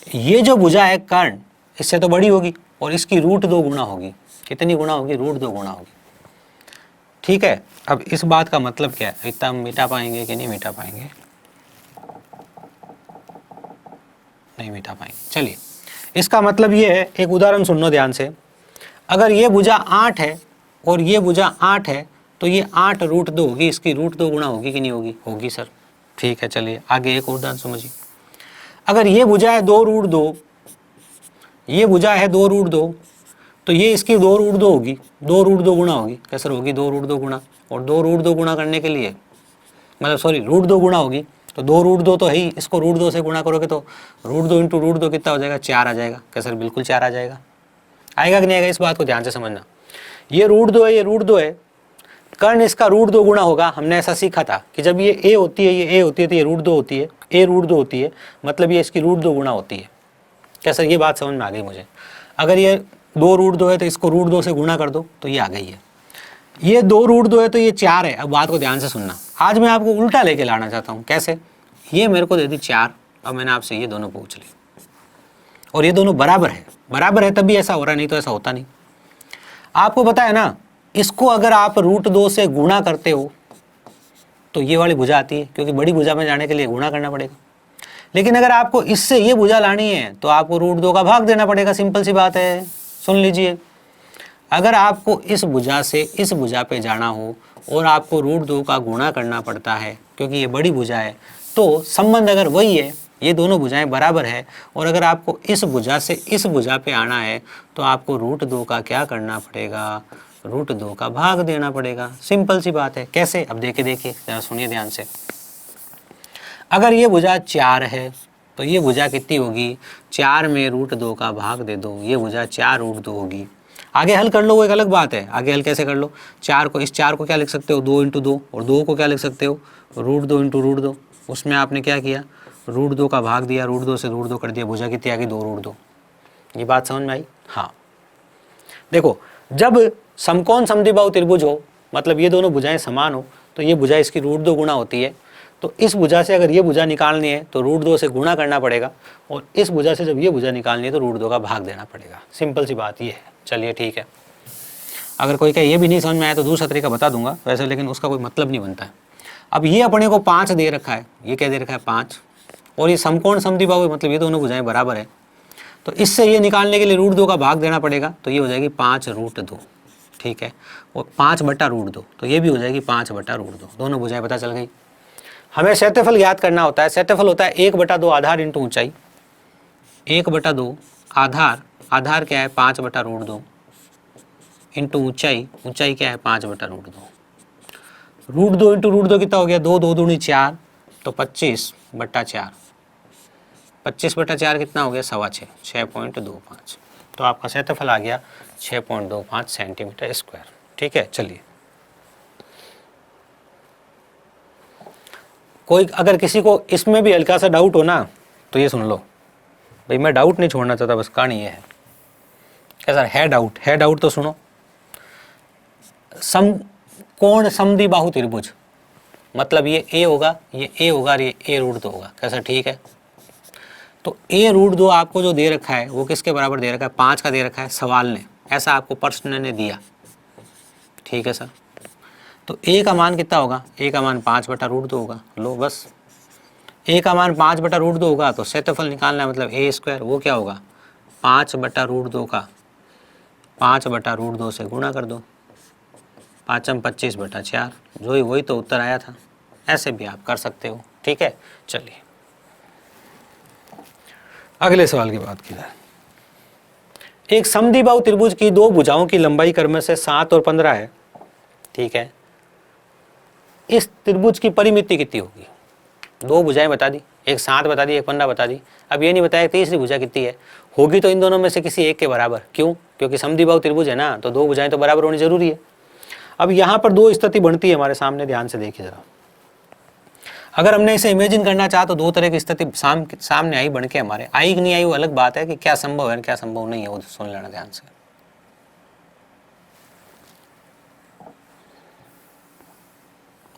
ये जो भुजा है कर्ण, इससे तो बड़ी होगी और इसकी √2 गुना होगी। कितनी गुना होगी, √2 गुना होगी। ठीक है, अब इस बात का मतलब क्या है, इतना मिटा पाएंगे कि नहीं मिटा पाएंगे, नहीं मिटा पाएंगे। चलिए, इसका मतलब ये है, एक उदाहरण सुनो ध्यान से। अगर ये भुजा 8 है और ये भुजा 8 है तो ये 8 √2 होगी, इसकी √2 गुना होगी कि नहीं होगी, होगी सर। ठीक है, चलिए आगे एक उदाहरण समझिए। अगर ये भुजा है 2 √2, ये भुजा है 2 √2, तो ये इसकी 2 √2 होगी, 2 √2 गुना होगी। कैसे होगी, 2 √2 गुना, और 2 √2 गुना करने के लिए, मतलब सॉरी √2 गुना होगी, तो 2 √2 तो है ही, इसको √2 से गुणा करोगे तो √2 × √2 कितना हो जाएगा, 4 आ जाएगा। क्या सर, बिल्कुल 4 आ जाएगा। आएगा कि नहीं आएगा, इस बात को ध्यान से समझना। ये √2 है, ये √2 है, कर्ण इसका √2 गुना होगा। हमने ऐसा सीखा था कि जब ये a होती है, ये a होती है, तो ये √2 होती है, a √2 होती है, मतलब ये इसकी √2 गुना होती है। क्या सर, ये बात समझ में आ गई मुझे? अगर ये 2 √2 है तो इसको √2 से गुणा कर दो तो ये आ गई है। ये 2 √2 है तो ये 4 है। अब बात को ध्यान से सुनना, आज मैं आपको उल्टा लेके लाना चाहता हूँ। कैसे? ये मेरे को दे दी 4, अब मैंने आपसे ये दोनों पूछ ली और ये दोनों बराबर है, बराबर है तभी ऐसा हो रहा है, नहीं तो ऐसा होता नहीं। आपको पता है ना, इसको अगर आप √2 से गुणा करते हो तो ये वाली भुजा आती है, क्योंकि बड़ी भुजा में जाने के लिए गुणा करना पड़ेगा। लेकिन अगर आपको इससे ये भुजा लानी है तो आपको √2 का भाग देना पड़ेगा, सिंपल सी बात है। सुन लीजिए, अगर आपको इस भुजा से इस भुजा पे जाना हो और आपको √2 का गुणा करना पड़ता है, क्योंकि ये बड़ी भुजा है, तो संबंध अगर वही है, ये दोनों भुजाएं बराबर है, और अगर आपको इस भुजा से इस भुजा पे आना है तो आपको √2 का क्या करना पड़ेगा, √2 का भाग देना पड़ेगा। सिंपल सी बात है। कैसे? अब देखिए जरा सुनिए ध्यान से। अगर ये भुजा 4 है तो ये भुजा कितनी होगी, 4 में √2 का भाग दे दो, ये भुजा 4 √2 होगी। आगे हल कर लो, वो एक अलग बात है। आगे हल कैसे कर लो, 4 को, इस 4 को क्या लिख सकते हो, 2 × 2, और 2 को क्या लिख सकते हो, √2 × √2। उसमें आपने क्या किया, √2 का भाग दिया, √2 से √2 कर दिया, भुजा कितनी आ गई, 2 √2। ये बात समझ में आई? हाँ। देखो, जब समकोण समद्विबाहु त्रिभुज हो, मतलब ये दोनों भुजाएं समान हो, तो ये भुजा इसकी √2 गुना होती है। तो इस भुजा से अगर ये भुजा निकालनी है तो √2 से गुणा करना पड़ेगा, और इस भुजा से जब ये भुजा निकालनी है तो √2 का भाग देना पड़ेगा। सिंपल सी बात ये है। चलिए ठीक है। अगर कोई कहे ये भी नहीं समझ में आया तो दूसरा तरीका बता दूंगा वैसे, लेकिन उसका कोई मतलब नहीं बनता है। अब ये अपने को 5 दे रखा है, ये क्या दे रखा है, 5, और ये समकोण समद्विबाहु, मतलब ये दोनों भुजाएं बराबर है, तो इससे ये निकालने के लिए √2 का भाग देना पड़ेगा, तो ये हो जाएगी 5 √2। ठीक है, और 5/√2, तो ये भी हो जाएगी 5/√2। दोनों भुजाएं पता चल गई। हमें क्षेत्रफल ज्ञात करना होता है। क्षेत्रफल होता है 1/2 आधार इंटू ऊंचाई। 1/2 आधार, आधार क्या है 5/√2 इंटू ऊंचाई, ऊंचाई क्या है 5/√2। √2 इंटू √2 कितना हो गया, 2 2 दूनी 4, तो 25/4। 25/4 कितना हो गया, 6.25, 6.25। तो आपका क्षेत्रफल आ गया 6.25 सेंटीमीटर स्क्वायर। ठीक है, चलिए कोई अगर किसी को इसमें भी हल्का सा डाउट हो ना तो ये सुन लो भाई, मैं डाउट नहीं छोड़ना चाहता, बस कहानी ये है। क्या सर है डाउट? है डाउट तो सुनो। कोण समद्वि बाहु त्रिभुज, मतलब ये ए होगा, ये ए होगा और ये a√2 होगा। कैसा? ठीक है। तो a√2 आपको जो दे रखा है वो किसके बराबर दे रखा है, 5 का दे रखा है सवाल ने, ऐसा आपको प्रश्न ने दिया। ठीक है सर, तो a का मान कितना होगा, a का मान 5/√2 होगा। लो बस, a का मान 5/√2 होगा तो क्षेत्रफल निकालना है, मतलब a², वो क्या होगा 5/√2 का 5/√2 से गुणा कर दो, 5 25/4, जो ही वही तो उत्तर आया था। ऐसे भी आप कर सकते हो। ठीक है, चलिए अगले सवाल की बात की जाए। एक समद्विबाहु त्रिभुज की दो भुजाओं की लंबाई क्रम से 7 और 15 है। ठीक है, इस त्रिभुज की परिमिति कितनी होगी? दो भुजाएं बता दी, एक 7 बता दी, एक 15 बता दी। अब ये नहीं बताया तीसरी भुजा कितनी है। होगी तो इन दोनों में से किसी एक के बराबर। क्यों? क्योंकि समद्विबाहु त्रिभुज है ना, तो दो भुजाएं तो बराबर होनी जरूरी है। अब यहाँ पर दो स्थिति बनती है हमारे सामने, ध्यान से देखिए जरा। अगर हमने इसे इमेजिन करना चाहा तो दो तरह की स्थिति सामने आई, बन के हमारे आई कि नहीं आई वो अलग बात है, कि क्या संभव है क्या संभव नहीं है वो सुन लेना ध्यान से।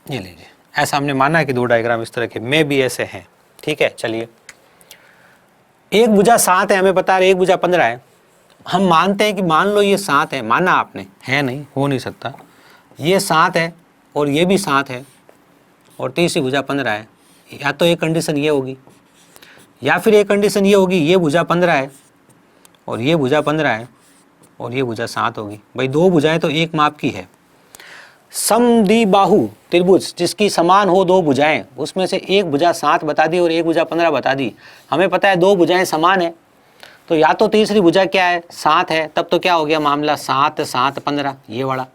ये लीजिए, ऐसा हमने माना है कि दो डायग्राम इस तरह के में भी ऐसे हैं। ठीक है, चलिए एक भुजा 7 है, हमें पता है, एक भुजा 15 है। हम मानते हैं कि मान लो ये 7 है, माना आपने, है नहीं, हो नहीं सकता। ये 7 है और ये भी 7 है और तीसरी भुजा 15 है। या तो एक कंडीशन ये होगी, या फिर एक कंडीशन ये होगी, ये भुजा 15 है और ये भुजा 15 है और ये भुजा 7 होगी। भाई दो भुजाएं तो एक माप की है। समद्विबाहु त्रिभुज जिसकी समान हो दो भुजाएं, उसमें से एक भुजा 7 बता दी और एक भुजा 15 बता दी। हमें पता है दो भुजाएं समान है, तो या तो तीसरी भुजा क्या है 7 है, तब तो क्या हो गया मामला 7 7 15 ये वाला,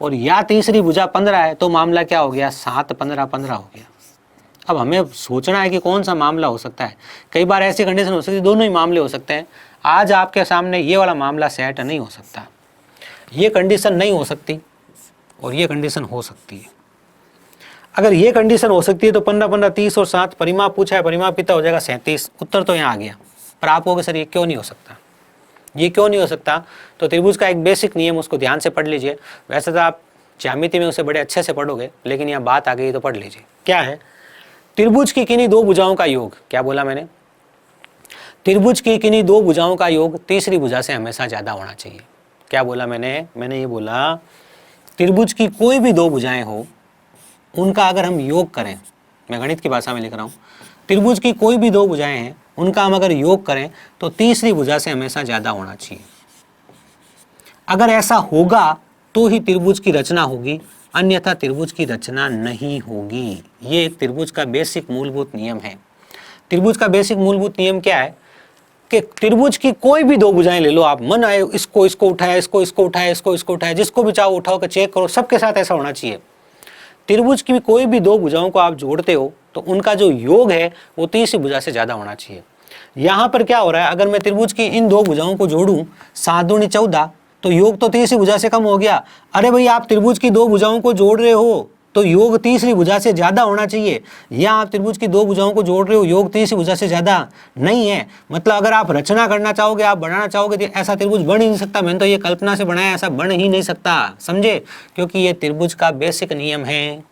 और या तीसरी भुजा 15 है तो मामला क्या हो गया 7 15 15 हो गया। अब हमें सोचना है कि कौन सा मामला हो सकता है। कई बार ऐसी कंडीशन हो सकती है दोनों ही मामले हो सकते हैं। आज आपके सामने ये वाला मामला सेट नहीं हो सकता, ये कंडीशन नहीं हो सकती और ये कंडीशन हो सकती है। अगर ये कंडीशन हो सकती है तो 15 15 30 और 7 परिमाप पूछा है, परिमाप कितना हो जाएगा 37। उत्तर तो यहाँ आ गया। पर आप कहोगे सर ये क्यों नहीं हो सकता, ये क्यों नहीं हो सकता? तो त्रिभुज का एक बेसिक नियम, उसको ध्यान से पढ़ लीजिए। वैसे तो आप ज्यामिति में उसे बड़े अच्छे से पढ़ोगे, लेकिन यहाँ बात आ गई तो पढ़ लीजिए। क्या है? त्रिभुज की किन्हीं दो भुजाओं का योग, क्या बोला मैंने? त्रिभुज की किन्हीं दो भुजाओं का योग तीसरी भुजा से हमेशा ज्यादा होना चाहिए। क्या बोला मैंने? मैंने ये बोला त्रिभुज की कोई भी दो भुजाएं हो, उनका अगर हम योग करें, मैं गणित की भाषा में लिख रहा हूँ, त्रिभुज की कोई भी दो भुजाएं हैं, उनका हम अगर योग करें तो तीसरी भुजा से हमेशा ज्यादा होना चाहिए। अगर ऐसा होगा तो ही त्रिभुज की रचना होगी, अन्यथा त्रिभुज की रचना नहीं होगी। ये एक त्रिभुज का बेसिक मूलभूत नियम है। त्रिभुज का बेसिक मूलभूत नियम क्या है कि त्रिभुज की कोई भी दो भुजाएं ले लो आप, मन आए इसको इसको उठाया, इसको इसको उठाया, इसको इसको उठाया, जिसको भी चाहो उठाओ के चेक करो, सबके साथ ऐसा होना चाहिए। त्रिभुज की कोई भी दो भुजाओं को आप जोड़ते हो तो उनका जो योग है वो तीसरी भुजा से ज्यादा होना चाहिए। यहाँ पर क्या हो रहा है, अगर मैं त्रिभुज की इन दो भुजाओं को जोड़ूं 7 दूनी 14, तो योग तो तीसरी भुजा से कम हो गया। अरे भाई आप त्रिभुज की दो भुजाओं को जोड़ रहे हो तो योग तीसरी भुजा से ज्यादा होना चाहिए। या आप त्रिभुज की दो भुजाओं को जोड़ रहे हो, योग तीसरी भुजा से ज्यादा नहीं है। मतलब अगर आप रचना करना चाहोगे, आप बनाना चाहोगे, तो ऐसा त्रिभुज बन ही नहीं सकता। मैंने तो ये कल्पना से बनाया, ऐसा बन ही नहीं सकता, समझे? क्योंकि ये त्रिभुज का बेसिक नियम है,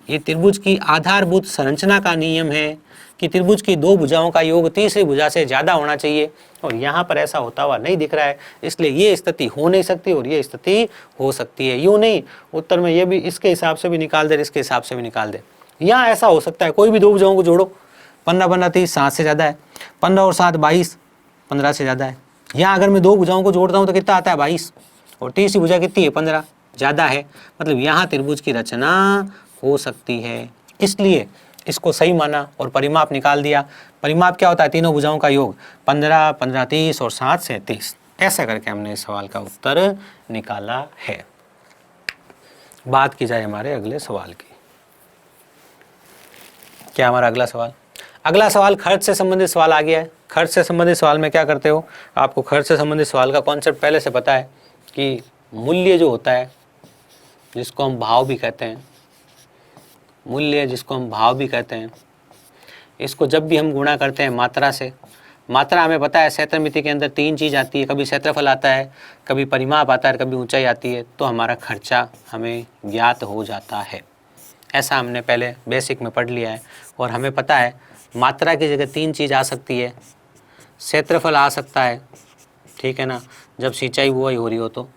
ये त्रिभुज की आधारभूत संरचना का नियम है कि त्रिभुज की दो भुजाओं का योग तीसरी भुजा से ज्यादा होना चाहिए। और यहाँ पर ऐसा होता हुआ नहीं दिख रहा है, इसलिए ये स्थिति हो नहीं सकती और ये स्थिति हो सकती है। यूं नहीं, उत्तर में ये भी इसके हिसाब से भी निकाल दे, इसके हिसाब से भी निकाल दे। यहाँ ऐसा हो सकता है कोई भी दो भुजाओं को जोड़ो, 15 15 30 7 से ज्यादा है, 15 और 7 22 15 से ज्यादा है। यहाँ अगर मैं दो भुजाओं को जोड़ता हूँ तो कितना आता है 22, और तीसरी भुजा कितनी है 15, ज़्यादा है, मतलब यहाँ त्रिभुज की रचना हो सकती है, इसलिए इसको सही माना और परिमाप निकाल दिया। परिमाप क्या होता है? तीनों भुजाओं का योग, 15, 15, 30 और 7 से 30। ऐसा करके हमने इस सवाल का उत्तर निकाला है। बात की जाए हमारे अगले सवाल की। क्या हमारा अगला सवाल? अगला सवाल खर्च से संबंधित सवाल आ गया है। खर्च से संबंधित सवाल में क्या करते हो, आपको खर्च से संबंधित सवाल का कॉन्सेप्ट पहले से पता है कि मूल्य जो होता है, जिसको हम भाव भी कहते हैं, मूल्य जिसको हम भाव भी कहते हैं, इसको जब भी हम गुणा करते हैं मात्रा से, मात्रा हमें पता है क्षेत्रमिति के अंदर 3 चीज़ आती है, कभी क्षेत्रफल आता है, कभी परिमाप आता है, कभी ऊंचाई आती है, तो हमारा खर्चा हमें ज्ञात हो जाता है। ऐसा हमने पहले बेसिक में पढ़ लिया है और हमें पता है मात्रा की जगह 3 चीज़ आ सकती है, क्षेत्रफल आ सकता है, ठीक है ना, जब सिंचाई बुआई हो रही हो तो,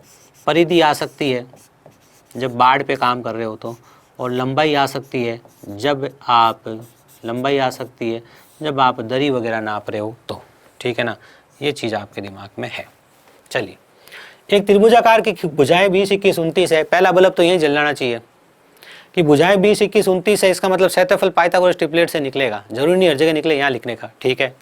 परिधि आ सकती है जब बाढ़ पे काम कर रहे हो तो, और लंबाई आ सकती है जब आप दरी वगैरह नाप रहे हो तो, ठीक है ना, ये चीज़ आपके दिमाग में है। चलिए, एक त्रिभुजाकार की भुजाएं 20, 21, 29 है। पहला बल्ब तो यही जलाना चाहिए कि भुजाएं 20, 21, 29 है, इसका मतलब क्षेत्रफल पाइथागोरस ट्रिपलेट से निकलेगा, जरूरी नहीं हर जगह निकले यहाँ लिखने का, ठीक है।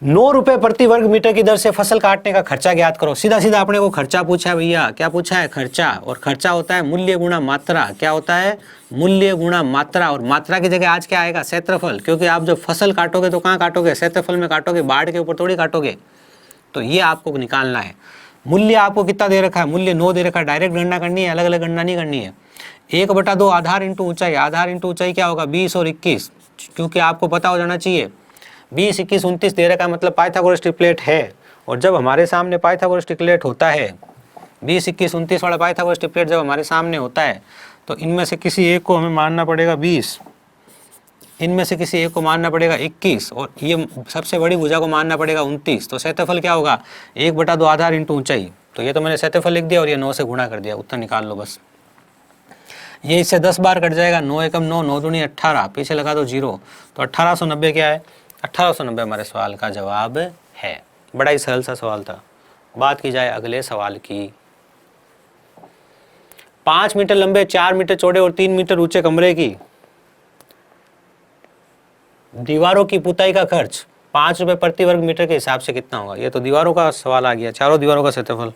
9 रुपए प्रति वर्ग मीटर की दर से फसल काटने का खर्चा ज्ञात करो। सीधा सीधा अपने को खर्चा पूछा है भैया, क्या पूछा है? खर्चा। और खर्चा होता है मूल्य गुणा मात्रा। क्या होता है? मूल्य गुणा मात्रा। और मात्रा की जगह आज क्या आएगा? क्षेत्रफल, क्योंकि आप जब फसल काटोगे तो कहाँ काटोगे? क्षेत्रफल में काटोगे, बाढ़ के ऊपर थोड़ी काटोगे। तो ये आपको निकालना है। मूल्य आपको कितना दे रखा है? मूल्य 9 दे रखा है। डायरेक्ट गणना करनी है, अलग अलग गणना नहीं करनी है। 1/2 आधार इंटू ऊंचाई। आधार इंटू ऊंचाई क्या होगा? 20 और 21, क्योंकि आपको पता हो जाना चाहिए 20, 21, 29 दे रखा है, मतलब पाइथागोरस ट्रिपलेट है। और जब हमारे सामने पाइथागोरस ट्रिपलेट होता है, 20, 21, 29 वाला पाइथागोरस ट्रिपलेट जब हमारे सामने होता है, तो इनमें से किसी एक को हमें मानना पड़ेगा 20, इनमें से किसी एक को मानना पड़ेगा 21, और ये सबसे बड़ी भुजा को मानना पड़ेगा 29। तो क्षेत्रफल क्या होगा? 1/2 आधार इंटू ऊंचाई। तो ये तो मैंने क्षेत्रफल लिख दिया और ये 9 से गुणा कर दिया, उत्तर निकाल लो बस। ये इससे 10 बार कट जाएगा। 9 एकम 9, 9 दूनी 18, पीछे लगा दो 0, तो 1890 क्या है? 1890 हमारे सवाल का जवाब है। बड़ा ही सरल सा सवाल था। बात की जाए अगले सवाल की। 5 मीटर लंबे, 4 मीटर चौड़े और 3 मीटर ऊंचे कमरे की दीवारों की पुताई का खर्च 5 रुपए प्रति वर्ग मीटर के हिसाब से कितना होगा? ये तो दीवारों का सवाल आ गया। चारों दीवारों का क्षेत्रफल,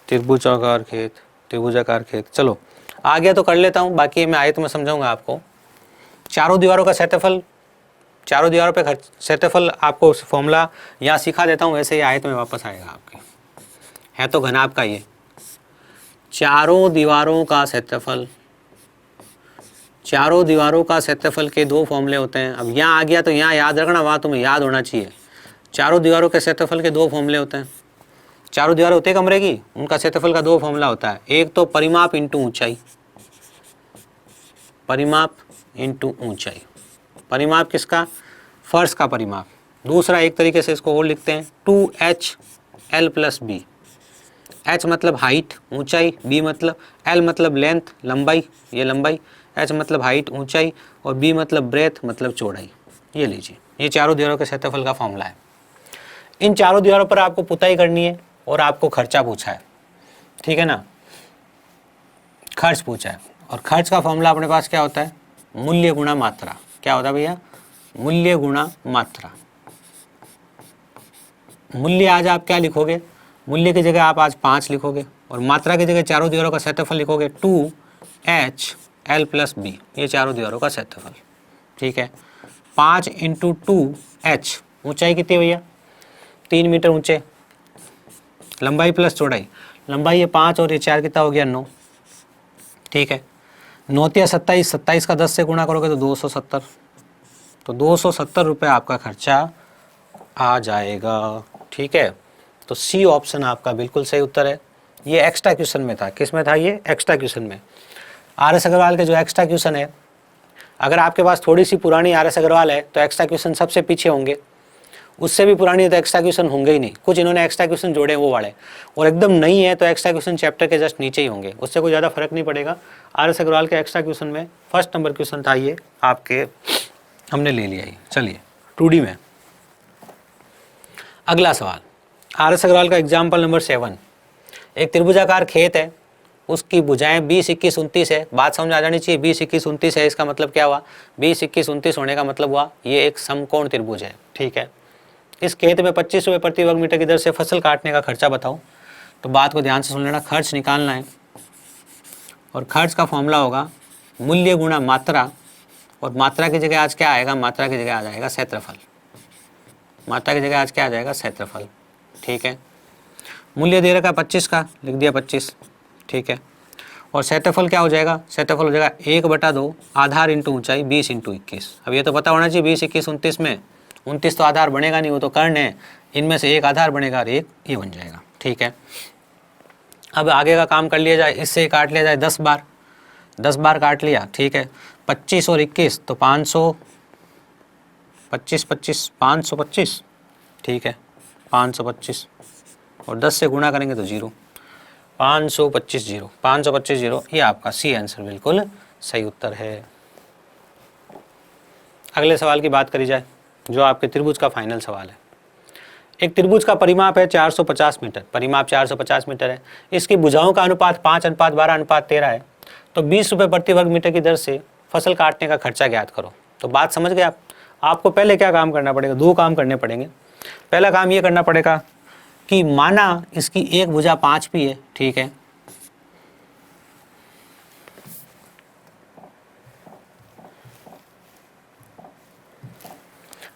त्रिभुजाकार खेत, त्रिभुजाकार खेत, चलो आ गया तो कर लेता हूँ, बाकी मैं आयत में समझाऊंगा आपको। चारों दीवारों का क्षेत्रफल, चारों दीवारों पे क्षेत्रफल आपको फॉर्मूला यहाँ सिखा देता हूँ, वैसे ही आयत में वापस आएगा आपके। है तो घनाभ का ये चारों दीवारों का क्षेत्रफल, चारों दीवारों का क्षेत्रफल के 2 फॉर्मूले होते हैं। अब यहाँ आ गया तो यहाँ याद रखना, वहाँ तुम्हें याद होना चाहिए। चारों दीवारों के क्षेत्रफल के 2 फॉर्मूले होते हैं। चारों दीवारें होती है कमरे की, उनका क्षेत्रफल का 2 फॉर्मूला होता है। एक तो परिमाप इंटू ऊंचाई, परिमाप इंटू ऊंचाई। परिमाप किसका? फर्श का परिमाप। दूसरा एक तरीके से इसको और लिखते हैं 2HL + B। H मतलब हाइट ऊंचाई, B मतलब L मतलब लेंथ लंबाई, ये लंबाई, H मतलब हाइट ऊंचाई, और B मतलब ब्रेथ मतलब चौड़ाई। ये लीजिए, ये चारों दीवारों के क्षेत्रफल का फॉर्मूला है। इन चारों दीवारों पर आपको पुताई करनी है और आपको खर्चा पूछा है, ठीक है ना, खर्च पूछा है। और खर्च का फॉर्मूला अपने पास क्या होता है? मूल्य गुणा मात्रा। क्या होता है भैया? मूल्य गुणा मात्रा। मूल्य आज आप क्या लिखोगे? मूल्य की जगह आप आज 5 लिखोगे, और मात्रा की जगह चारों दीवारों का क्षेत्रफल लिखोगे 2HL + B। ये चारों दीवारों का क्षेत्रफल, ठीक है। 5 × 2H, ऊंचाई कितनी भैया? 3 मीटर ऊंचे, लंबाई प्लस चौड़ाई, लंबाई ये 5 और ये 4 कितना हो गया? 9, ठीक है। 9 × 27, 27 का 10 से गुणा करोगे तो 270, तो 270 रुपये आपका खर्चा आ जाएगा, ठीक है। तो सी ऑप्शन आपका बिल्कुल सही उत्तर है। ये एक्स्ट्रा क्वेश्चन में था। किस में था ये? एक्स्ट्रा क्वेश्चन में। RS अग्रवाल के जो एक्स्ट्रा क्वेश्चन है, अगर आपके पास थोड़ी सी पुरानी RS अग्रवाल है तो एक्स्ट्रा क्वेश्चन सबसे पीछे होंगे, उससे भी पुरानी है तो एक्स्ट्रा क्वेश्चन होंगे ही नहीं। कुछ इन्होंने एक्स्ट्रा क्वेश्चन जोड़े वो वाले, और एकदम नई है तो एक्स्ट्रा क्वेश्चन चैप्टर के जस्ट नीचे ही होंगे, उससे कोई ज़्यादा फर्क नहीं पड़ेगा। RS अग्रवाल के एक्स्ट्रा क्वेश्चन में फर्स्ट नंबर क्वेश्चन था ये आपके, हमने ले लिया ही। चलिए 2D में अगला सवाल, RS अग्रवाल का एग्जाम्पल नंबर 7। एक त्रिभुजाकार खेत है, उसकी भुजाएं 20, 21, 29 है। बात समझ आ जानी चाहिए, 20, 21, 29 है, इसका मतलब क्या हुआ? 20, 21, 29 होने का मतलब हुआ ये एक समकोण त्रिभुज है। ठीक है, इस खेत में 25 रुपये प्रति वर्ग मीटर की दर से फसल काटने का खर्चा बताओ। तो बात को ध्यान से सुन लेना, खर्च निकालना है और खर्च का फॉर्मूला होगा मूल्य गुणा मात्रा, और मात्रा की जगह आज क्या आएगा? मात्रा की जगह आ जाएगा क्षेत्रफल। मात्रा की जगह आज क्या आ जाएगा? क्षेत्रफल। ठीक है, मूल्य दे रखा 25 का, लिख दिया 25। ठीक है, और क्षेत्रफल क्या हो जाएगा? क्षेत्रफल हो जाएगा 1/2 आधार इंटू ऊंचाई 20 इंटू 21। अब ये तो पता होना चाहिए 20, 21, 29 में 29 तो आधार बनेगा नहीं, वो तो कर्ण है, इनमें से एक आधार बनेगा और एक ये बन जाएगा। ठीक है, अब आगे का काम कर लिया जाए, इससे काट लिया जाए 10 बार, 10 बार काट लिया। ठीक है, 25 और 21 तो 500, 25, 25, 525। ठीक है, 525 और 10 से गुणा करेंगे तो 0, 525 0, 525 0, ये आपका सी आंसर बिल्कुल सही उत्तर है। अगले सवाल की बात करी जाए, जो आपके त्रिभुज का फाइनल सवाल है। एक त्रिभुज का परिमाप है 450 मीटर, परिमाप 450 मीटर है, इसकी भुजाओं का अनुपात 5:12:13 है। तो 20 रुपये प्रति वर्ग मीटर की दर से फसल काटने का खर्चा ज्ञात करो। तो बात समझ गए आप? आपको पहले क्या काम करना पड़ेगा? 2 काम करने पड़ेंगे। पहला काम ये करना पड़ेगा कि माना इसकी एक भुजा 5 पी है। ठीक है,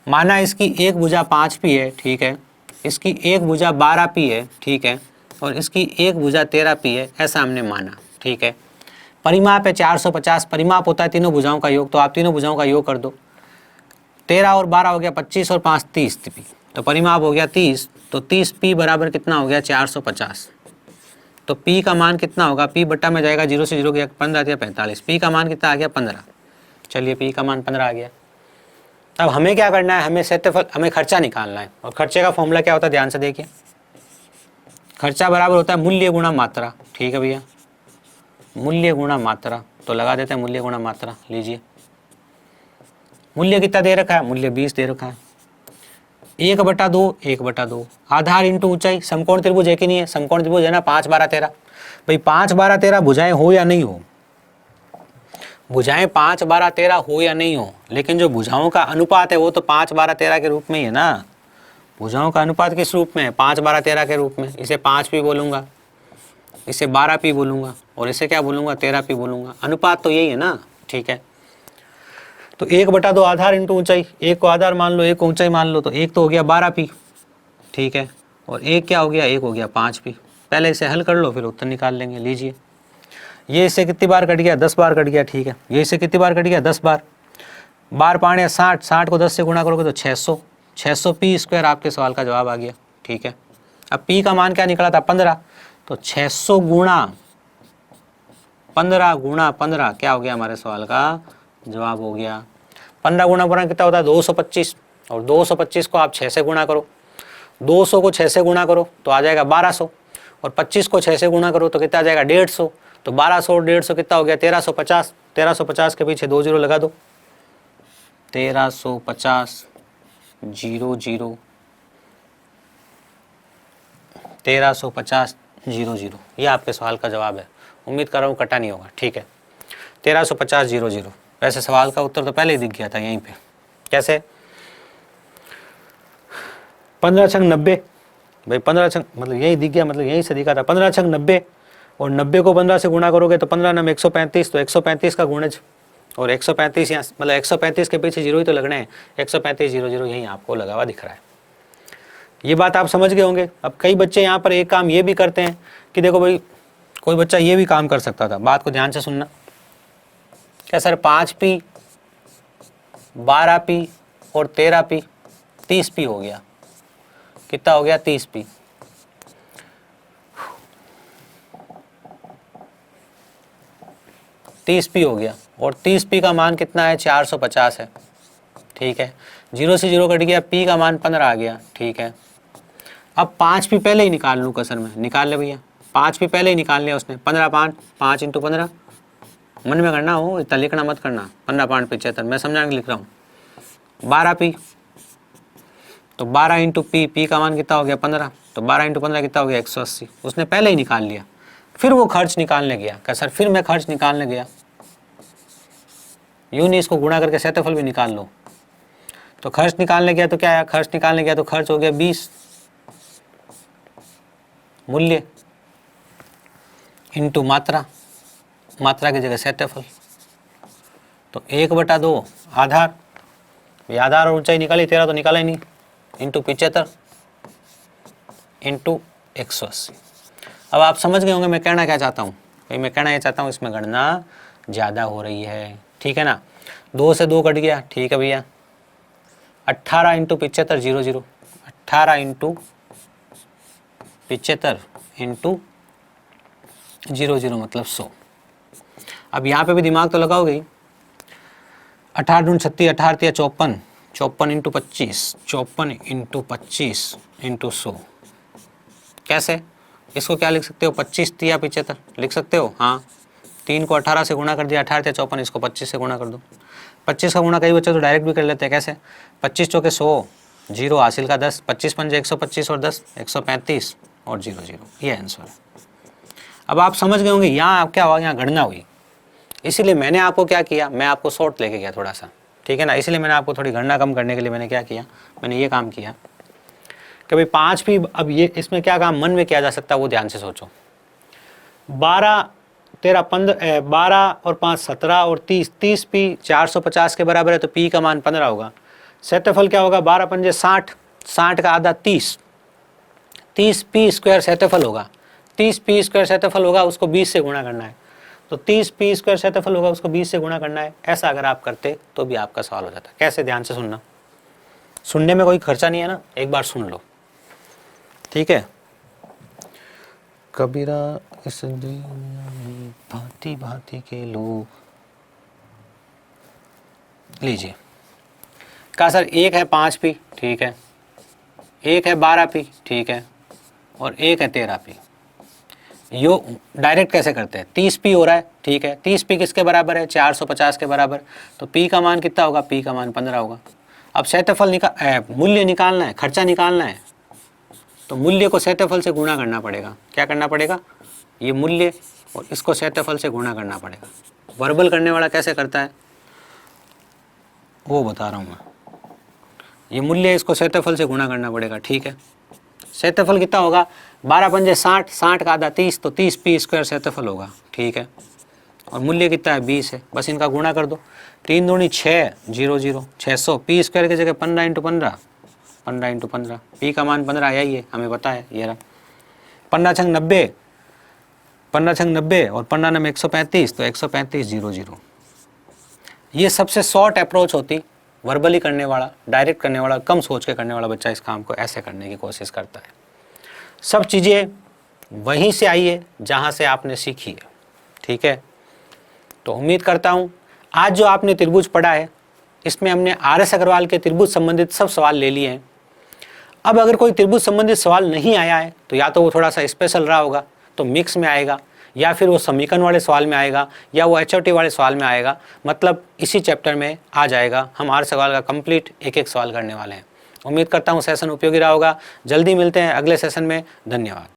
माना इसकी एक भुजा 5 पी है। ठीक है, इसकी एक भुजा 12 पी है। ठीक है, और इसकी एक भुजा 13 पी है, ऐसा हमने माना। ठीक है, परिमाप है 450, परिमाप होता है तीनों भुजाओं का योग, तो आप तीनों भुजाओं का योग कर दो। 13 और 12 हो गया 25 और 5 30 पी, तो परिमाप हो गया 30। तो 30 पी बराबर कितना हो गया? 450। तो पी का मान कितना होगा? पी बट्टा में जाएगा, 0 से 0 गया 15 या 45, पी का मान कितना आ गया? 15। चलिए, पी का मान 15 आ गया। अब हमें क्या करना है? हमें क्षेत्रफल, हमें खर्चा निकालना है, और खर्चे का फॉर्मूला क्या होता है? ध्यान से देखिए, खर्चा बराबर होता है मूल्य गुणा मात्रा। ठीक है भैया, मूल्य गुणा मात्रा, तो लगा देते हैं मूल्य गुणा मात्रा। लीजिए, मूल्य कितना दे रखा है? मूल्य 20 दे रखा है। 1/2, 1/2 आधार इंटू ऊंचाई। समकोण त्रिभुज है कि नहीं है? समकोण त्रिभुज है ना, 5, 12, 13। भाई 5, 12, 13 भुजाएं हो या नहीं हो? भुजाएं 5, 12, 13 हो या नहीं हो, लेकिन जो भुजाओं का अनुपात है वो तो 5, 12, 13 के रूप में ही है ना। भुजाओं का अनुपात किस रूप में है? 5, 12, 13 के रूप में। इसे 5 पी बोलूंगा, इसे 12 पी बोलूंगा, और इसे क्या बोलूंगा? 13 पी बोलूंगा। अनुपात तो यही है ना। ठीक है, तो 1/2 आधार इंटू ऊंचाई, एक को आधार मान लो, एक को ऊंचाई मान लो, तो एक तो हो गया 12 पी। ठीक है, और एक क्या हो गया? एक हो गया 5 पी। पहले इसे हल कर लो, फिर उत्तर निकाल लेंगे। लीजिए, ये इससे कितनी बार कट गया? 10 बार कट गया। ठीक है, ये इससे कितनी बार कट गया? 10 बार। बार 5 या 60, 60 को 10 से गुणा करोगे तो 600, 600 पी स्क्वायर आपके सवाल का जवाब आ गया। ठीक है, अब पी का मान क्या निकला था? 15, तो 600 गुणा 15 गुणा 15 क्या हो गया? हमारे सवाल का जवाब हो गया। 15 गुणा 15 कितना होता है? 225, और 225 को आप 6 से गुणा करो, 200 को 6 से गुणा करो तो आ जाएगा 1200, और 25 को 6 से गुणा करो तो कितना आ जाएगा? 150। तो 1200 और 150 कितना हो गया? 1350। 1350 के पीछे 2 जीरो लगा दो, 1350 0 0, 1350 0 0, ये आपके सवाल का जवाब है। उम्मीद कर रहा हूँ कटा नहीं होगा। ठीक है, 1350 0 0। वैसे सवाल का उत्तर तो पहले ही दिख गया था यहीं पे। कैसे? 15 छंग 90, भाई 15 छंग मतलब यही दिख गया, मतलब यहीं से दिखा था। 15 छंग 90, और 90 को 15 से गुणा करोगे तो 15 नम 135, तो 135 का गुणज, और 135 यहाँ मतलब 135 के पीछे 0 ही तो लगने हैं। 135 0 0 यहीं आपको लगा हुआ दिख रहा है। ये बात आप समझ गए होंगे। अब कई बच्चे यहाँ पर एक काम ये भी करते हैं कि देखो भाई, कोई बच्चा ये भी काम कर सकता था। बात को ध्यान से सुनना। क्या सर 5 पी, 12 पी और 13 पी, 30 पी हो गया। कितना हो गया? 30 पी। 30 पी हो गया, और 30 पी का मान कितना है? 450 है। ठीक है, 0 से 0 कट गया, पी का मान 15 आ गया। ठीक है, अब 5 पी पहले ही निकाल लूँ कसर में, निकाल ले भैया। 5 पी पहले ही निकाल लिया उसने। 15 5, 5 इंटू 15, मन में करना हो, इतना लिखना मत करना। 15 5 75, मैं समझाने लिख रहा हूँ। 12 पी, तो 12 इंटू पी, पी का मान कितना हो गया? 15, तो 12 इंटू 15 कितना हो गया 180। उसने पहले ही निकाल लिया। फिर वो खर्च निकालने गया, कहा सर फिर मैं खर्च निकालने गया, यूं नहीं इसको गुणा करके क्षेत्रफल भी निकाल लो। तो खर्च निकालने गया तो क्या आया, खर्च निकालने गया तो खर्च हो गया 20 मूल्य इंटू मात्रा, मात्रा की जगह क्षेत्रफल, तो 1/2 आधार, ये आधार और ऊंचाई निकाली, 13 तो निकाला ही नहीं, इंटू 75 इंटू 180। अब आप समझ गए होंगे मैं कहना क्या चाहता हूँ। भाई मैं कहना ये चाहता हूँ इसमें गणना ज़्यादा हो रही है, ठीक है ना। 2 से 2 कट गया, ठीक है भैया। 18 इंटू 75 00, 18 इंटू 75 इंटू 00 मतलब 100। अब यहाँ पे भी दिमाग तो लगाओगे। 18 दूनी 36, 18 तिया 54, 54 इंटू 25, 54 इंटू 25 इंटू 100। कैसे, इसको क्या लिख सकते हो, 25 तिया 75 लिख सकते हो। हाँ, 3 को 18 से गुणा कर दिया, 18 तिया 54, इसको 25 से गुणा कर दो। 25 का गुणा कई बच्चे तो डायरेक्ट भी कर लेते हैं। कैसे, 25 चौके 100, 0 हासिल का 10, 25 पंजे 125 और 10 135 और 00, ये आंसर है। अब आप समझ गए होंगे यहाँ आप क्या हुआ, यहाँ गणना हुई। इसीलिए मैंने आपको क्या किया, मैं आपको शॉर्ट लेके गया थोड़ा सा, ठीक है ना। इसलिए मैंने आपको थोड़ी गणना कम करने के लिए मैंने क्या किया, मैंने ये काम किया कि भाई 5 भी, अब ये इसमें क्या काम मन में किया जा सकता है वो ध्यान से सोचो। 12 13 15 12 और 5 17 और 30, 30 पी 450 के बराबर है, तो पी का मान 15 होगा। क्षेत्रफल क्या होगा, 12 पंजे 60, 60 का आधा 30, 30 पी स्क्वायर क्षेत्रफल होगा, 30 पी स्क्वायर क्षेत्रफल होगा, उसको 20 से गुणा करना है। तो 30 पी स्क्वायर क्षेत्रफल होगा, उसको 20 से गुणा करना है। ऐसा अगर आप करते तो भी आपका सवाल हो जाता। कैसे, ध्यान से सुनना, सुनने में कोई खर्चा नहीं है ना, एक बार सुन लो, ठीक है। कबीरा इस दुनिया में भांति भांति के लोग, लीजिए। कहा सर एक है 5 पी, ठीक है, एक है 12 पी, ठीक है, और एक है 13 पी। यो डायरेक्ट कैसे करते हैं, 30 पी हो रहा है, ठीक है, 30 पी किसके बराबर है, 450 के बराबर, तो पी का मान कितना होगा, पी का मान 15 होगा। अब क्षेत्रफल मूल्य निकालना है, खर्चा निकालना है, तो मूल्य को क्षेत्रफल से गुणा करना पड़ेगा। क्या करना पड़ेगा, ये मूल्य और इसको क्षेत्रफल से गुणा करना पड़ेगा। वर्बल करने वाला कैसे करता है वो बता रहा हूँ मैं। ये मूल्य इसको क्षेत्रफल से गुणा करना पड़ेगा, ठीक है। क्षेत्रफल कितना होगा, 12 पंजे 60, 60 का आधा 30, तो 30 पी स्क्वायर क्षेत्रफल होगा, ठीक है। और मूल्य कितना है, 20 है, बस इनका गुणा कर दो। 3 दूनी 6, 00, 600, पी स्क्वायर की जगह 15 इंटू 15, 15 इंटू 15, पी का मान 15 आया ही है, हमें पता है, ये रहा। 15 छंग 90, 15 छंग 90 और 15 में 135, तो 135 00। ये सबसे शॉर्ट अप्रोच होती, वर्बली करने वाला, डायरेक्ट करने वाला, कम सोच के करने वाला बच्चा इस काम को ऐसे करने की कोशिश करता है। सब चीज़ें वहीं से आई है जहाँ से आपने सीखी है, ठीक है। तो उम्मीद करता हूँ आज जो आपने त्रिभुज पढ़ा है इसमें हमने RS अग्रवाल के त्रिभुज संबंधित सब सवाल ले लिए हैं। अब अगर कोई त्रिभुज संबंधित सवाल नहीं आया है तो या तो वो थोड़ा सा स्पेशल रहा होगा, तो मिक्स में आएगा, या फिर वो समीकरण वाले सवाल में आएगा, या वो HOT वाले सवाल में आएगा। मतलब इसी चैप्टर में आ जाएगा। हम RS अग्रवाल का कंप्लीट एक एक सवाल करने वाले हैं। उम्मीद करता हूँ सेशन उपयोगी रहा होगा। जल्दी मिलते हैं अगले सेशन में। धन्यवाद।